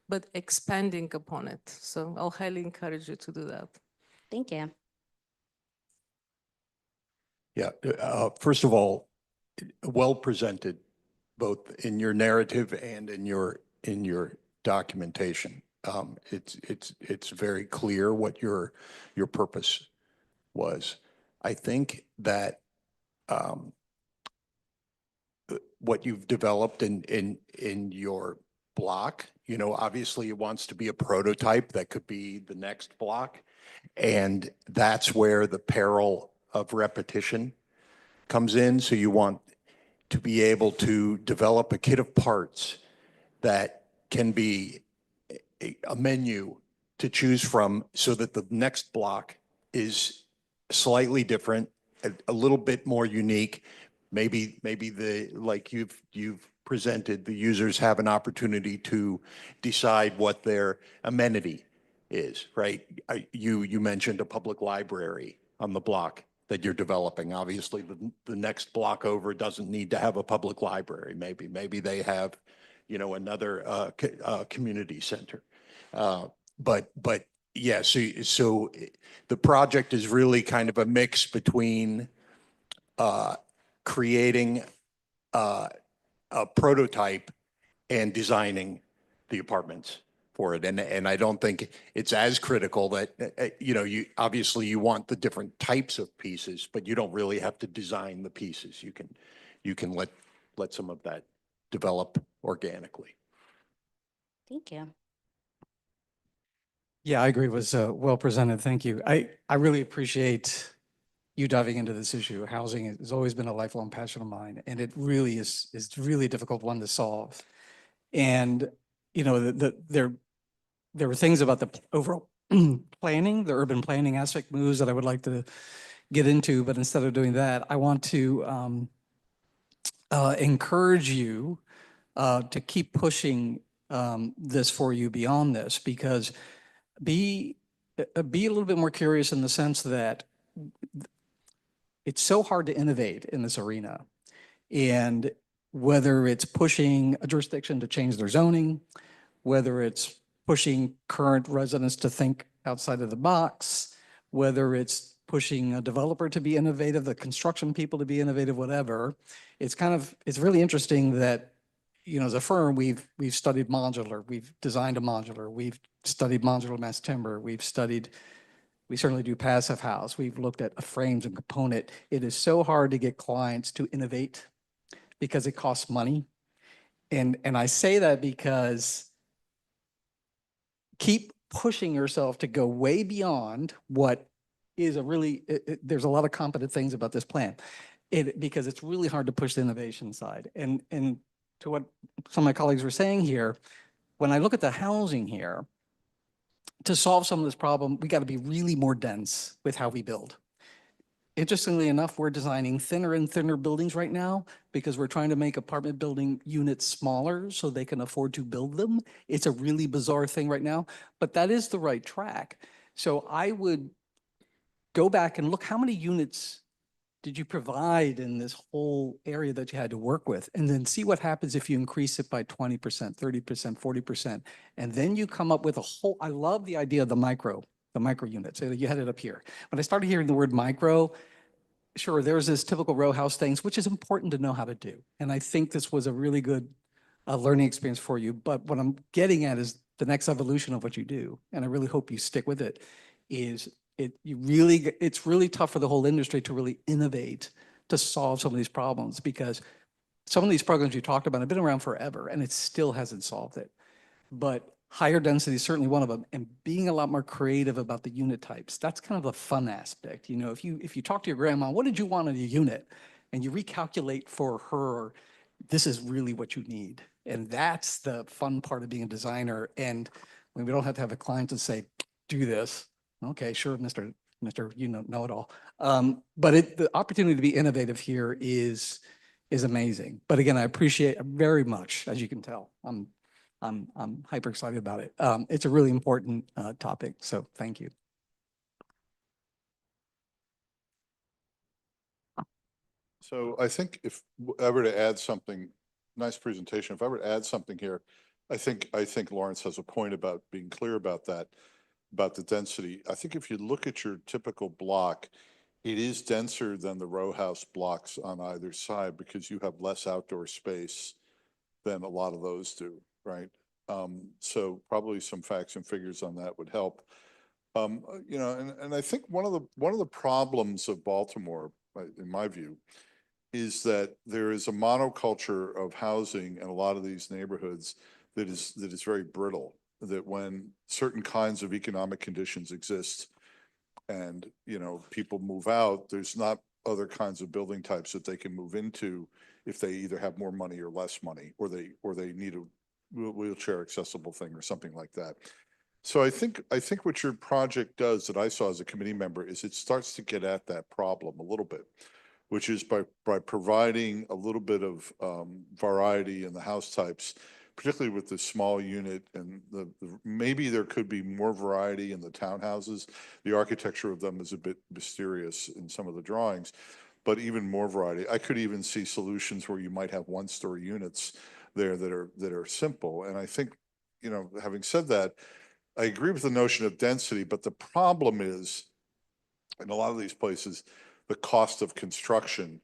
Speaker 4: but expanding upon it. So I'll highly encourage you to do that.
Speaker 13: Thank you.
Speaker 5: Yeah, first of all, well presented, both in your narrative and in your documentation. It's very clear what your purpose was. I think that what you've developed in your block, obviously it wants to be a prototype that could be the next block. And that's where the peril of repetition comes in. So you want to be able to develop a kit of parts that can be a menu to choose from, so that the next block is slightly different, a little bit more unique. Maybe like you've presented, the users have an opportunity to decide what their amenity is, right? You mentioned a public library on the block that you're developing. Obviously, the next block over doesn't need to have a public library. Maybe they have, another community center. But yeah, so the project is really kind of a mix between creating a prototype and designing the apartments for it. And I don't think it's as critical that, you obviously you want the different types of pieces, but you don't really have to design the pieces. You can let some of that develop organically.
Speaker 13: Thank you.
Speaker 2: Yeah, I agree. It was well presented. Thank you. I really appreciate you diving into this issue. Housing has always been a lifelong passion of mine, and it really is really a difficult one to solve. And you know, there were things about the overall planning, the urban planning aspect moves that I would like to get into, but instead of doing that, I want to encourage you to keep pushing this for you beyond this, because be a little bit more curious in the sense that it's so hard to innovate in this arena. And whether it's pushing a jurisdiction to change their zoning, whether it's pushing current residents to think outside of the box, whether it's pushing a developer to be innovative, the construction people to be innovative, whatever, it's really interesting that, you know, as a firm, we've studied modular, we've designed a modular, we've studied modular mass timber, we certainly do passive house, we've looked at frames and component. It is so hard to get clients to innovate because it costs money. And I say that because keep pushing yourself to go way beyond what is there's a lot of competent things about this plan. Because it's really hard to push the innovation side. And to what some of my colleagues were saying here, when I look at the housing here, to solve some of this problem, we got to be really more dense with how we build. Interestingly enough, we're designing thinner and thinner buildings right now because we're trying to make apartment building units smaller so they can afford to build them. It's a really bizarre thing right now, but that is the right track. So I would go back and look, how many units did you provide in this whole area that you had to work with? And then see what happens if you increase it by 20%, 30%, 40%. And then you come up with a whole, I love the idea of the micro units. So you had it up here. When I started hearing the word micro, sure, there's this typical row house things, which is important to know how to do. And I think this was a really good learning experience for you. But what I'm getting at is the next evolution of what you do. And I really hope you stick with it, is it's really tough for the whole industry to really innovate to solve some of these problems, because some of these programs you talked about have been around forever and it still hasn't solved it. But higher density is certainly one of them, and being a lot more creative about the unit types. That's kind of the fun aspect. You know, if you talk to your grandma, what did you want in a unit? And you recalculate for her, this is really what you need. And that's the fun part of being a designer. And when we don't have to have a client to say, do this. Okay, sure, Mr. You know it all. But the opportunity to be innovative here is amazing. But again, I appreciate it very much, as you can tell. I'm hyper excited about it. It's a really important topic, so thank you.
Speaker 14: So I think if I were to add something, nice presentation, if I were to add something here, I think Lawrence has a point about being clear about that, about the density. I think if you look at your typical block, it is denser than the row house blocks on either side because you have less outdoor space than a lot of those do, right? So probably some facts and figures on that would help. You know, and I think one of the problems of Baltimore, in my view, is that there is a monoculture of housing in a lot of these neighborhoods that is very brittle, that when certain kinds of economic conditions exist and, you know, people move out, there's not other kinds of building types that they can move into if they either have more money or less money, or they need a wheelchair accessible thing or something like that. So I think what your project does, that I saw as a committee member, is it starts to get at that problem a little bit, which is by providing a little bit of variety in the house types, particularly with the small unit, and maybe there could be more variety in the townhouses. The architecture of them is a bit mysterious in some of the drawings, but even more variety. I could even see solutions where you might have one-story units there that are simple. And I think, you know, having said that, I agree with the notion of density, but the problem is, in a lot of these places, the cost of construction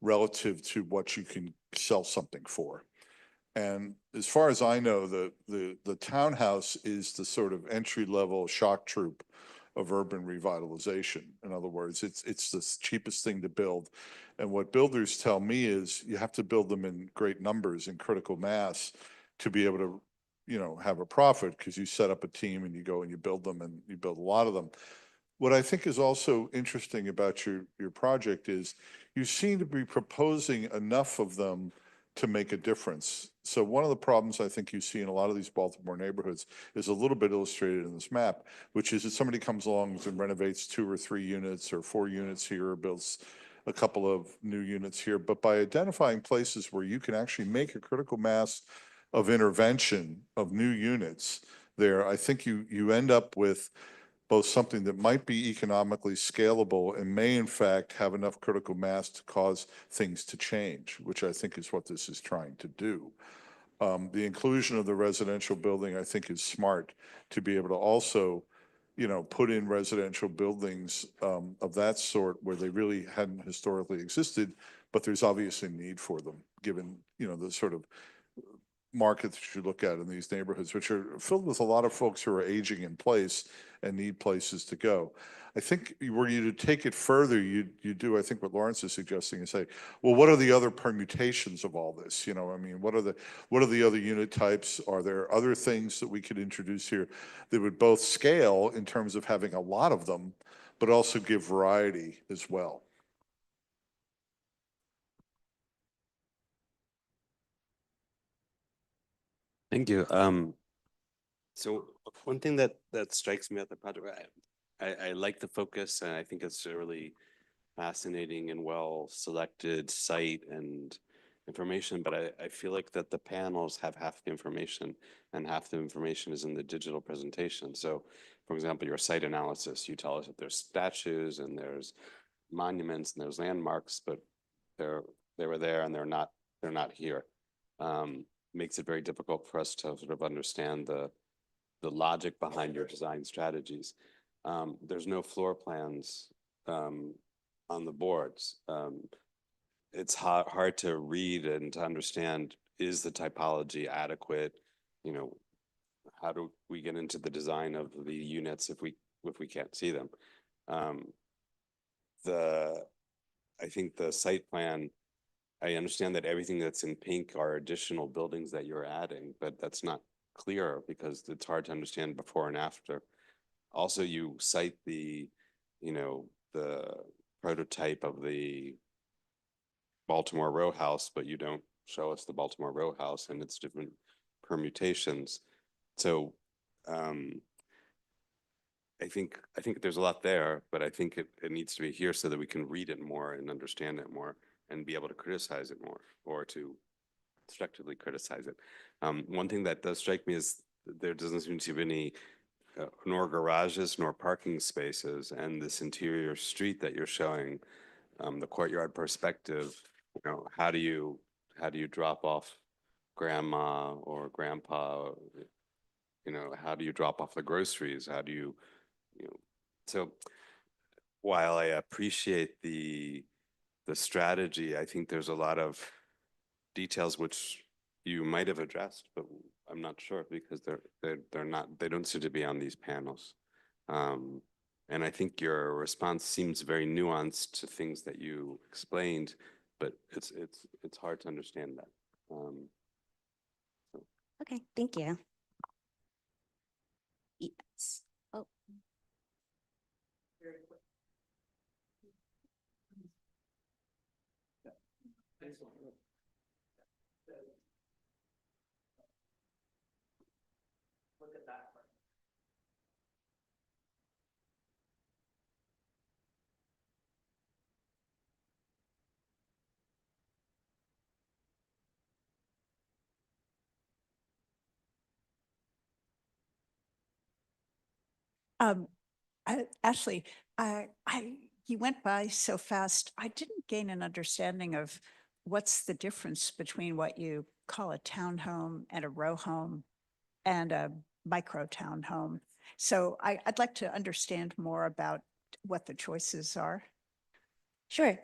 Speaker 14: relative to what you can sell something for. And as far as I know, the townhouse is the sort of entry-level shock troop of urban revitalization. In other words, it's the cheapest thing to build. And what builders tell me is you have to build them in great numbers, in critical mass, to be able to, you know, have a profit, because you set up a team and you go and you build them, and you build a lot of them. What I think is also interesting about your project is you seem to be proposing enough of them to make a difference. So one of the problems I think you see in a lot of these Baltimore neighborhoods is a little bit illustrated in this map, which is that somebody comes along and renovates 2 or 3 units or 4 units here, or builds a couple of new units here. But by identifying places where you can actually make a critical mass of intervention of new units there, I think you end up with both something that might be economically scalable and may in fact have enough critical mass to cause things to change, which I think is what this is trying to do. The inclusion of the residential building, I think, is smart to be able to also, put in residential buildings of that sort where they really hadn't historically existed, but there's obviously need for them, given, the sort of markets you look at in these neighborhoods, which are filled with a lot of folks who are aging in place and need places to go. I think were you to take it further, you do, I think what Lawrence is suggesting is say, well, what are the other permutations of all this? I mean, what are the other unit types? Are there other things that we could introduce here that would both scale in terms of having a lot of them, but also give variety as well?
Speaker 6: Thank you. So one thing that strikes me at the project, I like the focus, and I think it's a really fascinating and well selected site and information, but I feel like that the panels have half the information and half the information is in the digital presentation. So for example, your site analysis, you tell us that there's statues and there's monuments and there's landmarks, but they were there and they're not here. Makes it very difficult for us to sort of understand the logic behind your design strategies. There's no floor plans on the boards. It's hard to read and to understand, is the typology adequate? How do we get into the design of the units if we can't see them? I think the site plan, I understand that everything that's in pink are additional buildings that you're adding, but that's not clear because it's hard to understand before and after. Also, you cite the prototype of the Baltimore row house, but you don't show us the Baltimore row house and its different permutations. So I think there's a lot there, but I think it needs to be here so that we can read it more and understand it more and be able to criticize it more, or to constructively criticize it. One thing that does strike me is there doesn't seem to be any nor garages nor parking spaces, and this interior street that you're showing, the courtyard perspective, how do you drop off grandma or grandpa? How do you drop off the groceries? How do you so while I appreciate the strategy, I think there's a lot of details which you might have addressed, but I'm not sure because they don't seem to be on these panels. And I think your response seems very nuanced to things that you explained, but it's hard to understand that.
Speaker 13: Okay, thank you. Yes. Oh.
Speaker 10: Look at that.
Speaker 15: Ashley, you went by so fast. I didn't gain an understanding of what's the difference between what you call a townhome and a row home and a micro townhome. So I'd like to understand more about what the choices are.
Speaker 13: Sure.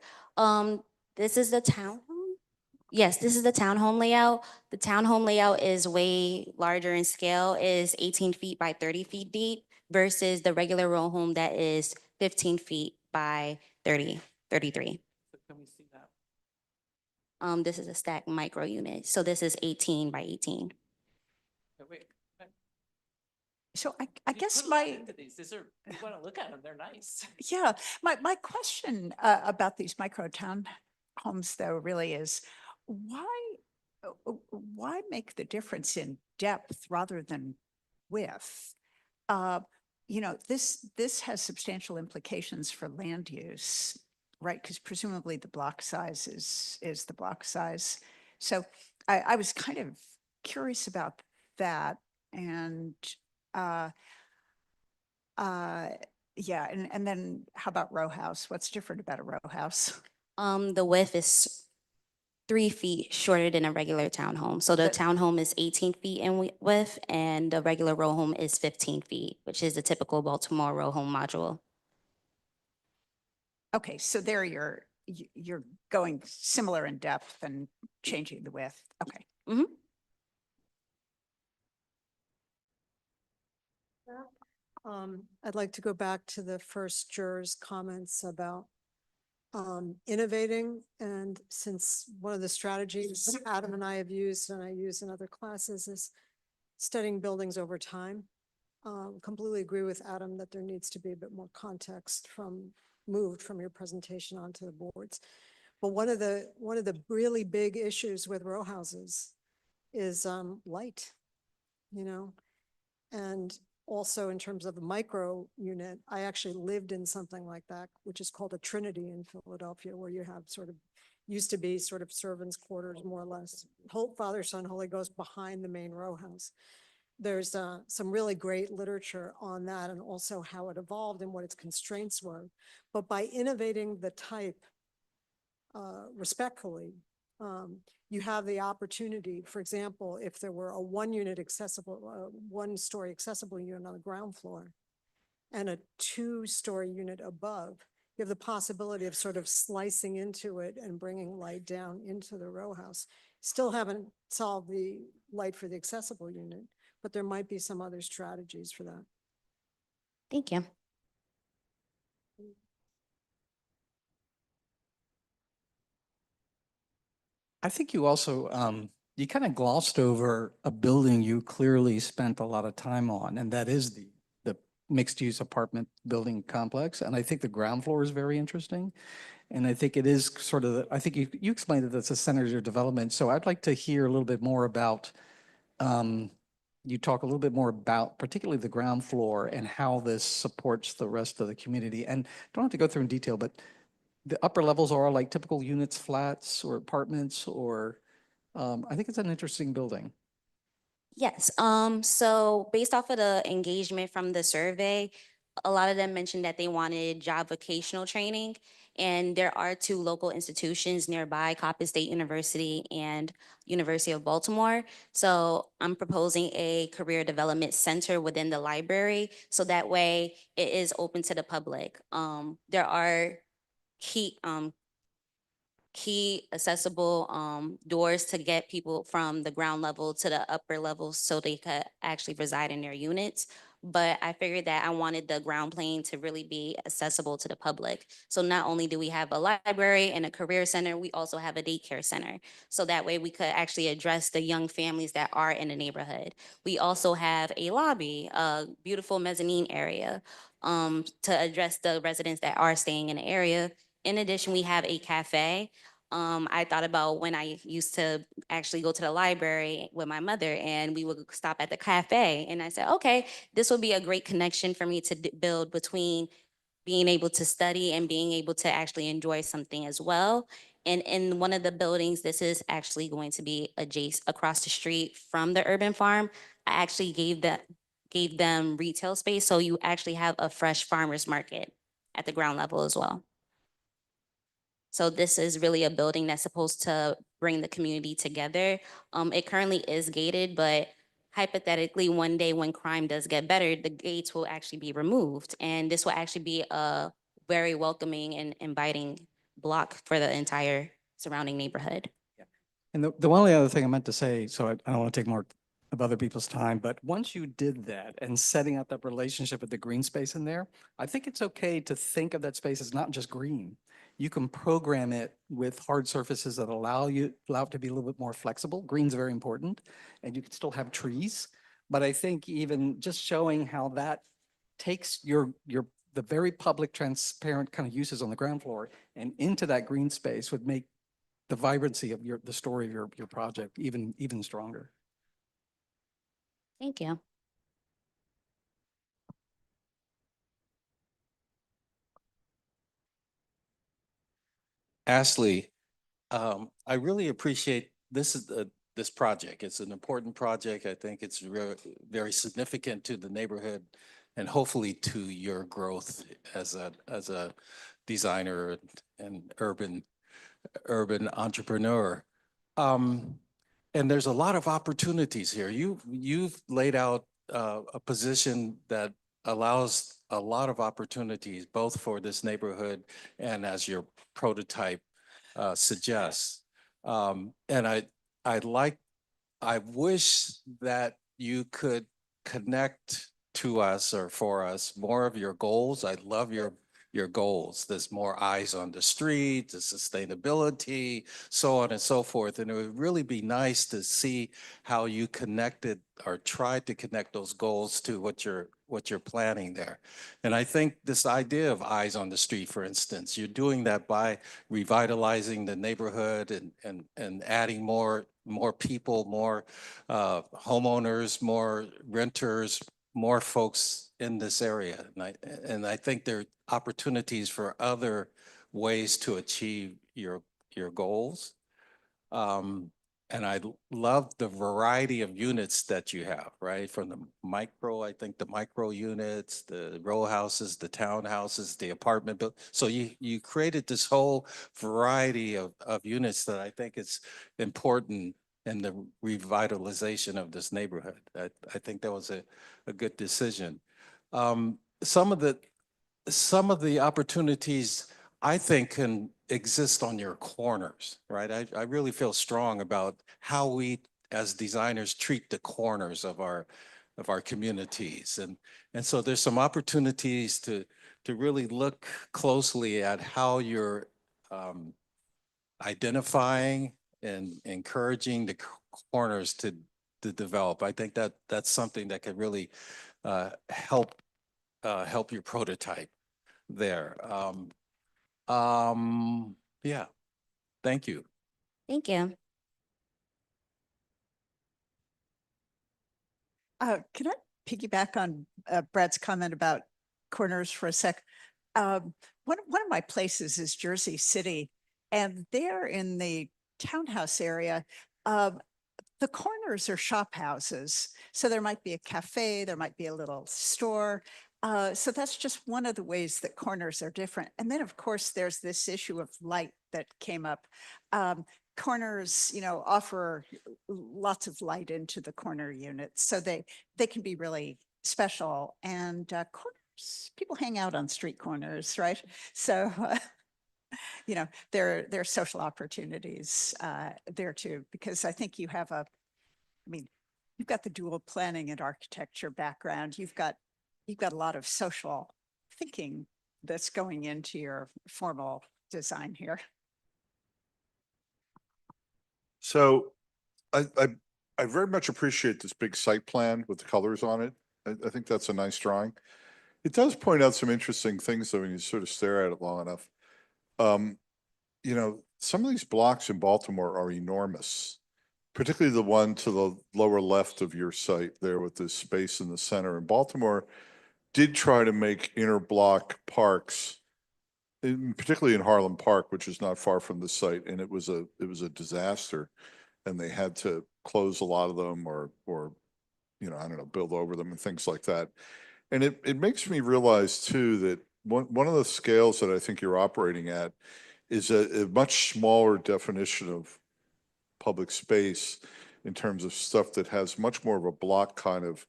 Speaker 13: This is the townhome. Yes, this is the townhome layout. The townhome layout is way larger in scale, is 18 feet by 30 feet deep versus the regular row home that is 15 feet by 33.
Speaker 10: So can we see that?
Speaker 13: This is a stacked micro unit. So this is 18 by 18.
Speaker 10: Okay, wait.
Speaker 15: So I
Speaker 10: You
Speaker 15: guess
Speaker 10: put a lot
Speaker 15: my,
Speaker 10: into these. These are, you want to look at them, they're nice.
Speaker 15: yeah, my question about these micro townhomes though really is, why why make the difference in depth rather than width? You know, this has substantial implications for land use, right? Because presumably the block size is the block size. So I was kind of curious about that. And yeah, and then how about row house? What's different about a row house?
Speaker 13: The width is 3 feet shorter than a regular townhome. So the
Speaker 15: But-
Speaker 13: townhome is 18 feet in width and the regular row home is 15 feet, which is the typical Baltimore row home module.
Speaker 15: Okay, so there you're going similar in depth and changing the width. Okay.
Speaker 13: Mhm.
Speaker 16: I'd like to go back to the first juror's comments about innovating. And since one of the strategies Adam and I have used and I use in other classes is studying buildings over time. Completely agree with Adam that there needs to be a bit more context moved from your presentation onto the boards. But one of the really big issues with row houses is light, you know, and also in terms of a micro unit, I actually lived in something like that, which is called a Trinity in Philadelphia, where you have used to be sort of servants' quarters, more or less. Father, Son, Holy Ghost behind the main row house. There's some really great literature on that and also how it evolved and what its constraints were. But by innovating the type respectfully, you have the opportunity, for example, if there were a one-story accessible unit on the ground floor and a 2-story unit above, you have the possibility of sort of slicing into it and bringing light down into the row house. Still haven't solved the light for the accessible unit, but there might be some other strategies for that.
Speaker 13: Thank you.
Speaker 2: I think you also, you kind of glossed over a building you clearly spent a lot of time on, and that is the mixed-use apartment building complex. And I think the ground floor is very interesting. And I think it is sort of, I think you explained that that's the center of your development. So I'd like to hear a little bit more about, you talk a little bit more about particularly the ground floor and how this supports the rest of the community. And don't have to go through in detail, but the upper levels are all like typical units, flats or apartments, or I think it's an interesting building.
Speaker 13: Yes, so based off of the engagement from the survey, a lot of them mentioned that they wanted job vocational training. And there are 2 local institutions nearby, Coppin State University and University of Baltimore. So I'm proposing a career development center within the library. So that way it is open to the public. There are key accessible doors to get people from the ground level to the upper levels so they could actually reside in their units. But I figured that I wanted the ground plane to really be accessible to the public. So not only do we have a library and a career center, we also have a daycare center. So that way we could actually address the young families that are in the neighborhood. We also have a lobby, a beautiful mezzanine area to address the residents that are staying in the area. In addition, we have a cafe. I thought about when I used to actually go to the library with my mother and we would stop at the cafe. And I said, okay, this will be a great connection for me to build between being able to study and being able to actually enjoy something as well. And in one of the buildings, this is actually going to be adjacent across the street from the urban farm. I actually gave them retail space. So you actually have a fresh farmer's market at the ground level as well. So this is really a building that's supposed to bring the community together. It currently is gated, but hypothetically, one day when crime does get better, the gates will actually be removed. And this will actually be a very welcoming and inviting block for the entire surrounding neighborhood.
Speaker 2: And the only other thing I meant to say, so I don't want to take more of other people's time, but once you did that and setting up that relationship with the green space in there, I think it's okay to think of that space as not just green. You can program it with hard surfaces that allow it to be a little bit more flexible. Green's very important, and you can still have trees. But I think even just showing how that takes the very public, transparent kind of uses on the ground floor and into that green space would make the vibrancy of the story of your project even stronger.
Speaker 13: Thank you.
Speaker 17: Ashley, I really appreciate this project. It's an important project. I think it's very significant to the neighborhood and hopefully to your growth as a designer and urban entrepreneur. And there's a lot of opportunities here. You've laid out a position that allows a lot of opportunities, both for this neighborhood and as your prototype suggests. And I wish that you could connect to us or for us more of your goals. I love your goals. There's more eyes on the street, the sustainability, so on and so forth. And it would really be nice to see how you connected or tried to connect those goals to what you're planning there. And I think this idea of eyes on the street, for instance, you're doing that by revitalizing the neighborhood and adding more people, more homeowners, more renters, more folks in this area. And I think there are opportunities for other ways to achieve your goals. And I love the variety of units that you have, right? From the micro, I think the micro units, the row houses, the townhouses, the apartment. So you created this whole variety of units that I think is important in the revitalization of this neighborhood. I think that was a good decision. Some of the opportunities I think can exist on your corners, right? I really feel strong about how we as designers treat the corners of our communities. And so there's some opportunities to really look closely at how you're identifying and encouraging the corners to develop. I think that's something that could really help your prototype there. Yeah, thank you.
Speaker 13: Thank you.
Speaker 15: Can I piggyback on Brad's comment about corners for a sec? One of my places is Jersey City, and there in the townhouse area, the corners are shop houses. So there might be a cafe, there might be a little store. So that's just one of the ways that corners are different. And then, of course, there's this issue of light that came up. Corners, offer lots of light into the corner units, so they can be really special. And corners, people hang out on street corners, right? So, there are social opportunities there too, because I think you have you've got the dual planning and architecture background. You've got a lot of social thinking that's going into your formal design here.
Speaker 14: So I very much appreciate this big site plan with the colors on it. I think that's a nice drawing. It does point out some interesting things though when you sort of stare at it long enough. Some of these blocks in Baltimore are enormous, particularly the one to the lower left of your site there with this space in the center. And Baltimore did try to make inner block parks, particularly in Harlem Park, which is not far from the site, and it was a disaster. And they had to close a lot of them or I don't know, build over them and things like that. And it makes me realize too that one of the scales that I think you're operating at is a much smaller definition of public space in terms of stuff that has much more of a block kind of,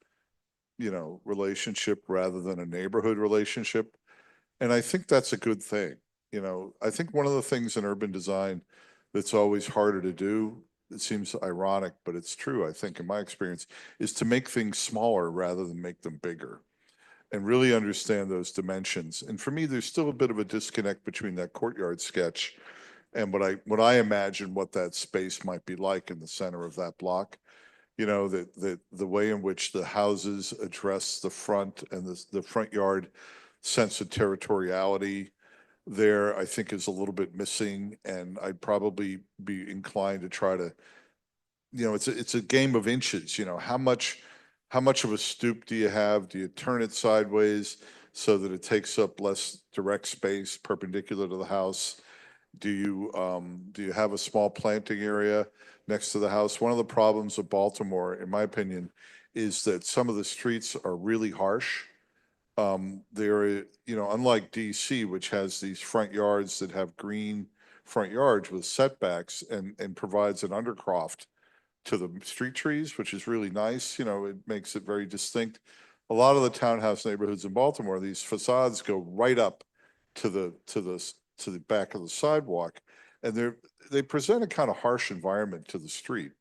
Speaker 14: relationship rather than a neighborhood relationship. And I think that's a good thing. I think one of the things in urban design that's always harder to do, it seems ironic, but it's true, I think, in my experience, is to make things smaller rather than make them bigger and really understand those dimensions. And for me, there's still a bit of a disconnect between that courtyard sketch and what I imagine what that space might be like in the center of that block. The way in which the houses address the front and the front yard sense of territoriality, there, I think is a little bit missing, and I'd probably be inclined to try to, it's a game of inches, how much of a stoop do you have? Do you turn it sideways so that it takes up less direct space perpendicular to the house? Do you have a small planting area next to the house? One of the problems of Baltimore, in my opinion, is that some of the streets are really harsh. They're, unlike DC, which has these front yards that have green front yards with setbacks and provides an undercroft to the street trees, which is really nice. It makes it very distinct. A lot of the townhouse neighborhoods in Baltimore, these facades go right up to the back of the sidewalk, and they present a kind of harsh environment to the street.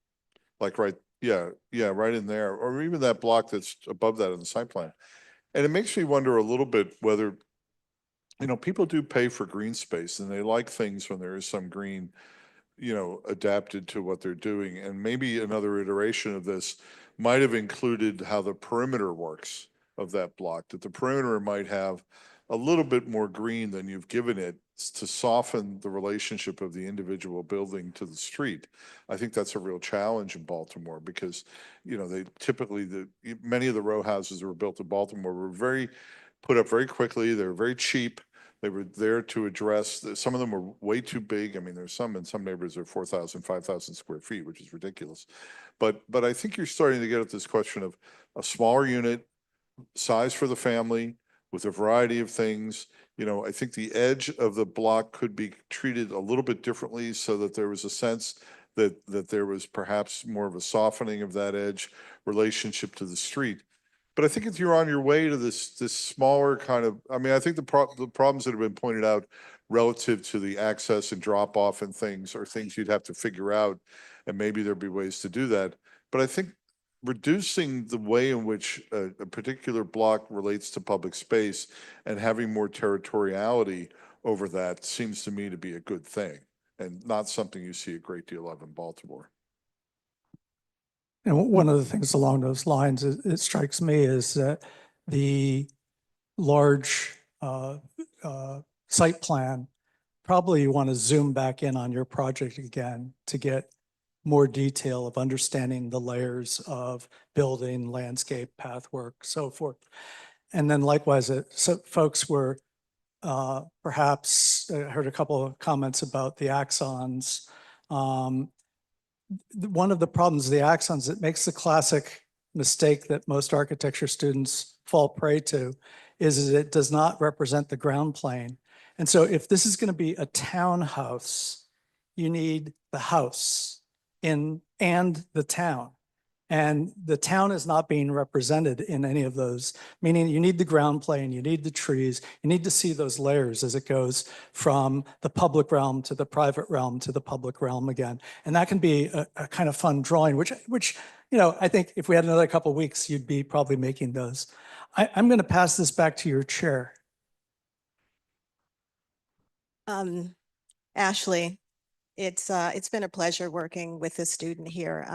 Speaker 14: Like right in there, or even that block that's above that in the site plan. And it makes me wonder a little bit whether, people do pay for green space and they like things when there is some green, adapted to what they're doing. And maybe another iteration of this might have included how the perimeter works of that block, that the perimeter might have a little bit more green than you've given it to soften the relationship of the individual building to the street. I think that's a real challenge in Baltimore because, they typically, many of the row houses that were built in Baltimore were put up very quickly. They were very cheap. They were there to address, some of them were way too big. I mean, there's some in some neighborhoods are 4,000, 5,000 square feet, which is ridiculous. But I think you're starting to get at this question of a smaller unit, size for the family, with a variety of things. I think the edge of the block could be treated a little bit differently so that there was a sense that there was perhaps more of a softening of that edge relationship to the street. But I think if you're on your way to this smaller kind of, I think the problems that have been pointed out relative to the access and drop off and things are things you'd have to figure out, and maybe there'd be ways to do that. But I think reducing the way in which a particular block relates to public space and having more territoriality over that seems to me to be a good thing and not something you see a great deal of in Baltimore.
Speaker 1: And one of the things along those lines, it strikes me is that the large site plan, probably you want to zoom back in on your project again to get more detail of understanding the layers of building, landscape, path work, so forth. And then likewise, so folks were perhaps, I heard a couple of comments about the axons. One of the problems of the axons, it makes the classic mistake that most architecture students fall prey to, is that it does not represent the ground plane. And so if this is going to be a townhouse, you need the house and the town. And the town is not being represented in any of those, meaning you need the ground plane, you need the trees, you need to see those layers as it goes from the public realm to the private realm to the public realm again. And that can be a kind of fun drawing, which I think if we had another couple of weeks, you'd be probably making those. I'm going to pass this back to your chair.
Speaker 18: Ashley, it's been a pleasure working with this student here.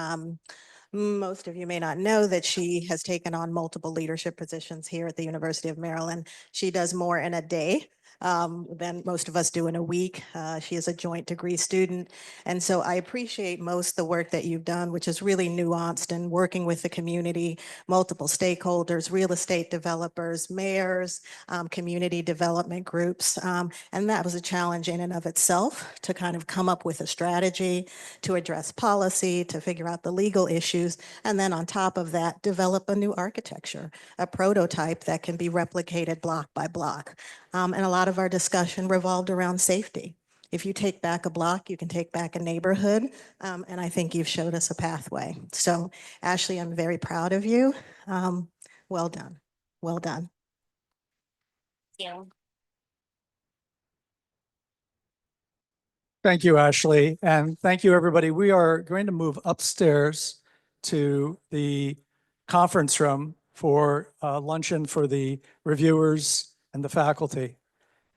Speaker 18: Most of you may not know that she has taken on multiple leadership positions here at the University of Maryland. She does more in a day than most of us do in a week. She is a joint degree student. And so I appreciate most the work that you've done, which is really nuanced and working with the community, multiple stakeholders, real estate developers, mayors, community development groups. And that was a challenge in and of itself to kind of come up with a strategy to address policy, to figure out the legal issues. And then on top of that, develop a new architecture, a prototype that can be replicated block by block. And a lot of our discussion revolved around safety. If you take back a block, you can take back a neighborhood. And I think you've showed us a pathway. So Ashley, I'm very proud of you. Well done. Well done.
Speaker 13: Yeah.
Speaker 1: Thank you, Ashley. And thank you, everybody. We are going to move upstairs to the conference room for luncheon for the reviewers and the faculty.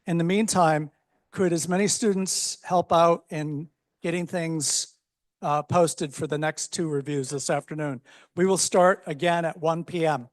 Speaker 1: In the meantime, could as many students help out in getting things posted for the next two reviews this afternoon? We will start again at 1 p.m.